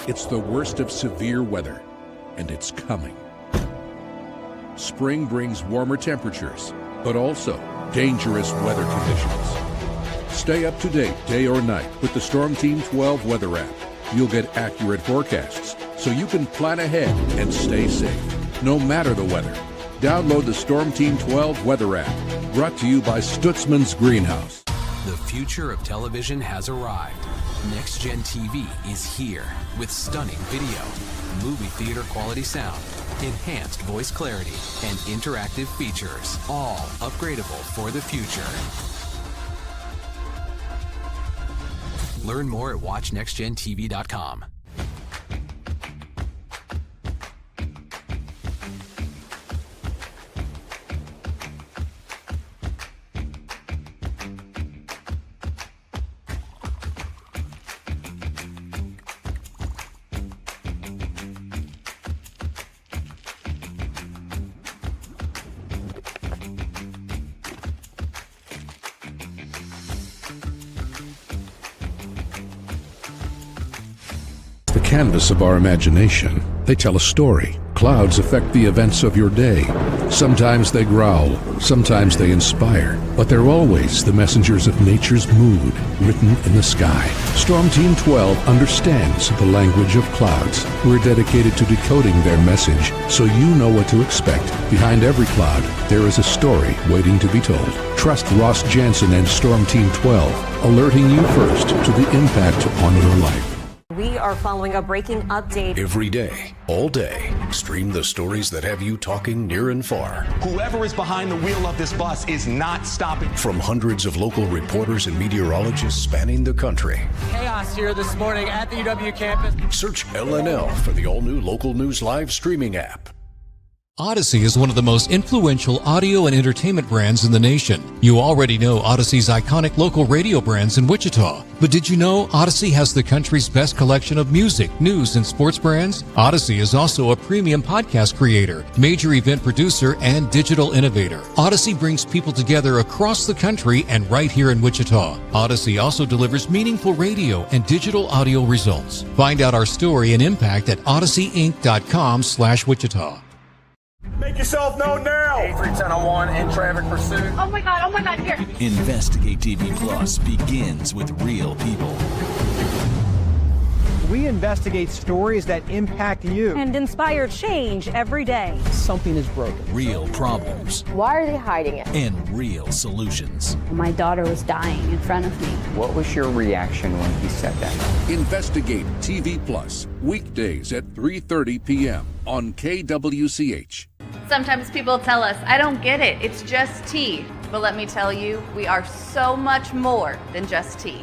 It's the worst of severe weather, and it's coming. Spring brings warmer temperatures, but also dangerous weather conditions. Stay up to date day or night with the Storm Team 12 weather app. You'll get accurate forecasts, so you can plan ahead and stay safe, no matter the weather. Download the Storm Team 12 weather app, brought to you by Stutzman's Greenhouse. The future of television has arrived. Next Gen TV is here with stunning video, movie theater quality sound, enhanced voice clarity, and interactive features, all upgradable for the future. Learn more at watchnextgentv.com. The canvas of our imagination. They tell a story. Clouds affect the events of your day. Sometimes they growl, sometimes they inspire, but they're always the messengers of nature's mood, written in the sky. Storm Team 12 understands the language of clouds. We're dedicated to decoding their message so you know what to expect. Behind every cloud, there is a story waiting to be told. Trust Ross Jansen and Storm Team 12, alerting you first to the impact on your life. We are following a breaking update. Every day, all day, stream the stories that have you talking near and far. Whoever is behind the wheel of this bus is not stopping. From hundreds of local reporters and meteorologists spanning the country. Chaos here this morning at the UW campus. Search LNL for the all-new Local News Live streaming app. Odyssey is one of the most influential audio and entertainment brands in the nation. You already know Odyssey's iconic local radio brands in Wichita. But did you know Odyssey has the country's best collection of music, news, and sports brands? Odyssey is also a premium podcast creator, major event producer, and digital innovator. Odyssey brings people together across the country and right here in Wichita. Odyssey also delivers meaningful radio and digital audio results. Find out our story and impact at odysseyinc.com/Wichita. Make yourself known now. 831001 in traffic pursuit. Oh my God, here. Investigate TV Plus begins with real people. We investigate stories that impact you. And inspire change every day. Something is broken. Real problems. Why are they hiding it? And real solutions. My daughter was dying in front of me. What was your reaction when he said that? Investigate TV Plus, weekdays at 3:30 p.m. on KWCH. Sometimes people tell us, I don't get it, it's just tea. But let me tell you, we are so much more than just tea.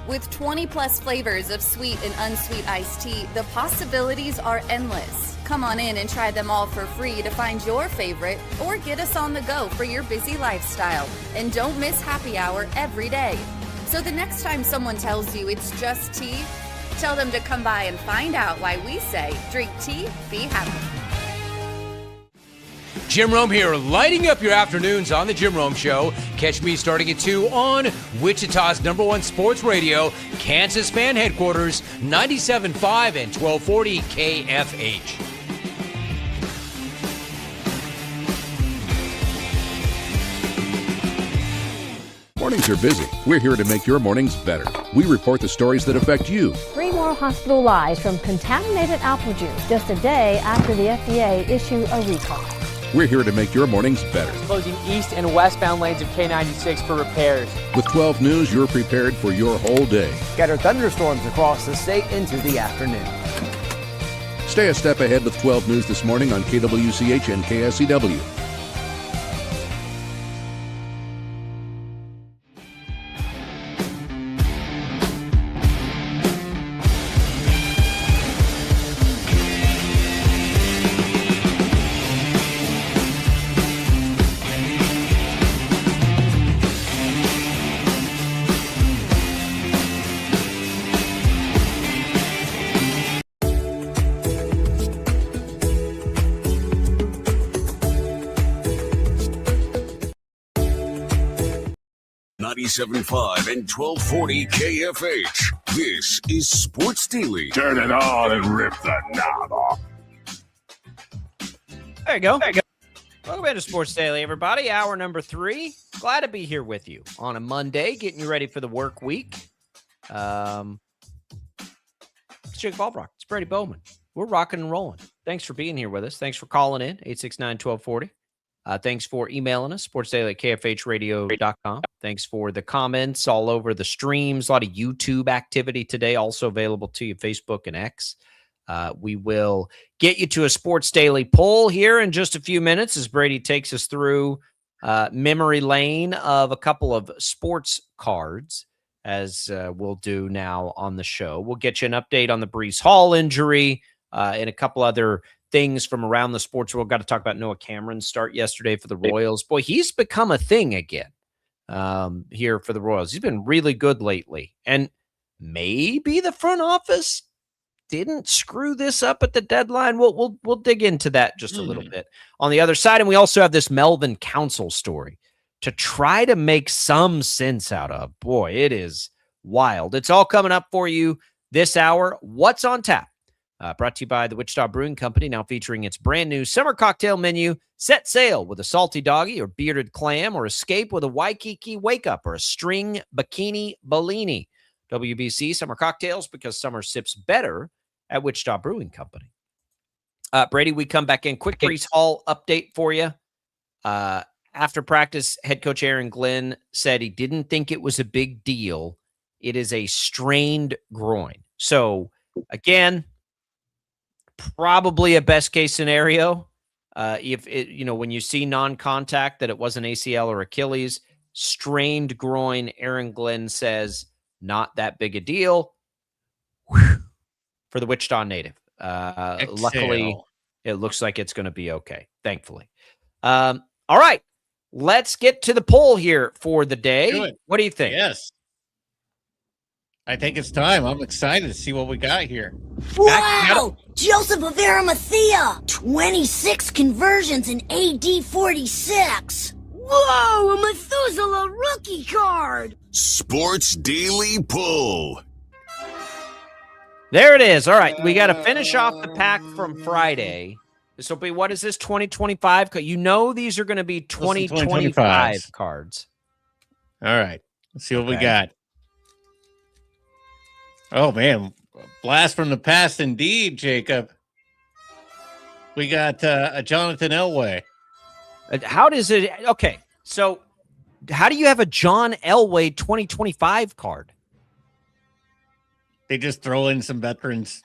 With 20 plus flavors of sweet and unsweet iced tea, the possibilities are endless. Come on in and try them all for free to find your favorite or get us on the go for your busy lifestyle. And don't miss happy hour every day. So the next time someone tells you it's just tea, tell them to come by and find out why we say drink tea, be happy. Jim Rome here, lighting up your afternoons on The Jim Rome Show. Catch me starting at 2 on Wichita's #1 sports radio, Kansas fan headquarters, 97.5 and 1240 KFH. Mornings are busy. We're here to make your mornings better. We report the stories that affect you. 3 more hospital lies from contaminated apple juice just a day after the FDA issued a recall. We're here to make your mornings better. Closing east and westbound lanes of K96 for repairs. With 12 News, you're prepared for your whole day. Scattered thunderstorms across the state into the afternoon. Stay a step ahead with 12 News this morning on KWCH and KSCW. .5 and 1240 KFH. This is Sports Daily. Turn it on and rip the knob off. There you go. Welcome back to Sports Daily, everybody. Hour number 3. Glad to be here with you on a Monday, getting you ready for the work week. It's Jake Ballbrock. It's Brady Bowman. We're rocking and rolling. Thanks for being here with us. Thanks for calling in, 869-1240. Thanks for emailing us, sportsdaily@kfhradio.com. Thanks for the comments all over the streams. A lot of YouTube activity today, also available to you, Facebook and X. We will get you to a Sports Daily poll here in just a few minutes as Brady takes us through memory lane of a couple of sports cards as we'll do now on the show. We'll get you an update on the Breece Hall injury and a couple other things from around the sports world. Got to talk about Noah Cameron's start yesterday for the Royals. Boy, he's become a thing again here for the Royals. He's been really good lately. And maybe the front office didn't screw this up at the deadline. We'll dig into that just a little bit on the other side. And we also have this Melvin Council story to try to make some sense out of. Boy, it is wild. It's all coming up for you this hour. What's on tap? Brought to you by the Wichita Brewing Company, now featuring its brand new summer cocktail menu. Set sail with a salty doggy or bearded clam, or escape with a Waikiki wake up or a string bikini Bellini. WBC summer cocktails, because summer sips better at Wichita Brewing Company. Brady, we come back in. Quick Breece Hall update for you. After practice, head coach Aaron Glenn said he didn't think it was a big deal. It is a strained groin. So, again, probably a best case scenario. If it, when you see non-contact that it wasn't ACL or Achilles, strained groin, Aaron Glenn says not that big a deal. Whew. For the Wichita native. Luckily, it looks like it's going to be okay, thankfully. All right, let's get to the poll here for the day. What do you think? Yes. I think it's time. I'm excited to see what we got here. Wow! Joseph of Arimathea! 26 conversions in AD 46! Whoa! A Methuselah rookie card! Sports Daily Poll. There it is. All right, we got to finish off the pack from Friday. This will be, what is this, 2025? You know these are going to be 2025 cards. All right, let's see what we got. Oh, man. Blast from the past indeed, Jacob. We got a Jonathan Elway. How does it... Okay, so how do you have a John Elway 2025 card? They just throw in some veterans.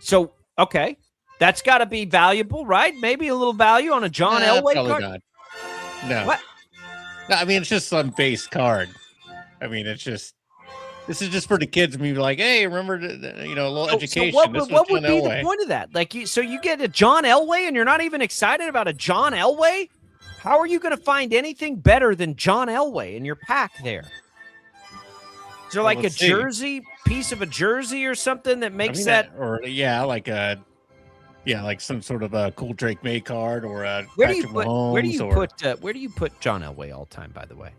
So, okay. That's got to be valuable, right? Maybe a little value on a John Elway card? Not. No. What? No, I mean, it's just some base card. I mean, it's just... This is just for the kids and be like, hey, remember, a little education. So what would be the point of that? So you get a John Elway and you're not even excited about a John Elway? How are you going to find anything better than John Elway in your pack there? Is there like a jersey, piece of a jersey or something that makes like some sort of a cool Drake May card or a Patrick Mahomes. Where do you put John Elway all time, by the way?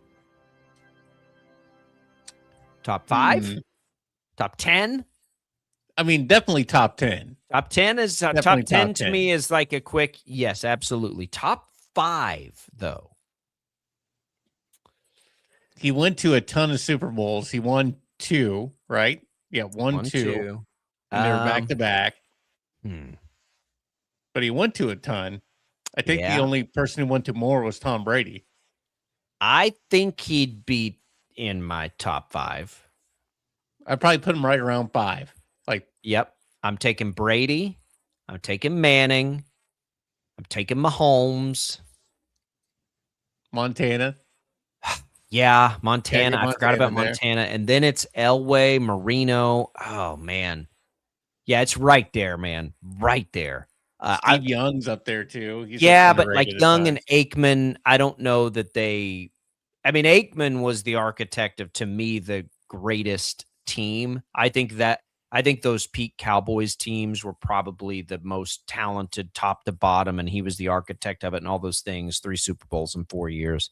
Top 5? Top 10? I mean, definitely top 10. Top 10 is top 10 to me is like a quick yes, absolutely. Top 5 though. He went to a ton of Super Bowls. He won 2, right? Yeah, 1, 2. And they were back to back. But he went to a ton. I think the only person who went to more was Tom Brady. I think he'd be in my top 5. I'd probably put him right around 5. Yep. I'm taking Brady. I'm taking Manning. I'm taking Mahomes. Montana. Yeah, Montana. I forgot about Montana. And then it's Elway, Marino. Oh, man. Yeah, it's right there, man. Right there. Steve Young's up there, too. He's but like Young and Aikman, I don't know that they... I mean, Aikman was the architect of, to me, the greatest team. I think those peak Cowboys teams were probably the most talented top to bottom, and he was the architect of it and all those things. 3 Super Bowls in 4 years.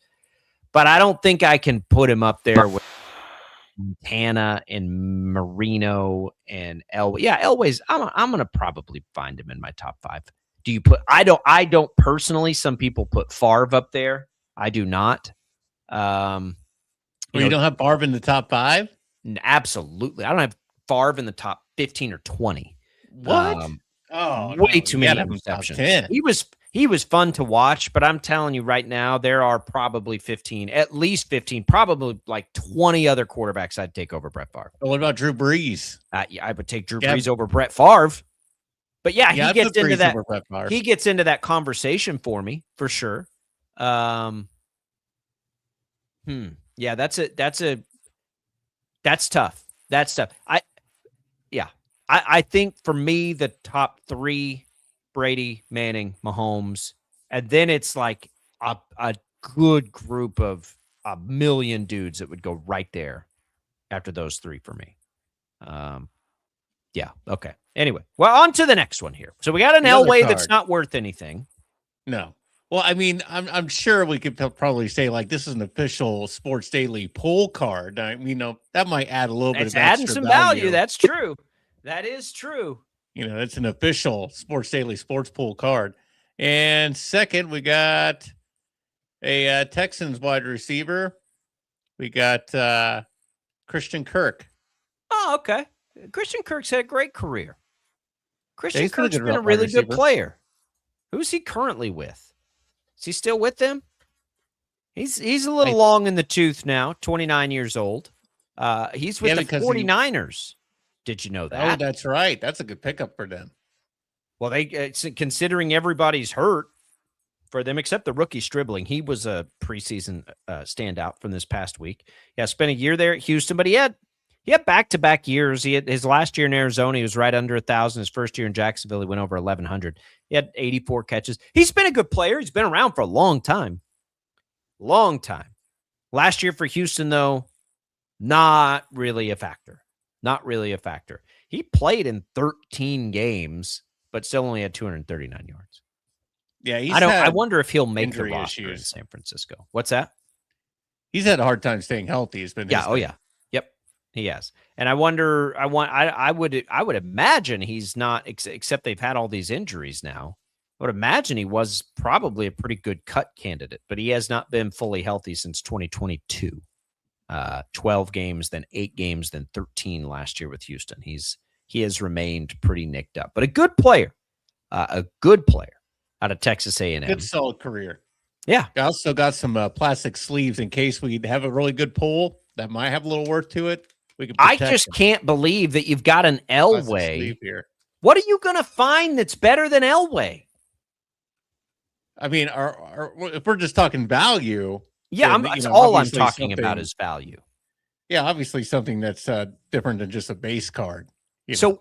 But I don't think I can put him up there with Montana and Marino and Elway. Yeah, Elway's. I'm gonna probably find him in my top 5. Do you put? I don't personally. Some people put Favre up there. I do not. You don't have Favre in the top 5? Absolutely, I don't have Favre in the top 15 or 20. What? Way too many interceptions. He was fun to watch, but I'm telling you right now, there are probably 15, at least 15, probably like 20 other quarterbacks I'd take over Brett Favre. What about Drew Brees? I would take Drew Brees over Brett Favre. But yeah, he gets into that. He gets into that conversation for me for sure. Yeah, that's a That's tough. I think for me, the top three, Brady, Manning, Mahomes, and then it's like a good group of a million dudes that would go right there after those three for me. Yeah. Okay. Anyway, well, on to the next one here. So we got an Elway that's not worth anything. No. Well, I mean, I'm sure we could probably say like this is an official Sports Daily poll card. I mean, that might add a little bit of adding extra some value. That's true. That is true. It's an official Sports Daily sports poll card. And second, we got a Texans wide receiver. We got Christian Kirk. Oh, okay. Christian Kirk's had a great career. Christian Kirk's been a really good player. Who's he currently with? Is he still with them? He's a little long in the tooth now, 29 years old. He's with the 49ers. Did you know that? Oh, that's right. That's a good pickup for them. Well, considering everybody's hurt for them, except the rookie Stribling. He was a preseason standout from this past week. Yeah, spent a year there at Houston, but he had back-to-back years. He had his last year in Arizona, he was right under 1,000. His first year in Jacksonville, he went over 1,100. He had 84 catches. He's been a good player. He's been around for a long time. Long time. Last year for Houston, though, not really a factor. Not really a factor. He played in 13 games, but still only had 239 yards. Yeah, I wonder if he'll make the injury roster in issues. San Francisco. What's that? He's had a hard time staying healthy. He's been Yeah. Oh yeah. Yep. He has. And I wonder. I would imagine he's not. Except they've had all these injuries now. I would imagine he was probably a pretty good cut candidate, but he has not been fully healthy since 2022. 12 games, then 8 games, then 13 last year with Houston. He has remained pretty nicked up, but a good player out of Texas A&M. Good solid career. Yeah. I also got some plastic sleeves in case we have a really good pull that might have a little worth to it. We can. I just can't believe that you've got an Elway here. What are you going to find that's better than Elway? I mean, if we're just talking value. Yeah, that's all I'm talking about is value. Yeah, obviously something that's different than just a base card. So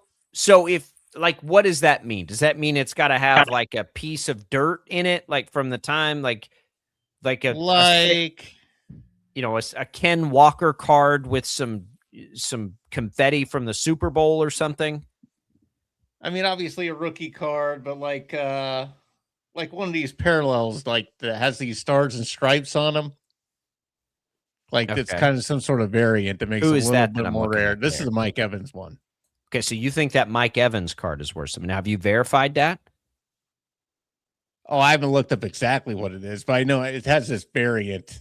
if what does that mean? Does that mean it's got to have like a piece of dirt in it, like from the time, a Ken Walker card with some confetti from the Super Bowl or something? I mean, obviously a rookie card, but like one of these parallels, like that has these stars and stripes on them. Like it's kind of some sort of variant that makes it a little bit more rare. This is a Mike Evans one. Okay, so you think that Mike Evans card is worth something. Now, have you verified that? Oh, I haven't looked up exactly what it is, but I know it has this variant,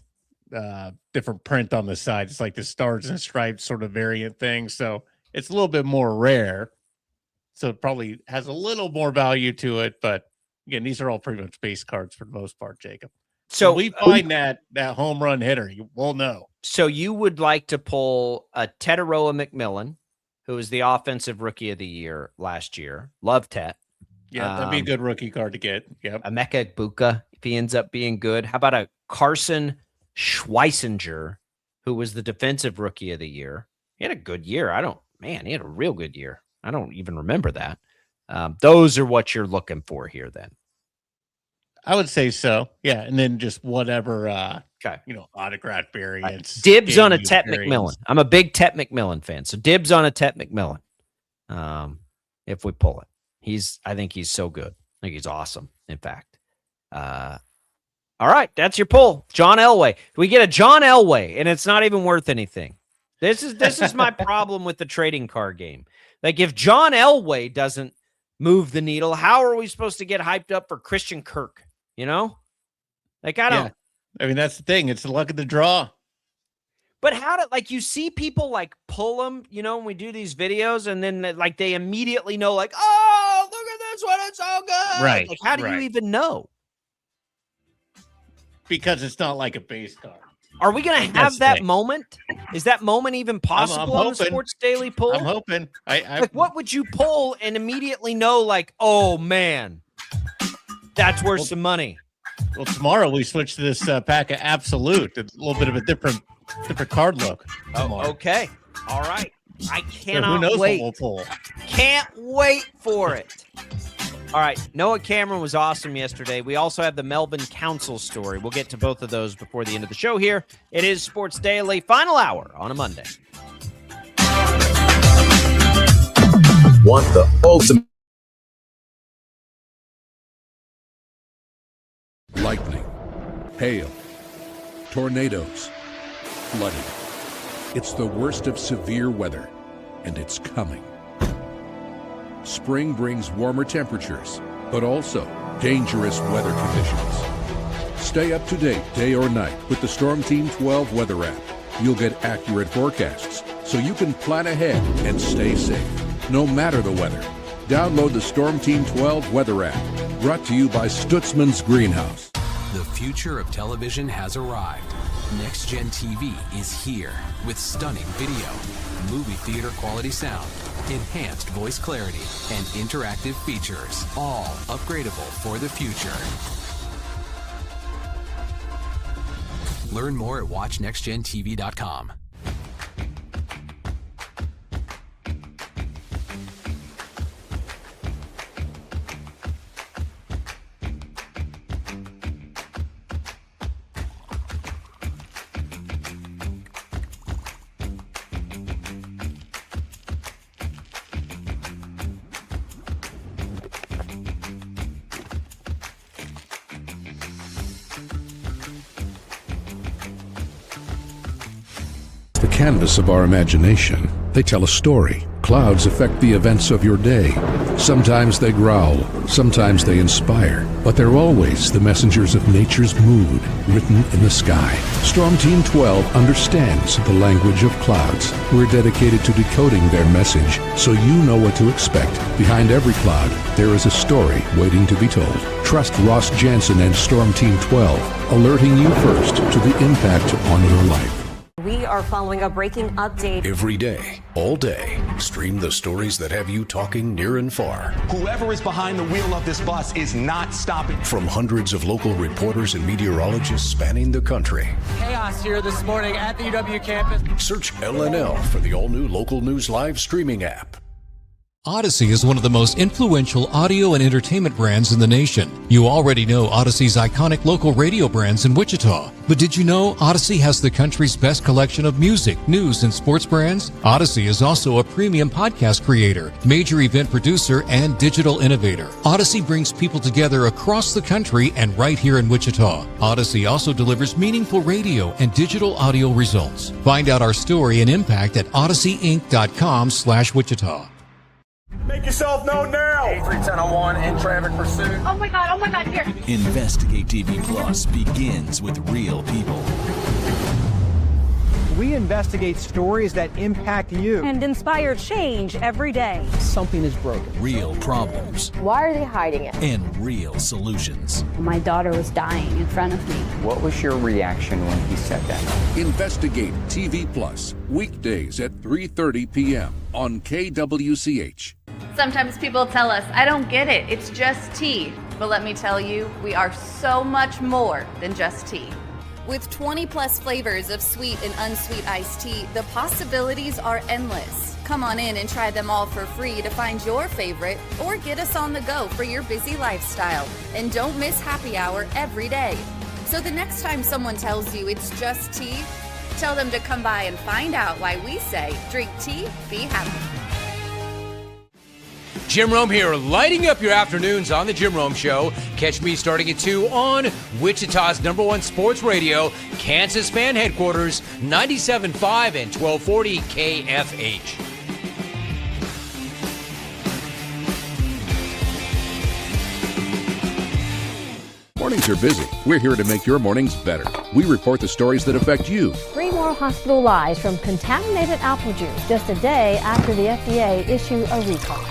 different print on the side. It's like the stars and stripes sort of variant thing. So it's a little bit more rare. So it probably has a little more value to it. But again, these are all pretty much base cards for the most part, Jacob. So we find that home run hitter, we'll know. So you would like to pull a Tetaroa McMillan, who was the offensive rookie of the year last year. Love Tet. Yeah, that'd be a good rookie card to get. Yep. Emeka Egbuka, if he ends up being good. How about a Carson Schweisinger, who was the defensive rookie of the year? He had a good year. He had a real good year. I don't even remember that. Those are what you're looking for here then. I would say so. Yeah. And then just whatever, autograph variants. Dibs on a Tet McMillan. I'm a big Tet McMillan fan. So dibs on a Tet McMillan. If we pull it. I think he's so good. I think he's awesome, in fact. All right. That's your pull. John Elway. We get a John Elway, and it's not even worth anything. This is my problem with the trading card game. Like, if John Elway doesn't move the needle, how are we supposed to get hyped up for Christian Kirk? I don't. Yeah. I mean, that's the thing. It's the luck of the draw. But you see people pull them, when we do these videos, and then they immediately know, oh, look at this one, it's so good. Right. How do you even know? Because it's not like a base card. Are we going to have that moment? Is that moment even possible on the Sports Daily pull? I'm hoping. What would you pull and immediately know, oh, man, that's worth some money? Well, tomorrow we switch to this pack of Absolute. A little bit of a different card look. Oh, okay. All right. I Who cannot knows wait. what we'll pull? Can't wait for it. All right. Noah Cameron was awesome yesterday. We also have the Melbourne Council story. We'll get to both of those before the end of the show here. It is Sports Daily, final hour on a Monday. Want the ultimate Lightning, hail, tornadoes, flooding. It's the worst of severe weather, and it's coming. Spring brings warmer temperatures, but also dangerous weather conditions. Stay up to date day or night with the Storm Team 12 weather app. You'll get accurate forecasts, so you can plan ahead and stay safe, no matter the weather. Download the Storm Team 12 weather app, brought to you by Stutzman's Greenhouse. The future of television has arrived. Next Gen TV is here with stunning video, movie theater quality sound, enhanced voice clarity, and interactive features, all upgradable for the future. Learn more at watchnextgentv.com. The canvas of our imagination. They tell a story. Clouds affect the events of your day. Sometimes they growl, sometimes they inspire, but they're always the messengers of nature's mood written in the sky. Storm Team 12 understands the language of clouds. We're dedicated to decoding their message so you know what to expect. Behind every cloud, there is a story waiting to be told. Trust Ross Jansen and Storm Team 12, alerting you first to the impact on your life. We are following a breaking update. every day, all day. Stream the stories that have you talking near and far. Whoever is behind the wheel of this bus is not stopping. From hundreds of local reporters and meteorologists spanning the country. Chaos here this morning at the UW campus. Search LNL for the all-new Local News Live streaming app. Odyssey is one of the most influential audio and entertainment brands in the nation. You already know Odyssey's iconic local radio brands in Wichita. But did you know Odyssey has the country's best collection of music, news, and sports brands? Odyssey is also a premium podcast creator, major event producer, and digital innovator. Odyssey brings people together across the country and right here in Wichita. Odyssey also delivers meaningful radio and digital audio results. Find out our story and impact at odysseyinc.com/Wichita. Make yourself known now. 83101 in traffic pursuit. Oh my God, here. Investigate TV Plus begins with real people. We investigate stories that impact you. And inspire change every day. Something is broken. Real problems. Why are they hiding it? And real solutions. My daughter was dying in front of me. What was your reaction when he said that? Investigate TV Plus, weekdays at 3:30 p.m. on KWCH. Sometimes people tell us, I don't get it, it's just tea. But let me tell you, we are so much more than just tea. With 20 plus flavors of sweet and unsweet iced tea, the possibilities are endless. Come on in and try them all for free to find your favorite or get us on the go for your busy lifestyle. And don't miss happy hour every day. So the next time someone tells you it's just tea, tell them to come by and find out why we say drink tea, be happy. Jim Rome here, lighting up your afternoons on The Jim Rome Show. Catch me starting at 2 on Wichita's #1 sports radio, Kansas Fan Headquarters, 97.5 and 1240 KFH. Mornings are busy. We're here to make your mornings better. We report the stories that affect you. 3 more hospitalized from contaminated apple juice just a day after the FDA issued a recall.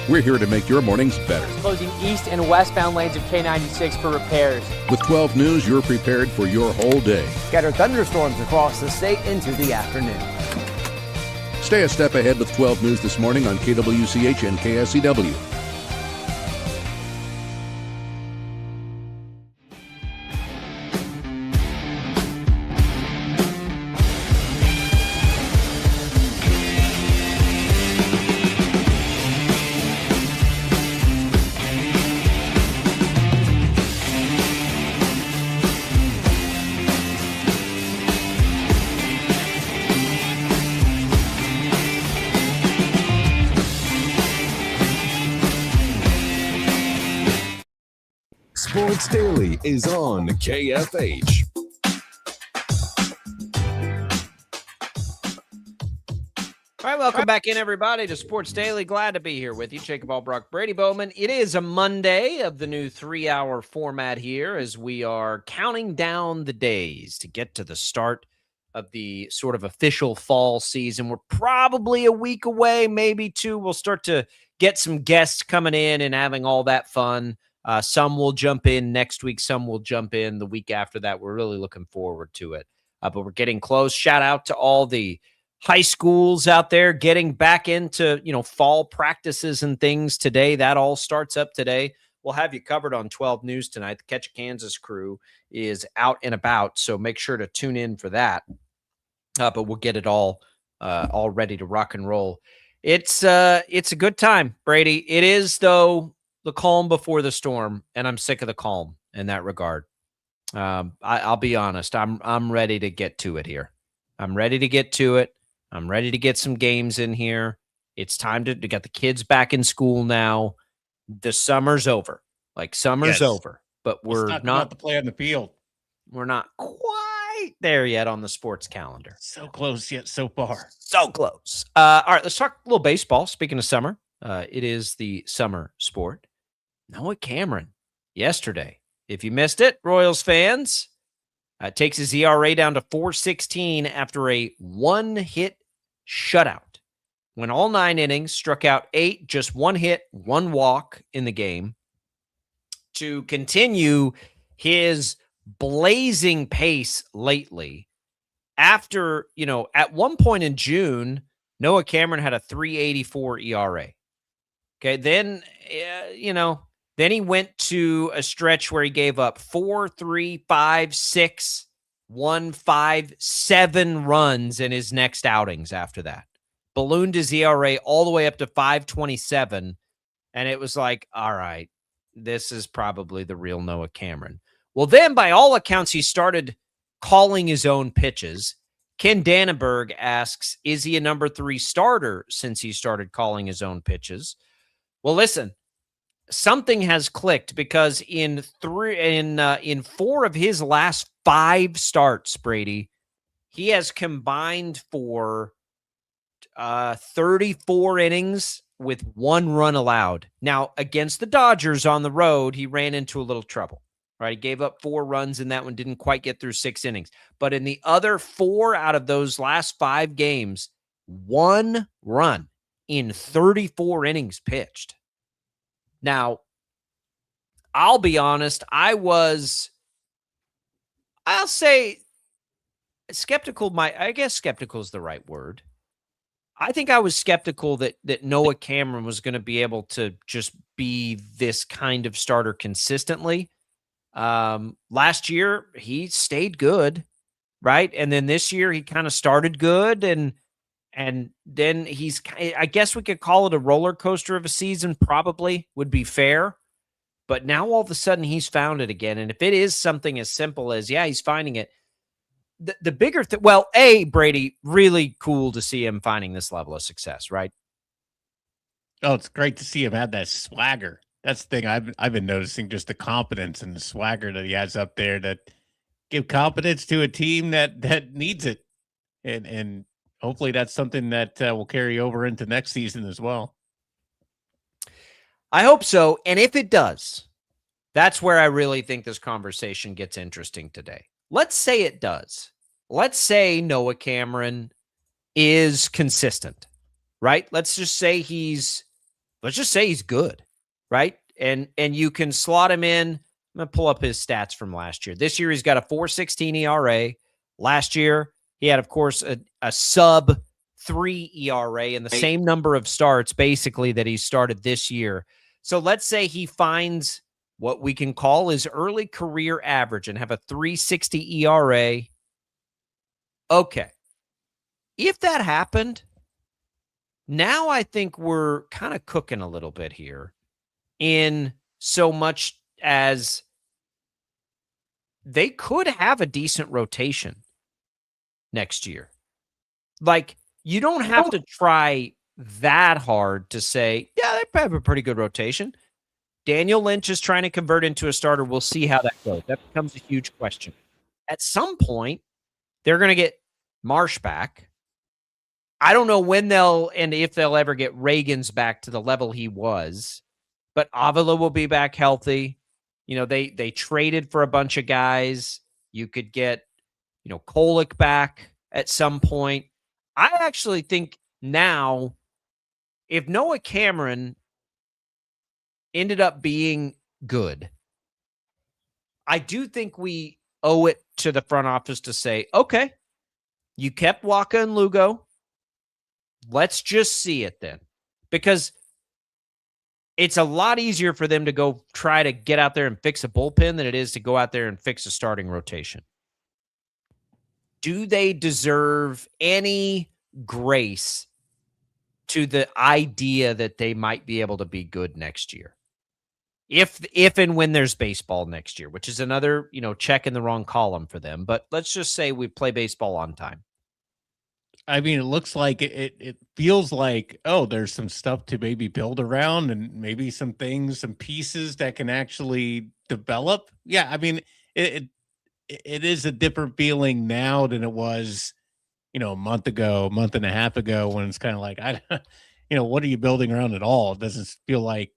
We're here to make your mornings better. Closing east and westbound lanes of K96 for repairs. With 12 News, you're prepared for your whole day. Scattered thunderstorms across the state into the afternoon. Stay a step ahead with 12 News this morning on KWCH and KSCW. Sports Daily is on KFH. All right, welcome back in, everybody, to Sports Daily. Glad to be here with you. Jacob Albrock, Brady Bowman. It is a Monday of the new 3-hour format here as we are counting down the days to get to the start of the sort of official fall season. We're probably a week away, maybe 2. We'll start to get some guests coming in and having all that fun. Some will jump in next week. Some will jump in the week after that. We're really looking forward to it. But we're getting close. Shout out to all the high schools out there getting back into, fall practices and things today. That all starts up today. We'll have you covered on 12 News tonight. The Catch a Kansas crew is out and about, so make sure to tune in for that. But we'll get it all ready to rock and roll. It's a good time, Brady. It is, though, the calm before the storm, and I'm sick of the calm in that regard. I'll be honest. I'm ready to get to it here. I'm ready to get to it. I'm ready to get some games in here. It's time to get the kids back in school now. The summer's over. Summer's over. But we're not to play on the field. We're not quite there yet on the sports calendar. So close yet so far. So close. All right, let's talk a little baseball. Speaking of summer, it is the summer sport. Noah Cameron yesterday. If you missed it, Royals fans, takes his ERA down to 4.16 after a one-hit shutout. Went all 9 innings, struck out 8, just 1 hit, 1 walk in the game to continue his blazing pace lately. After, at one point in June, Noah Cameron had a 3.84 ERA. Okay, then, then he went to a stretch where he gave up 4, 3, 5, 6, 1, 5, 7 runs in his next outings after that. Ballooned his ERA all the way up to 5.27, and it was like, all right, this is probably the real Noah Cameron. Well, then, by all accounts, he started calling his own pitches. Ken Dannenberg asks, is he a number 3 starter since he started calling his own pitches? Well, listen. Something has clicked because in 4 of his last 5 starts, Brady, he has combined for 34 innings with 1 run allowed. Now, against the Dodgers on the road, he ran into a little trouble. Right, he gave up 4 runs in that one, didn't quite get through 6 innings. But in the other 4 out of those last 5 games, 1 run in 34 innings pitched. Now, I'll be honest, I'll say skeptical. I guess skeptical is the right word. I think I was skeptical that Noah Cameron was going to be able to just be this kind of starter consistently. Last year, he stayed good, right? And then this year, he kind of started good, and then I guess we could call it a roller coaster of a season, probably would be fair. But now all of a sudden he's found it again. And if it is something as simple as, he's finding it, the bigger thing, Brady, really cool to see him finding this level of success, right? Oh, it's great to see him have that swagger. That's the thing I've been noticing, just the confidence and the swagger that he has up there that give confidence to a team that needs it. And hopefully that's something that will carry over into next season as well. I hope so. And if it does, that's where I really think this conversation gets interesting today. Let's say it does. Let's say Noah Cameron is consistent, right? Let's just say he's good, right? And you can slot him in. I'm going to pull up his stats from last year. This year, he's got a 4.16 ERA. Last year, he had, of course, a sub 3 ERA and the same number of starts, basically, that he started this year. So let's say he finds what we can call his early career average and have a 3.60 ERA. Okay. If that happened, now I think we're kind of cooking a little bit here, in so much as they could have a decent rotation next year. You don't have to try that hard to say, they have a pretty good rotation. Daniel Lynch is trying to convert into a starter. We'll see how that goes. That becomes a huge question. At some point, they're going to get Marsh back. I don't know when and if they'll ever get Reagans back to the level he was, but Avila will be back healthy. They traded for a bunch of guys. You could get, Kolek back at some point. I actually think now, if Noah Cameron ended up being good, I do think we owe it to the front office to say, okay, you kept Waka and Lugo. Let's just see it then. Because it's a lot easier for them to go try to get out there and fix a bullpen than it is to go out there and fix a starting rotation. Do they deserve any grace to the idea that they might be able to be good next year? If and when there's baseball next year, which is another, check in the wrong column for them. But let's just say we play baseball on time. I mean, it looks like it feels like, there's some stuff to maybe build around and maybe some things, some pieces that can actually develop. Yeah, I mean, it is a different feeling now than it was, a month and a half ago, when it's kind of like, what are you building around at all? It doesn't feel like,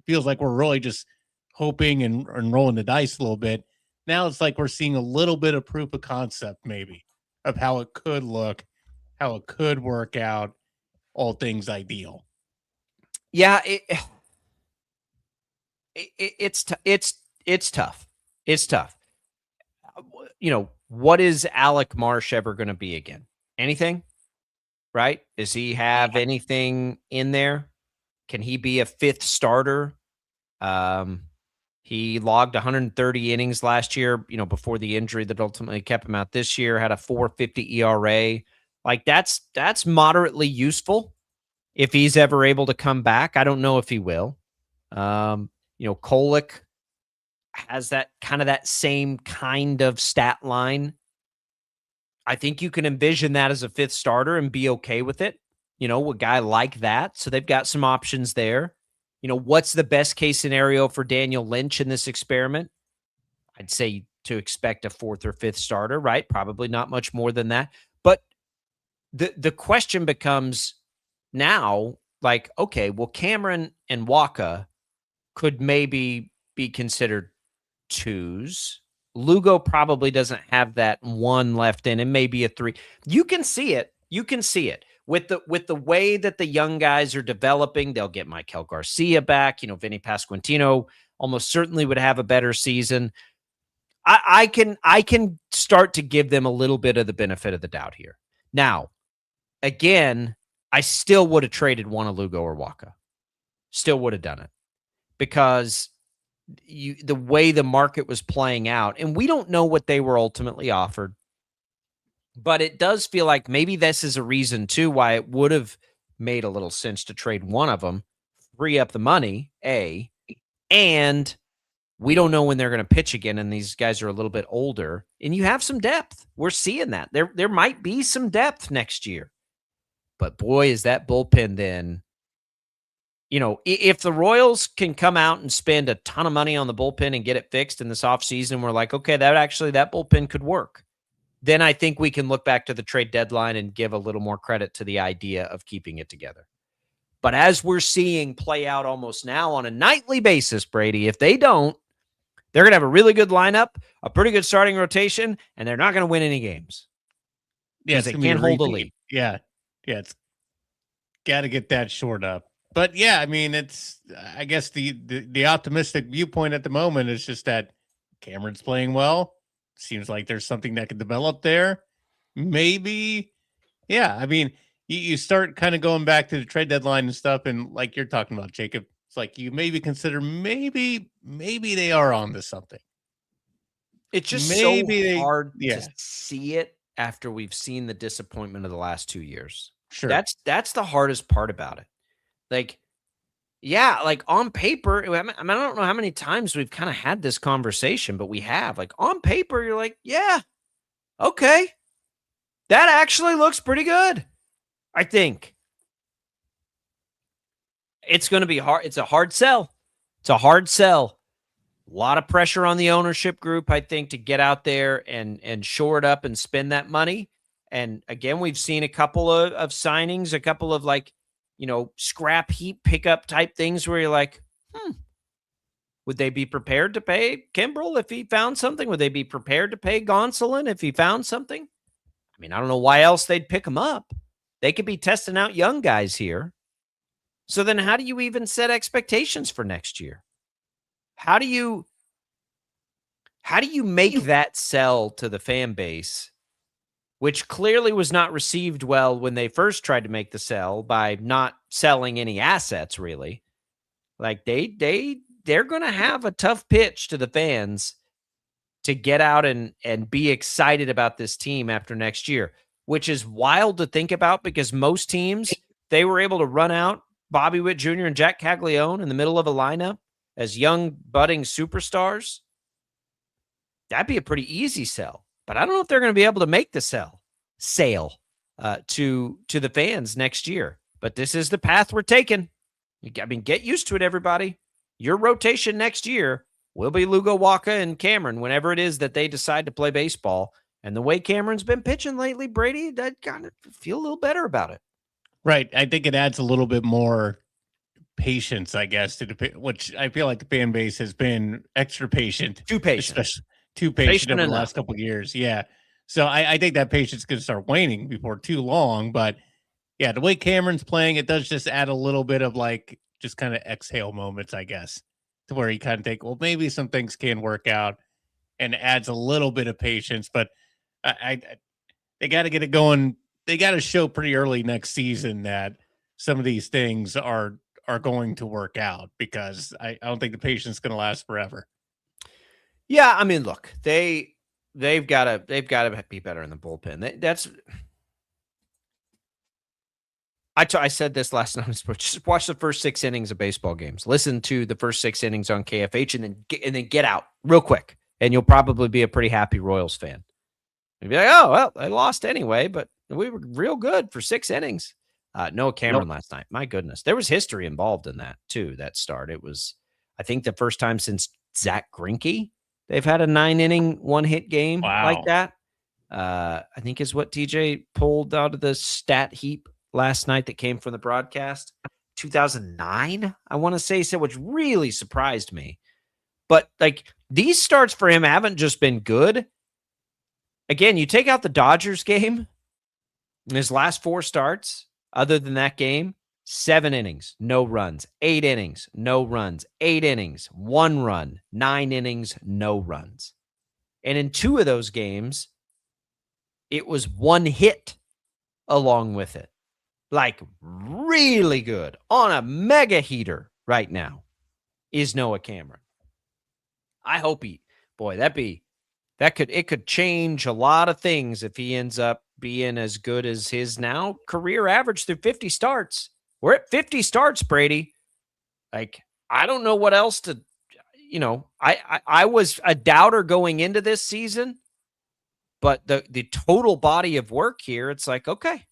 feels like we're really just hoping and rolling the dice a little bit. Now it's like we're seeing a little bit of proof of concept, maybe, of how it could look, how it could work out, all things ideal. Yeah, it's tough. It's tough. What is Alec Marsh ever going to be again? Anything? Right? Does he have anything in there? Can he be a fifth starter? He logged 130 innings last year, before the injury that ultimately kept him out this year, had a 4.50 ERA. Like that's moderately useful if he's ever able to come back. I don't know if he will. Kolek has that same kind of stat line. I think you can envision that as a fifth starter and be okay with it. A guy like that. So they've got some options there. What's the best case scenario for Daniel Lynch in this experiment? I'd say to expect a fourth or fifth starter, right? Probably not much more than that. But the question becomes now, like, okay, well, Cameron and Waka could maybe be considered twos. Lugo probably doesn't have that one left in, and maybe a three. You can see it. With the way that the young guys are developing. They'll get Michael Garcia back. Vinny Pasquantino almost certainly would have a better season. I can start to give them a little bit of the benefit of the doubt here. Now, again, I still would have traded one of Lugo or Waka. Still would have done it, because the way the market was playing out, and we don't know what they were ultimately offered, but it does feel like maybe this is a reason too why it would have made a little sense to trade one of them, free up the money, and we don't know when they're going to pitch again, and these guys are a little bit older, and you have some depth. We're seeing that. There might be some depth next year. But boy, is that bullpen then. If the Royals can come out and spend a ton of money on the bullpen and get it fixed in this offseason, we're like, okay, that bullpen could work. Then I think we can look back to the trade deadline and give a little more credit to the idea of keeping it together. But as we're seeing play out almost now on a nightly basis, Brady, if they don't, they're going to have a really good lineup, a pretty good starting rotation, and they're not going to win any games. Yeah, they can't hold a lead. Yeah, it's got to get that short up. But yeah, I mean, I guess the optimistic viewpoint at the moment is just that Cameron's playing well. Seems like there's something that could develop there. Maybe, yeah. I mean, you start kind of going back to the trade deadline and stuff, and like you're talking about, Jacob, it's like you maybe consider maybe they are on to something. It's just so hard to see it after we've seen the disappointment of the last 2 years. Sure, that's the hardest part about it. Like, yeah, like on paper, I don't know how many times we've kind of had this conversation, but we have. Like on paper, you're like, yeah, okay, that actually looks pretty good. I think it's going to be hard. It's a hard sell. It's a hard sell. A lot of pressure on the ownership group, I think, to get out there and shore it up and spend that money. And again, we've seen a couple of signings, a couple of scrap heap pickup type things where you're like, would they be prepared to pay Kimbrel if he found something? Would they be prepared to pay Gonsolin if he found something? I mean, I don't know why else they'd pick him up. They could be testing out young guys here. So then how do you even set expectations for next year? How do you make that sell to the fan base, which clearly was not received well when they first tried to make the sell by not selling any assets, really? Like they're going to have a tough pitch to the fans to get out and be excited about this team after next year, which is wild to think about because most teams, they were able to run out Bobby Witt Jr. and Jack Caglione in the middle of a lineup as young budding superstars. That'd be a pretty easy sell, but I don't know if they're going to be able to make the sale to the fans next year. But this is the path we're taking. I mean, get used to it, everybody. Your rotation next year will be Lugo Waka and Cameron whenever it is that they decide to play baseball. And the way Cameron's been pitching lately, Brady, I kind of feel a little better about it. Right. I think it adds a little bit more patience, I guess, which I feel like the fan base has been extra patient. Too patient. Too patient over the last couple of years. Yeah. So I think that patience is going to start waning before too long. But yeah, the way Cameron's playing, it does just add a little bit of just kind of exhale moments, I guess, to where you kind of think, well, maybe some things can work out, and adds a little bit of patience. But they got to get it going. They got to show pretty early next season that some of these things are going to work out, because I don't think the patience is going to last forever. Yeah, I mean, look, they've got to be better in the bullpen. I said this last night. Just watch the first 6 innings of baseball games. Listen to the first 6 innings on KFH, and then get out real quick, and you'll probably be a pretty happy Royals fan. You'll be like, oh well, they lost anyway, but we were real good for 6 innings. Noah Cameron last night. My goodness, there was history involved in that too. That start. It was, I think, the first time since Zach Greinke they've had a 9-inning 1-hit game like that. I think is what TJ pulled out of the stat heap last night that came from the broadcast. 2009, I want to say, so, which really surprised me. But these starts for him haven't just been good. Again, you take out the Dodgers game, in his last 4 starts, other than that game, 7 innings, no runs, 8 innings, no runs, 8 innings, 1 run, 9 innings, no runs. And in 2 of those games, it was 1 hit along with it. Really good on a mega heater right now is Noah Cameron. I hope it could change a lot of things if he ends up being as good as his now career average through 50 starts. We're at 50 starts, Brady. I don't know what else to, I was a doubter going into this season, but the total body of work here, it's okay.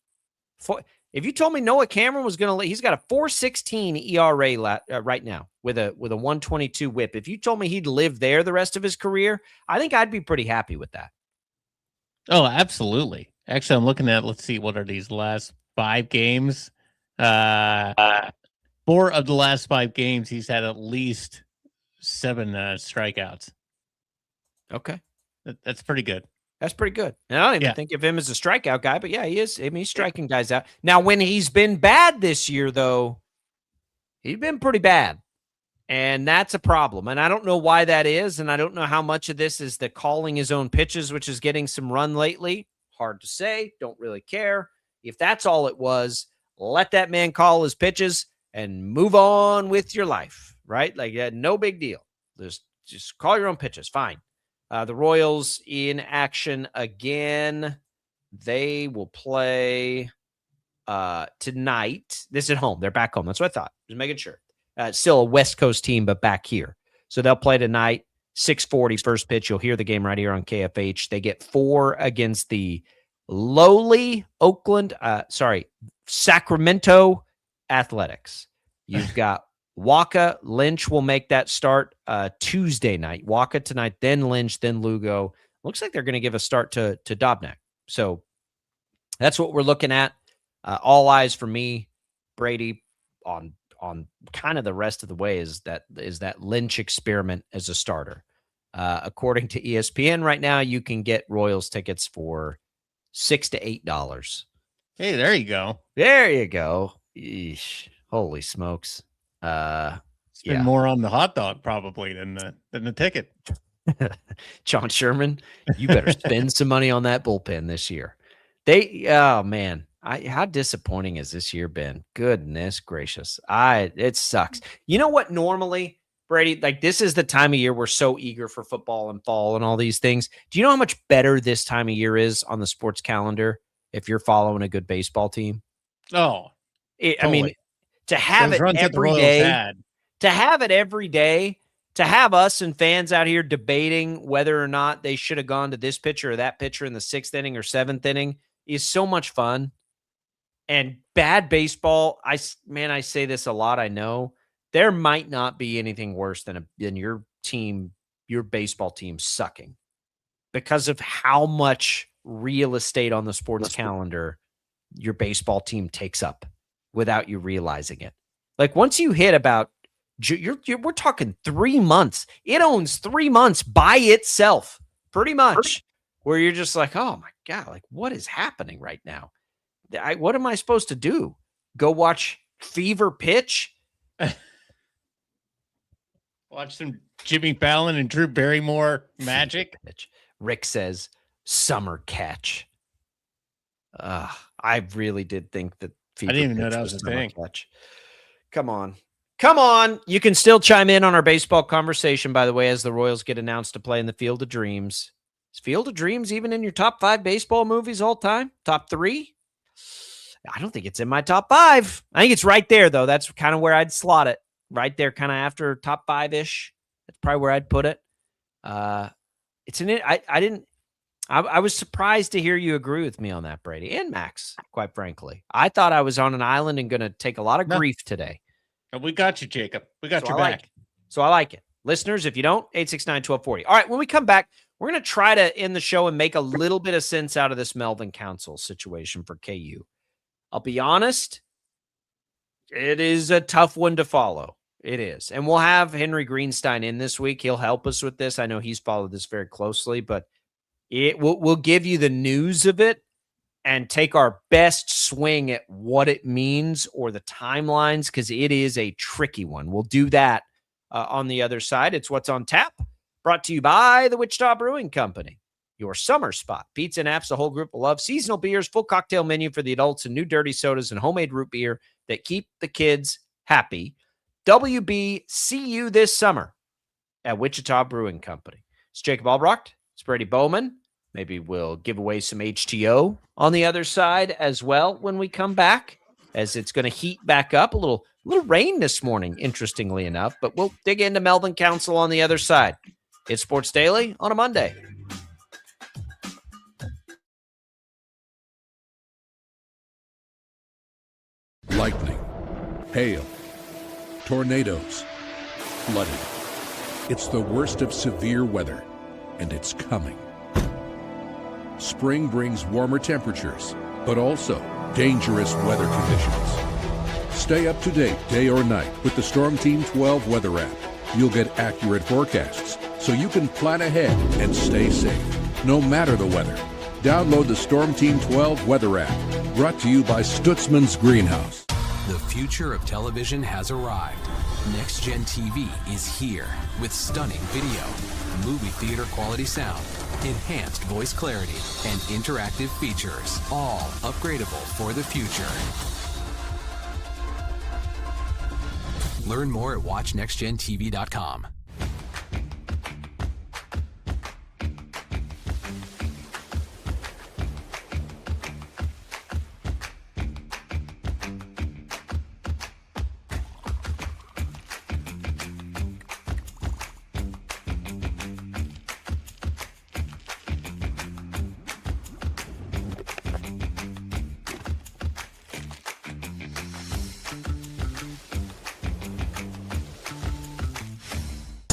If you told me Noah Cameron was going to, he's got a 4.16 ERA right now with a 1.22 whip. If you told me he'd live there the rest of his career, I think I'd be pretty happy with that. Oh, absolutely. Actually, I'm looking at, let's see, what are these last 5 games? 4 of the last 5 games, he's had at least 7 strikeouts. Okay. That's pretty good. That's pretty good. And I don't even think of him as a strikeout guy, but yeah, he is. I mean, he's striking guys out. Now, when he's been bad this year, though, he's been pretty bad. And that's a problem. And I don't know why that is. And I don't know how much of this is the calling his own pitches, which is getting some run lately. Hard to say. Don't really care. If that's all it was, let that man call his pitches and move on with your life, right? No big deal. Just call your own pitches. Fine. The Royals in action again. They will play tonight. This is at home. They're back home. That's what I thought. Just making sure. Still a West Coast team, but back here. So they'll play tonight, 6:40 first pitch. You'll hear the game right here on KFH. They get 4 against the lowly Sacramento Athletics. You've got Waka, Lynch will make that start Tuesday night. Waka tonight, then Lynch, then Lugo. Looks like they're going to give a start to Dobnak. So that's what we're looking at. All eyes for me, Brady, on kind of the rest of the way is that Lynch experiment as a starter. According to ESPN right now, you can get Royals tickets for $6 to $8. Hey, there you go. There you go. Eesh. Holy smokes. Spend more on the hot dog probably than the ticket. John Sherman, you better spend some money on that bullpen this year. Oh man, how disappointing has this year been? Goodness gracious. It sucks. You know what? Normally, Brady, like this is the time of year we're so eager for football and fall and all these things. Do you know how much better this time of year is on the sports calendar if you're following a good baseball team? Oh, I mean, to have it every day, to have us and fans out here debating whether or not they should have gone to this pitcher or that pitcher in the 6th inning or 7th inning is so much fun. And bad baseball, I say this a lot, I know. There might not be anything worse than your team, your baseball team sucking because of how much real estate on the sports calendar your baseball team takes up without you realizing it. Like once you hit about, we're talking 3 months. It owns 3 months by itself, pretty much, where you're just like, oh my God, like what is happening right now? What am I supposed to do? Go watch Fever pitch? Watch some Jimmy Fallon and Drew Barrymore magic. Rick says summer catch. I really did think that Fever I didn't even know pitch that was a thing. Catch. Come on. You can still chime in on our baseball conversation, by the way, as the Royals get announced to play in the Field of Dreams. Is Field of Dreams even in your top 5 baseball movies all time? Top 3? I don't think it's in my top 5. I think it's right there, though. That's kind of where I'd slot it. Right there, kind of after top 5-ish. That's probably where I'd put it. It's in it. I was surprised to hear you agree with me on that, Brady and Max, quite frankly. I thought I was on an island and going to take a lot of grief today. We got you, Jacob. We got your back. So I like it. Listeners, if you don't, 869-1240. All right, when we come back, we're going to try to end the show and make a little bit of sense out of this Melvin Council situation for KU. I'll be honest, it is a tough one to follow. It is. And we'll have Henry Greenstein in this week. He'll help us with this. I know he's followed this very closely, but we'll give you the news of it and take our best swing at what it means or the timelines, because it is a tricky one. We'll do that on the other side. It's What's on Tap, brought to you by the Wichita Brewing Company. Your summer spot. Pizza and apps, the whole group will love. Seasonal beers, full cocktail menu for the adults, and new dirty sodas and homemade root beer that keep the kids happy. WB, see you this summer at Wichita Brewing Company. It's Jacob Albrecht. It's Brady Bowman. Maybe we'll give away some HTO on the other side as well when we come back, as it's going to heat back up. A little rain this morning, interestingly enough, but we'll dig into Melvin Council on the other side. It's Sports Daily on a Monday. Lightning, hail, tornadoes, flooding. It's the worst of severe weather, and it's coming. Spring brings warmer temperatures, but also dangerous weather conditions. Stay up to date day or night with the Storm Team 12 weather app. You'll get accurate forecasts, so you can plan ahead and stay safe, no matter the weather. Download the Storm Team 12 weather app, brought to you by Stutzman's Greenhouse. The future of television has arrived. Next Gen TV is here with stunning video, movie theater quality sound, enhanced voice clarity, and interactive features, all upgradable for the future. Learn more at watchnextgentv.com.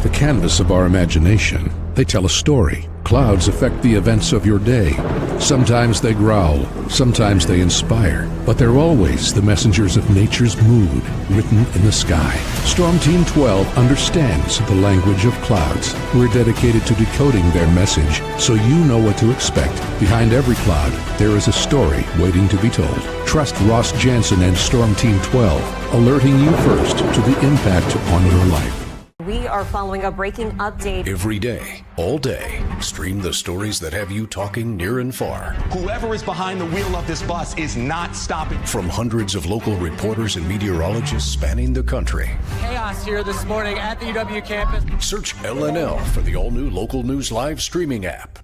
the canvas of our imagination. They tell a story. Clouds affect the events of your day. Sometimes they growl, sometimes they inspire, but they're always the messengers of nature's mood written in the sky. Storm Team 12 understands the language of clouds. We're dedicated to decoding their message so you know what to expect. Behind every cloud, there is a story waiting to be told. Trust Ross Jansen and Storm Team 12, alerting you first to the impact on your life. We are following a breaking update. Every day, all day, stream the stories that have you talking near and far. Whoever is behind the wheel of this bus is not stopping. From hundreds of local reporters and meteorologists spanning the country. Chaos here this morning at the UW campus. Search LNL for the all-new Local News Live streaming app.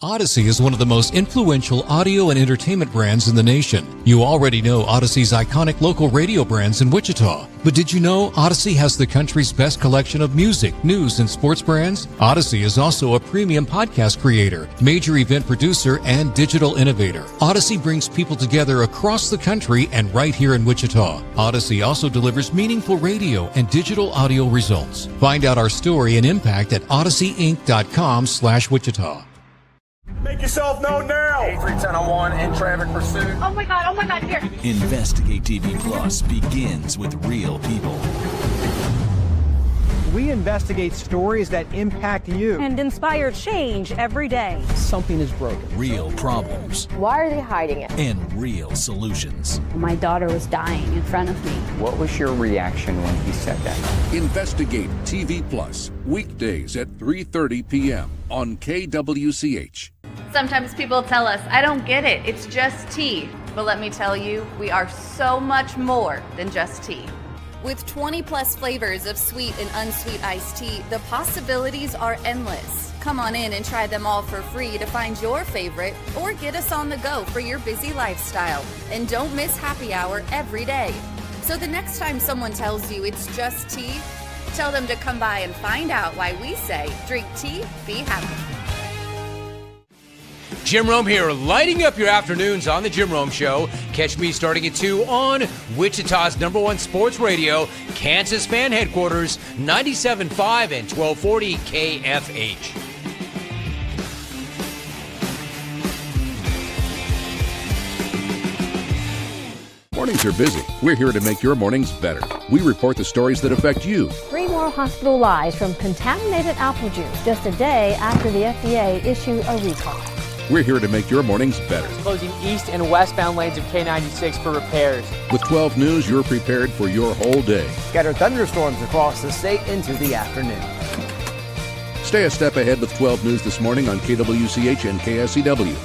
Odyssey is one of the most influential audio and entertainment brands in the nation. You already know Odyssey's iconic local radio brands in Wichita. But did you know Odyssey has the country's best collection of music, news, and sports brands? Odyssey is also a premium podcast creator, major event producer, and digital innovator. Odyssey brings people together across the country and right here in Wichita. Odyssey also delivers meaningful radio and digital audio results. Find out our story and impact at odysseyinc.com/Wichita. Make yourself known now. 83101 in traffic pursuit. Oh my God, here. Investigate TV Plus begins with real people. We investigate stories that impact you. And inspire change every day. Something is broken. Real problems. Why are they hiding it? And real solutions. My daughter was dying in front of me. What was your reaction when he said that? Investigate TV Plus, weekdays at 3:30 p.m. on KWCH. Sometimes people tell us, I don't get it, it's just tea. But let me tell you, we are so much more than just tea. With 20 plus flavors of sweet and unsweet iced tea, the possibilities are endless. Come on in and try them all for free to find your favorite or get us on the go for your busy lifestyle. And don't miss happy hour every day. So the next time someone tells you it's just tea, tell them to come by and find out why we say drink tea, be happy. Jim Rome here, lighting up your afternoons on The Jim Rome Show. Catch me starting at 2 on Wichita's #1 sports radio, Kansas Fan Headquarters, 97.5 and 1240 KFH. Mornings are busy. We're here to make your mornings better. We report the stories that affect you. 3 more hospitalized from contaminated apple juice just a day after the FDA issued a recall. We're here to make your mornings better. Closing east and westbound lanes of K96 for repairs. With 12 News, you're prepared for your whole day. Scattered thunderstorms across the state into the afternoon. Stay a step ahead with 12 News this morning on KWCH and KSCW.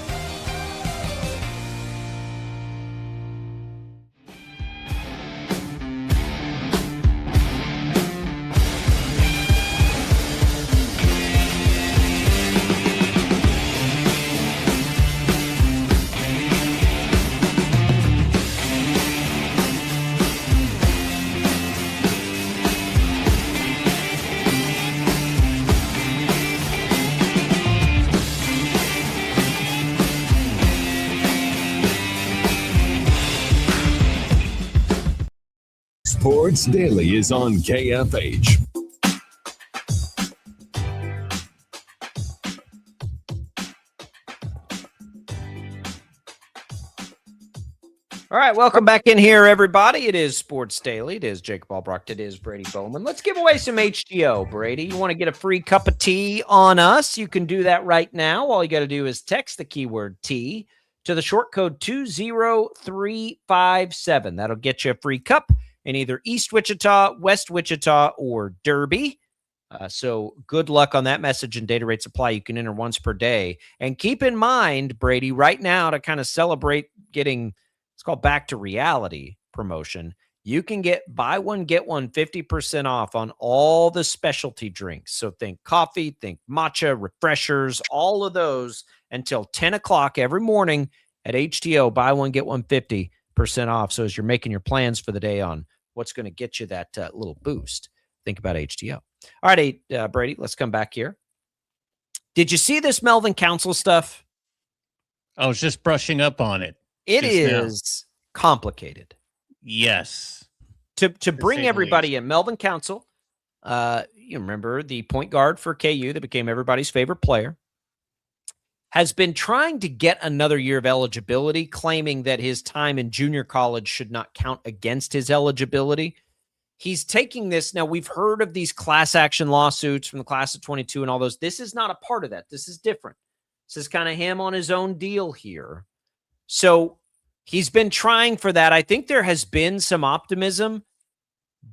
Sports Daily is on KFH. All right, welcome back in here, everybody. It is Sports Daily. It is Jacob Albrecht. It is Brady Bowman. Let's give away some HTO, Brady. You want to get a free cup of tea on us? You can do that right now. All you got to do is text the keyword tea to the short code 20357. That'll get you a free cup in either East Wichita, West Wichita, or Derby. So good luck on that message, and data rates apply. You can enter once per day. And keep in mind, Brady, right now to kind of celebrate getting, it's called Back to Reality promotion, you can get buy one, get one 50% off on all the specialty drinks. So think coffee, think matcha, refreshers, all of those until 10 o'clock every morning at HTO. Buy one, get one 50% off. So as you're making your plans for the day on what's going to get you that little boost, think about HTO. All right, Brady, let's come back here. Did you see this Melvin Council stuff? I was just brushing up on it. It is complicated. Yes. To bring everybody in, Melvin Council, you remember the point guard for KU that became everybody's favorite player, has been trying to get another year of eligibility, claiming that his time in junior college should not count against his eligibility. He's taking this. Now, we've heard of these class action lawsuits from the class of 22 and all those. This is not a part of that. This is different. This is kind of him on his own deal here. So he's been trying for that. I think there has been some optimism,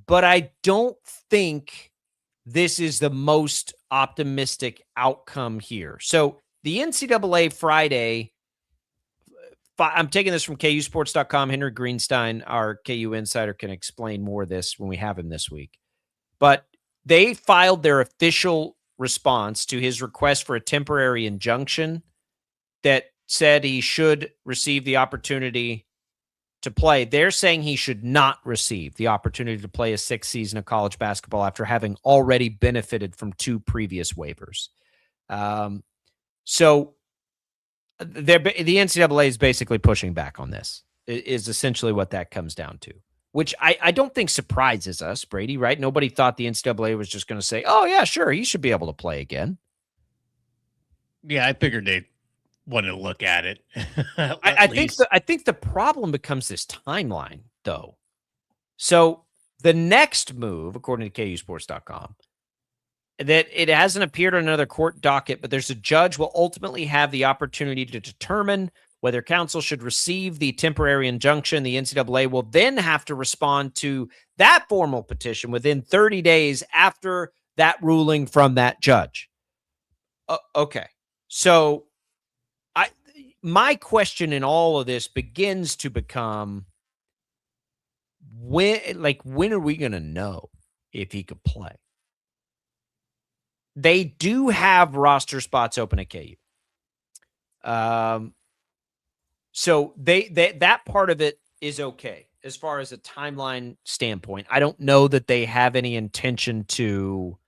but I don't think this is the most optimistic outcome here. So the NCAA Friday, I'm taking this from KUSports.com. Henry Greenstein, our KU insider, can explain more of this when we have him this week. But they filed their official response to his request for a temporary injunction that said he should receive the opportunity to play. They're saying he should not receive the opportunity to play a sixth season of college basketball after having already benefited from 2 previous waivers. So the NCAA is basically pushing back on this, is essentially what that comes down to, which I don't think surprises us, Brady, right? Nobody thought the NCAA was just going to say, oh, yeah, sure, he should be able to play again. Yeah, I figured they wanted to look at it. I think the problem becomes this timeline, though. So the next move, according to KUSports.com, that it hasn't appeared on another court docket, but there's a judge will ultimately have the opportunity to determine whether counsel should receive the temporary injunction. The NCAA will then have to respond to that formal petition within 30 days after that ruling from that judge. Okay. So my question in all of this begins to become, when are we going to know if he could play? They do have roster spots open at KU. So that part of it is okay as far as a timeline standpoint. I don't know that they have any intention to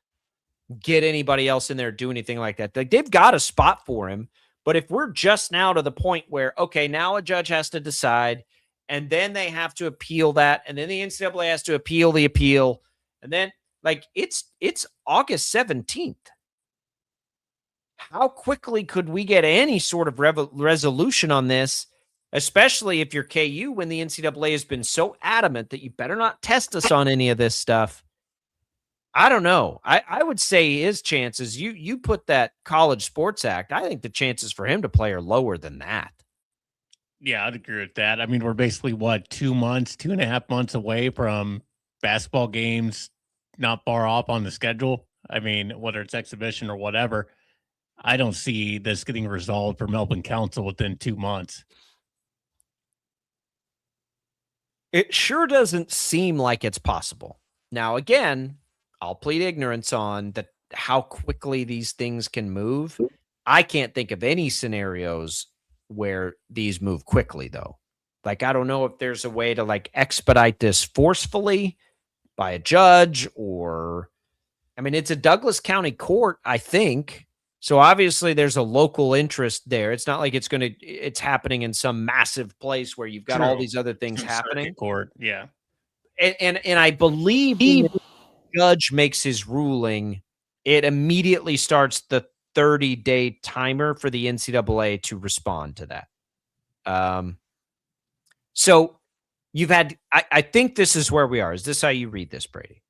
get anybody else in there, do anything like that. Like, they've got a spot for him, but if we're just now to the point where, okay, now a judge has to decide, and then they have to appeal that, and then the NCAA has to appeal the appeal, and then it's August 17th. How quickly could we get any sort of resolution on this, especially if you're KU, when the NCAA has been so adamant that you better not test us on any of this stuff? I don't know. I would say his chances, you put that College Sports Act, I think the chances for him to play are lower than that. Yeah, I'd agree with that. I mean, we're basically, 2.5 months away from basketball games not far off on the schedule. I mean, whether it's exhibition or whatever, I don't see this getting resolved for Melbourne Council within 2 months. It sure doesn't seem like it's possible. Now, again, I'll plead ignorance on that, how quickly these things can move. I can't think of any scenarios where these move quickly, though. I don't know if there's a way to expedite this forcefully by a judge, or, I mean, it's a Douglas County court, I think. So obviously there's a local interest there. It's not like it's happening in some massive place where you've got all these other things happening. Court, yeah. And I believe when the judge makes his ruling, it immediately starts the 30-day timer for the NCAA to respond to that. So you've had, I think this is where we are. Is this how you read this, Brady?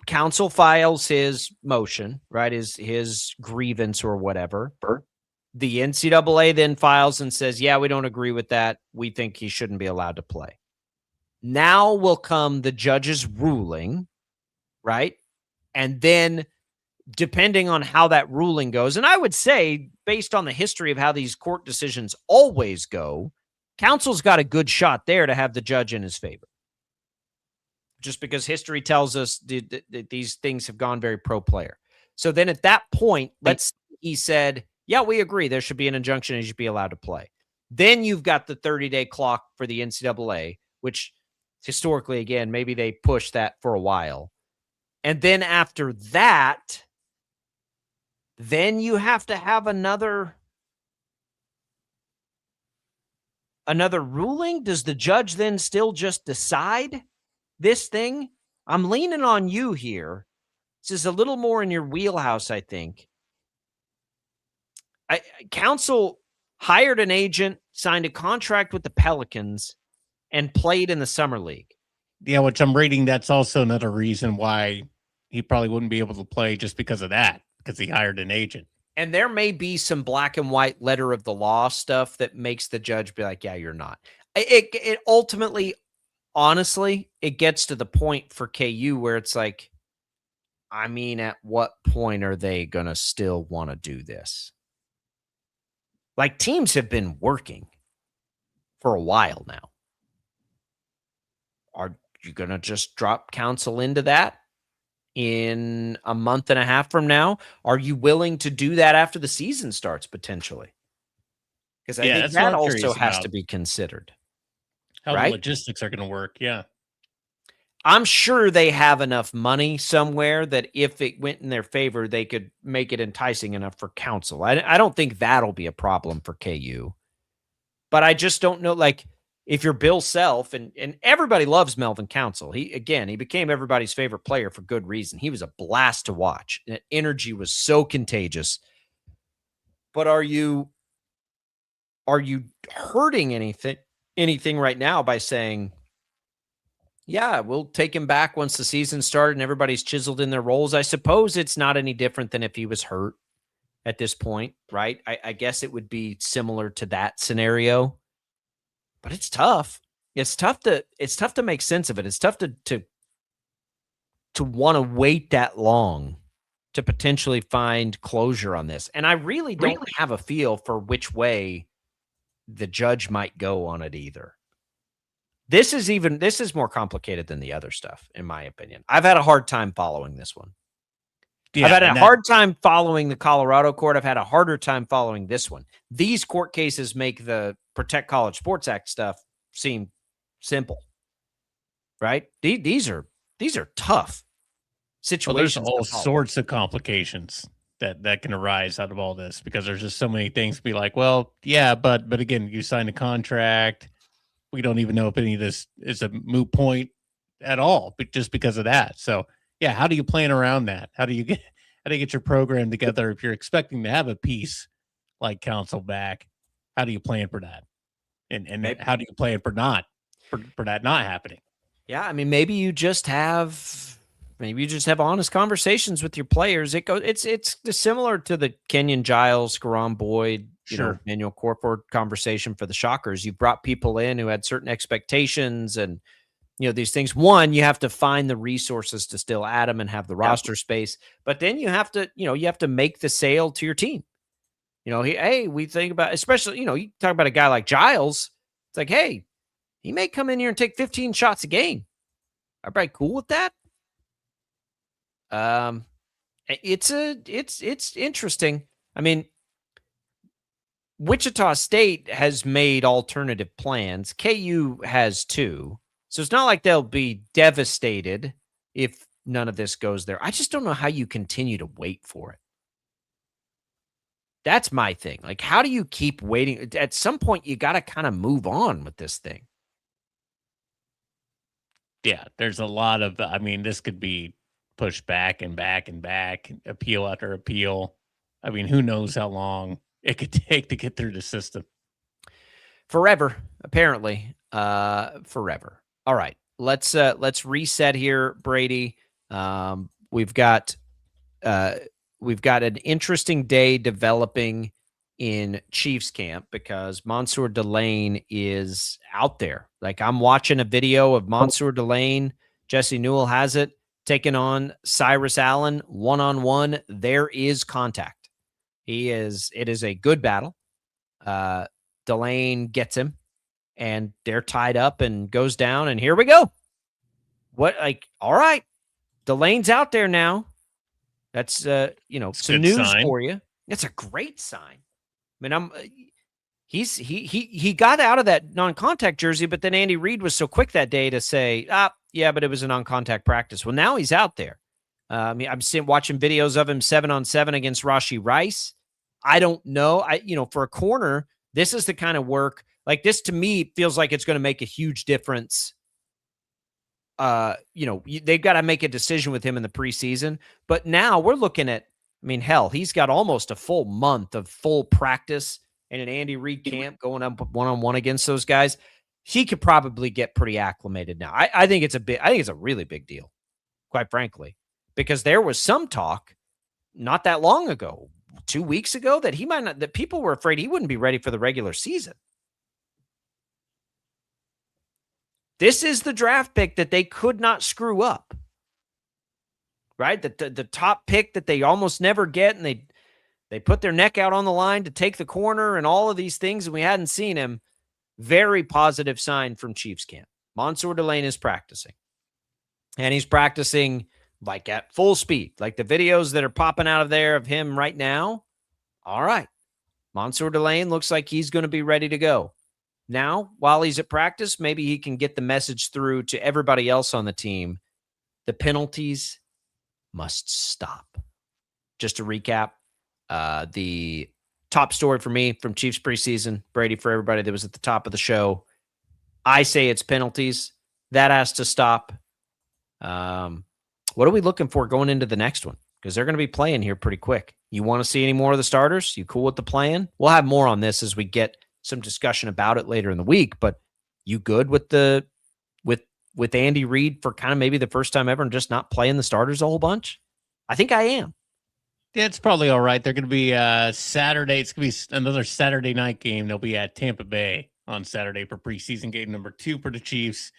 Counsel files his motion, right? His grievance or whatever. The NCAA then files and says, yeah, we don't agree with that. We think he shouldn't be allowed to play. Now will come the judge's ruling, right? And then depending on how that ruling goes, and I would say based on the history of how these court decisions always go, counsel's got a good shot there to have the judge in his favor. Just because history tells us that these things have gone very pro-player. So then at that point, he said, yeah, we agree. There should be an injunction and he should be allowed to play. Then you've got the 30-day clock for the NCAA, which historically, again, maybe they push that for a while. And then after that, then you have to have another ruling. Does the judge then still just decide this thing? I'm leaning on you here. This is a little more in your wheelhouse, I think. Council hired an agent, signed a contract with the Pelicans, and played in the summer league. Yeah, which I'm reading. That's also another reason why he probably wouldn't be able to play, just because of that, because he hired an agent. And there may be some black and white letter of the law stuff that makes the judge be like, yeah, you're not. It ultimately, honestly, it gets to the point for KU where it's like, I mean, at what point are they going to still want to do this? Like, teams have been working for a while now. Are you going to just drop Council into that in a month and a half from now? Are you willing to do that after the season starts, potentially? Because I think that also has to be considered. How the logistics are going to work, yeah. I'm sure they have enough money somewhere that if it went in their favor, they could make it enticing enough for Council. I don't think that'll be a problem for KU. But I just don't know, like, if you're Bill Self, and everybody loves Melvin Council. He became everybody's favorite player for good reason. He was a blast to watch. And energy was so contagious. But are you hurting anything right now by saying, yeah, we'll take him back once the season started and everybody's chiseled in their roles? I suppose it's not any different than if he was hurt at this point, right? I guess it would be similar to that scenario. But it's tough. It's tough to make sense of it. It's tough to want to wait that long to potentially find closure on this. And I really don't have a feel for which way the judge might go on it either. This is more complicated than the other stuff, in my opinion. I've had a hard time following this one. Yeah, I've had a hard time following the Colorado court. I've had a harder time following this one. These court cases make the Protect College Sports Act stuff seem simple, right? These are tough situations. Well, there's all sorts of complications that can arise out of all this, because there's just so many things to be like, well, yeah, but again, you signed a contract. We don't even know if any of this is a moot point at all, but just because of that. So yeah, how do you plan around that? How do you get your program together if you're expecting to have a piece like Council back? How do you plan for that? And how do you plan for that not happening? Yeah, I mean, maybe you just have honest conversations with your players. It's similar to the Kenyon Giles, Karan Boyd, Manuel Corford conversation for the Shockers. You brought people in who had certain expectations and these things. One, you have to find the resources to still add them and have the roster space, but then you have to make the sale to your team. We think about, especially, you talk about a guy like Giles. It's like, hey, he may come in here and take 15 shots a game. Everybody cool with that? It's interesting. I mean, Wichita State has made alternative plans. KU has too. So it's not like they'll be devastated if none of this goes there. I just don't know how you continue to wait for it. That's my thing. Like, how do you keep waiting? At some point, you got to kind of move on with this thing. Yeah, there's a lot of, this could be pushed back and back and back, appeal after appeal. I mean, who knows how long it could take to get through the system. Forever, apparently. Forever. All right, let's reset here, Brady. We've got an interesting day developing in Chiefs camp because Mansour Delane is out there. Like, I'm watching a video of Mansour Delane. Jesse Newell has it, taking on Cyrus Allen one-on-one. There is contact. It is a good battle. Delane gets him, and they're tied up and goes down, and here we go. All right, Delane's out there now. That's some news for you. It's a great sign. I mean, he got out of that non-contact jersey, but then Andy Reid was so quick that day to say, yeah, but it was a non-contact practice. Well, now he's out there. I'm watching videos of him 7-on-7 against Rashee Rice. I don't know. For a corner, this is the kind of work like this, to me, feels like it's going to make a huge difference they've got to make a decision with him in the preseason. But now we're looking at, hell, he's got almost a full month of full practice in an Andy Reid camp going up one-on-one against those guys. He could probably get pretty acclimated now. I think it's a really big deal, quite frankly, because there was some talk not that long ago, 2 weeks ago, that people were afraid he wouldn't be ready for the regular season. This is the draft pick that they could not screw up, right? The top pick that they almost never get, and they put their neck out on the line to take the corner and all of these things, and we hadn't seen him. Very positive sign from Chiefs camp. Mansour Delane is practicing, and he's practicing like at full speed, like the videos that are popping out of there of him right now. All right. Mansour Delane looks like he's going to be ready to go. Now, while he's at practice, maybe he can get the message through to everybody else on the team. The penalties must stop. Just to recap, the top story for me from Chiefs preseason, Brady, for everybody that was at the top of the show, I say it's penalties. That has to stop. What are we looking for going into the next one? Because they're going to be playing here pretty quick. You want to see any more of the starters? You cool with the plan? We'll have more on this as we get some discussion about it later in the week. But you good with with Andy Reid for kind of maybe the first time ever and just not playing the starters a whole bunch? I think I am. Yeah, it's probably all right. They're going to be Saturday. It's going to be another Saturday night game. They'll be at Tampa Bay on Saturday for preseason game number 2 for the Chiefs.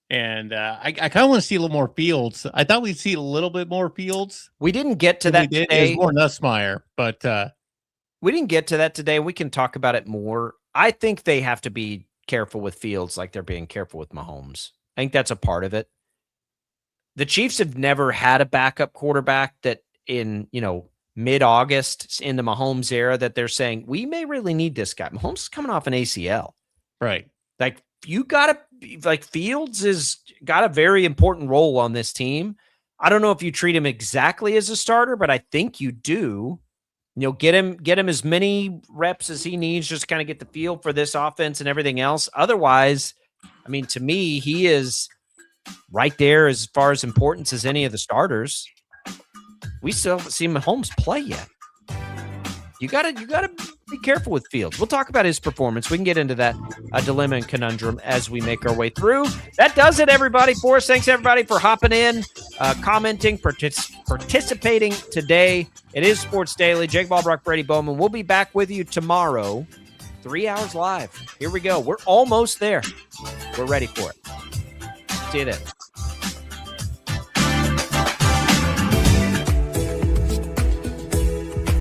And I kind of want to see a little more Fields. I thought we'd see a little bit more Fields. We didn't get to that today. It was more Nussmeier, but we didn't get to that today. We can talk about it more. I think they have to be careful with Fields like they're being careful with Mahomes. I think that's a part of it. The Chiefs have never had a backup quarterback that in, mid-August into Mahomes era that they're saying, we may really need this guy. Mahomes is coming off an ACL. Right. Like, Fields has got a very important role on this team. I don't know if you treat him exactly as a starter, but I think you do. Get him as many reps as he needs, just kind of get the feel for this offense and everything else. Otherwise, to me, he is right there as far as importance as any of the starters. We still haven't seen Mahomes play yet. You gotta be careful with Fields. We'll talk about his performance. We can get into that dilemma and conundrum as we make our way through. That does it, everybody, for us. Thanks, everybody, for hopping in, commenting, participating today. It is Sports Daily. Jake Ballbrock, Brady Bowman. We'll be back with you tomorrow, 3 hours live. Here we go. We're almost there. We're ready for it. See you then.